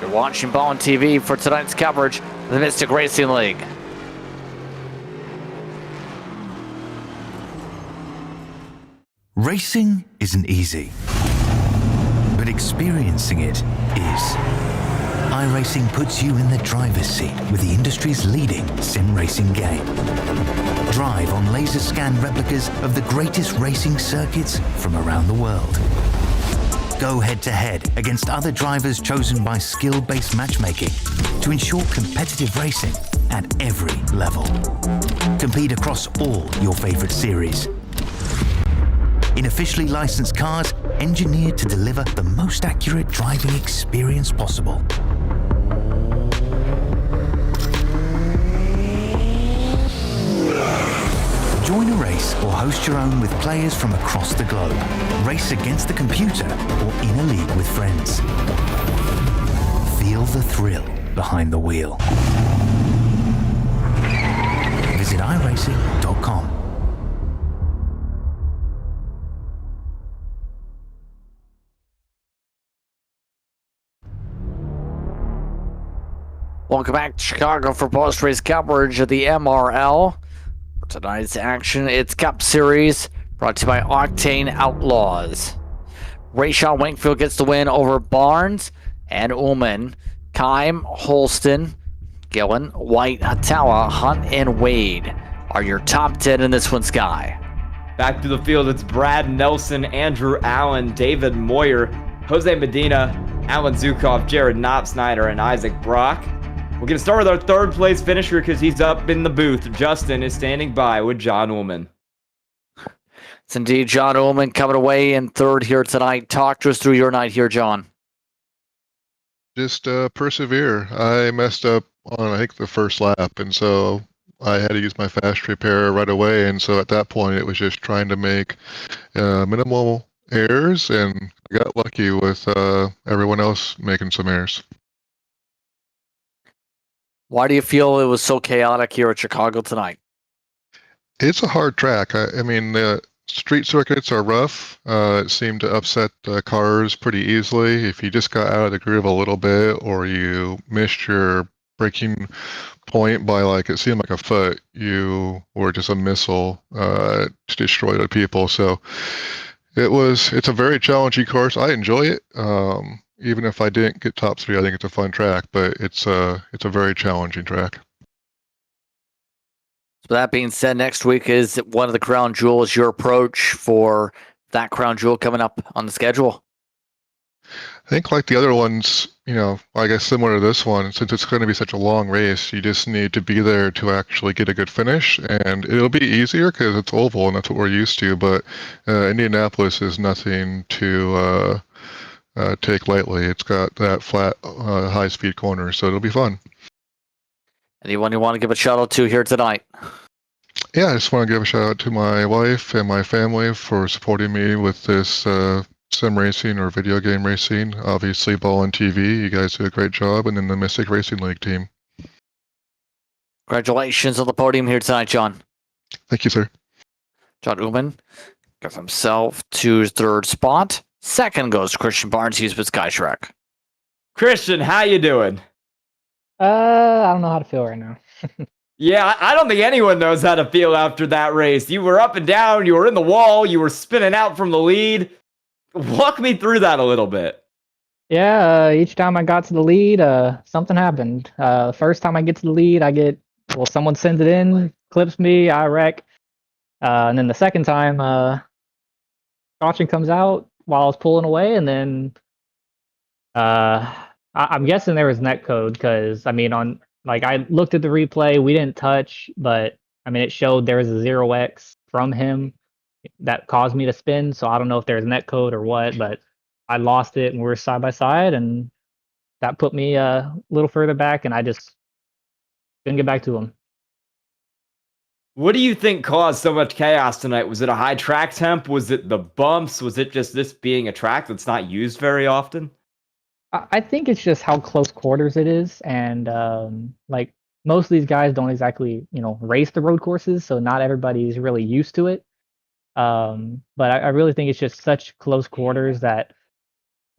[SPEAKER 4] You're watching Ballin TV for tonight's coverage of the Mystic Racing League.
[SPEAKER 6] Racing isn't easy, but experiencing it is. iRacing puts you in the driver's seat with the industry's leading sim racing game. Drive on laser scan replicas of the greatest racing circuits from around the world. Go head-to-head against other drivers chosen by skill-based matchmaking to ensure competitive racing at every level. Compete across all your favorite series. In officially licensed cars, engineered to deliver the most accurate driving experience possible. Join a race or host your own with players from across the globe. Race against the computer or in a league with friends. Feel the thrill behind the wheel. Visit visit iRacing.com.
[SPEAKER 4] Welcome back to Chicago for post-race coverage of the MRL. For tonight's action, it's Cup Series, brought to you by Octane Outlaws. Rayshawn Wakefield gets the win over Barnes and Ullman. Kime, Holston, Gillen, White, Hatawa, Hunt, and Wade are your top 10 in this one, Sky.
[SPEAKER 5] Back to the field, it's Brad Nelson, Andrew Allen, David Moyer, Jose Medina, Alan Zukov, Jared Knopsnyder, and Isaac Brock. We're going to start with our third place finisher because he's up in the booth. Justin is standing by with John Ullman.
[SPEAKER 4] It's indeed John Ullman coming away in third here tonight. Talk to us through your night here, John.
[SPEAKER 9] Just persevere. I messed up on, I think, the first lap, and so I had to use my fast repair right away. And so at that point, it was just trying to make minimal errors, and I got lucky with everyone else making some errors.
[SPEAKER 4] Why do you feel it was so chaotic here at Chicago tonight?
[SPEAKER 9] It's a hard track. I mean, the street circuits are rough. It seemed to upset the cars pretty easily. If you just got out of the groove a little bit, or you missed your braking point by, like, it seemed like a foot, you were just a missile to destroy the people. So it's a very challenging course. I enjoy it. Even if I didn't get top three, I think it's a fun track, but it's a very challenging track.
[SPEAKER 4] So that being said, next week is one of the crown jewels. Your approach for that crown jewel coming up on the schedule?
[SPEAKER 9] I think, like the other ones, I guess similar to this one, since it's going to be such a long race, you just need to be there to actually get a good finish, and it'll be easier because it's oval and that's what we're used to, but Indianapolis is nothing to take lightly. It's got that flat, high-speed corner, so it'll be fun.
[SPEAKER 4] Anyone you want to give a shout out to here tonight?
[SPEAKER 9] Yeah, I just want to give a shout out to my wife and my family for supporting me with this sim racing or video game racing. Obviously, Ballin TV, you guys do a great job, and then the Mystic Racing League team.
[SPEAKER 4] Congratulations on the podium here tonight, John.
[SPEAKER 9] Thank you, sir.
[SPEAKER 4] John Ullman gives himself to third spot. Second goes to Christian Barnes. He's with Sky Shrek.
[SPEAKER 5] Christian, how you doing?
[SPEAKER 10] I don't know how to feel right now.
[SPEAKER 5] Yeah, I don't think anyone knows how to feel after that race. You were up and down, you were in the wall, you were spinning out from the lead. Walk me through that a little bit.
[SPEAKER 10] Yeah, each time I got to the lead, something happened. The first time I get to the lead, someone sends it in, clips me, I wreck. And then the second time, caution comes out while I was pulling away, and then I'm guessing there was net code because, I looked at the replay, we didn't touch, but it showed there was a 0x from him that caused me to spin, so I don't know if there's net code or what, but I lost it and we were side by side, and that put me a little further back, and I just didn't get back to him.
[SPEAKER 5] What do you think caused so much chaos tonight? Was it a high track temp? Was it the bumps? Was it just this being a track that's not used very often?
[SPEAKER 10] I think it's just how close quarters it is, and most of these guys don't exactly race the road courses, so not everybody's really used to it. But I really think it's just such close quarters that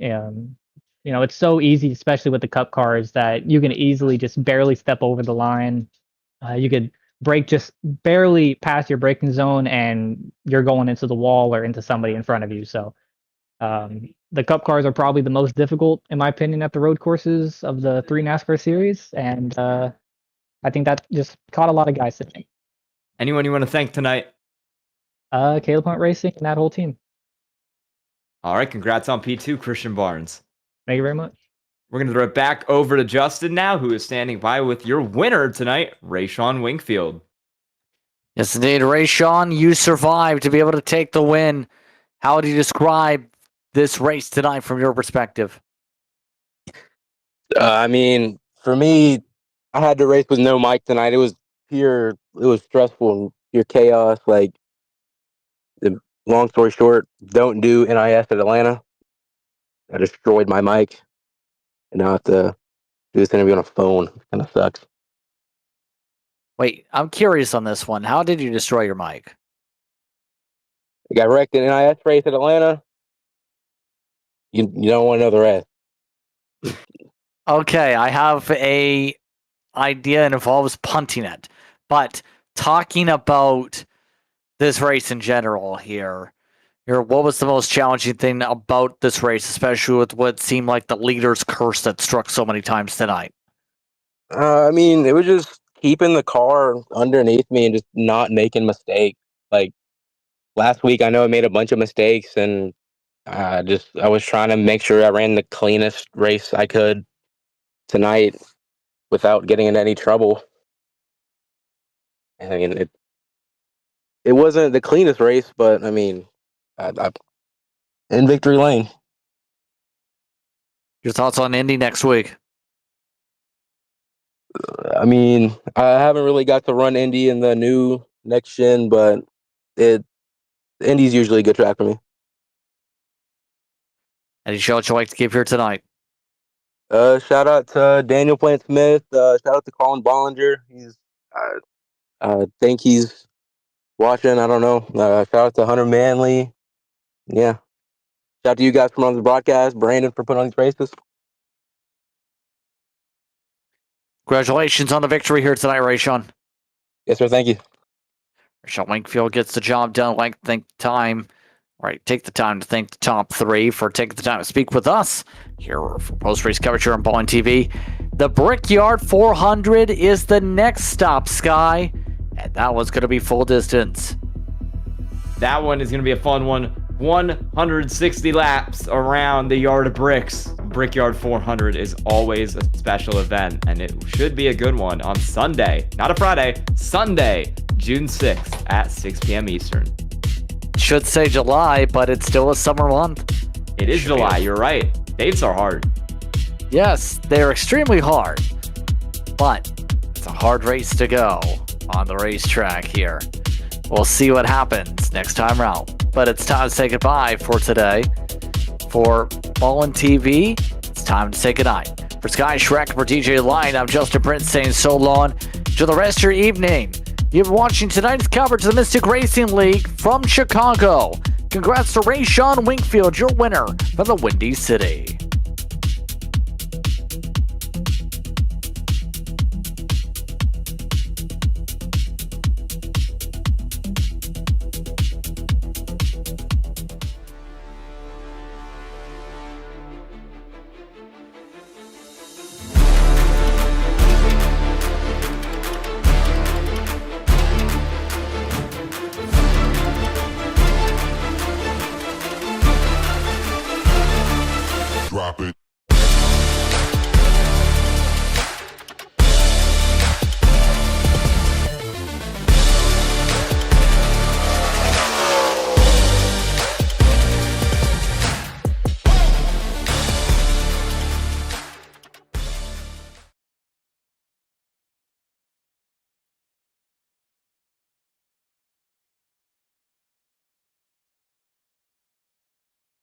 [SPEAKER 10] it's so easy, especially with the cup cars, that you can easily just barely step over the line. You could brake just barely past your braking zone, and you're going into the wall or into somebody in front of you. So the cup cars are probably the most difficult, in my opinion, at the road courses of the 3 NASCAR series, and I think that just caught a lot of guys sitting.
[SPEAKER 5] Anyone you want to thank tonight?
[SPEAKER 10] Caleb Hunt Racing and that whole team.
[SPEAKER 5] All right, congrats on P2, Christian Barnes.
[SPEAKER 10] Thank you very much.
[SPEAKER 5] We're going to throw it back over to Justin now, who is standing by with your winner tonight, Rayshawn Wingfield.
[SPEAKER 4] Yes, indeed. Rayshawn, you survived to be able to take the win. How would you describe this race tonight from your perspective?
[SPEAKER 11] For me, I had to race with no mic tonight. It was stressful and pure chaos. The long story short, don't do NIS at Atlanta. I destroyed my mic, and now I have to do this interview on a phone. Kind of sucks.
[SPEAKER 4] Wait, I'm curious on this one. How did you destroy your mic?
[SPEAKER 11] I got wrecked in an NIS race at Atlanta. You don't want to know the rest.
[SPEAKER 4] Okay, I have a idea. It involves punting it. But talking about this race in general here, what was the most challenging thing about this race, especially with what seemed like the leader's curse that struck so many times tonight?
[SPEAKER 11] I mean, it was just keeping the car underneath me and just not making mistakes. Like last week, I know I made a bunch of mistakes, and I was trying to make sure I ran the cleanest race I could tonight without getting in any trouble. I mean, it wasn't the cleanest race, but I mean, I in victory lane.
[SPEAKER 4] Your thoughts on Indy next week?
[SPEAKER 11] I mean, I haven't really got to run Indy in the new next gen, but Indy's usually a good track for me.
[SPEAKER 4] Any show that you like to give here tonight?
[SPEAKER 11] Shout out to Daniel Plant Smith. Shout out to Colin Bollinger. He's I think he's watching. I don't know. Shout out to Hunter Manley. Yeah. Shout out to you guys for on the broadcast. Brandon for putting on these races.
[SPEAKER 4] Congratulations on the victory here tonight, Rayshawn.
[SPEAKER 11] Yes, sir. Thank you.
[SPEAKER 4] Rayshawn Wingfield gets the job done. Like, think time. Right, take the time to thank the top three for taking the time to speak with us here for post-race coverage here on Ballin TV. The Brickyard 400 is the next stop, Sky, and that one's going to be full distance.
[SPEAKER 5] That one is going to be a fun one. 160 laps around the Yard of Bricks. Brickyard 400 is always a special event, and it should be a good one on Sunday. Not a Friday, Sunday, June 6th at 6 p.m. Eastern.
[SPEAKER 4] Should say July, but it's still a summer month.
[SPEAKER 5] It is July, you're right. Dates are hard.
[SPEAKER 4] Yes, they're extremely hard, but it's a hard race to go on the racetrack here. We'll see what happens next time around. But it's time to say goodbye for today. For Ballin TV, it's time to say goodnight. For Sky Shrek, for DJ Lion, I'm Justin Prince saying so long. To the rest of your evening. You've been watching tonight's coverage of the Mystic Racing League from Chicago. Congrats to Rayshawn Wingfield, your winner from the Windy City.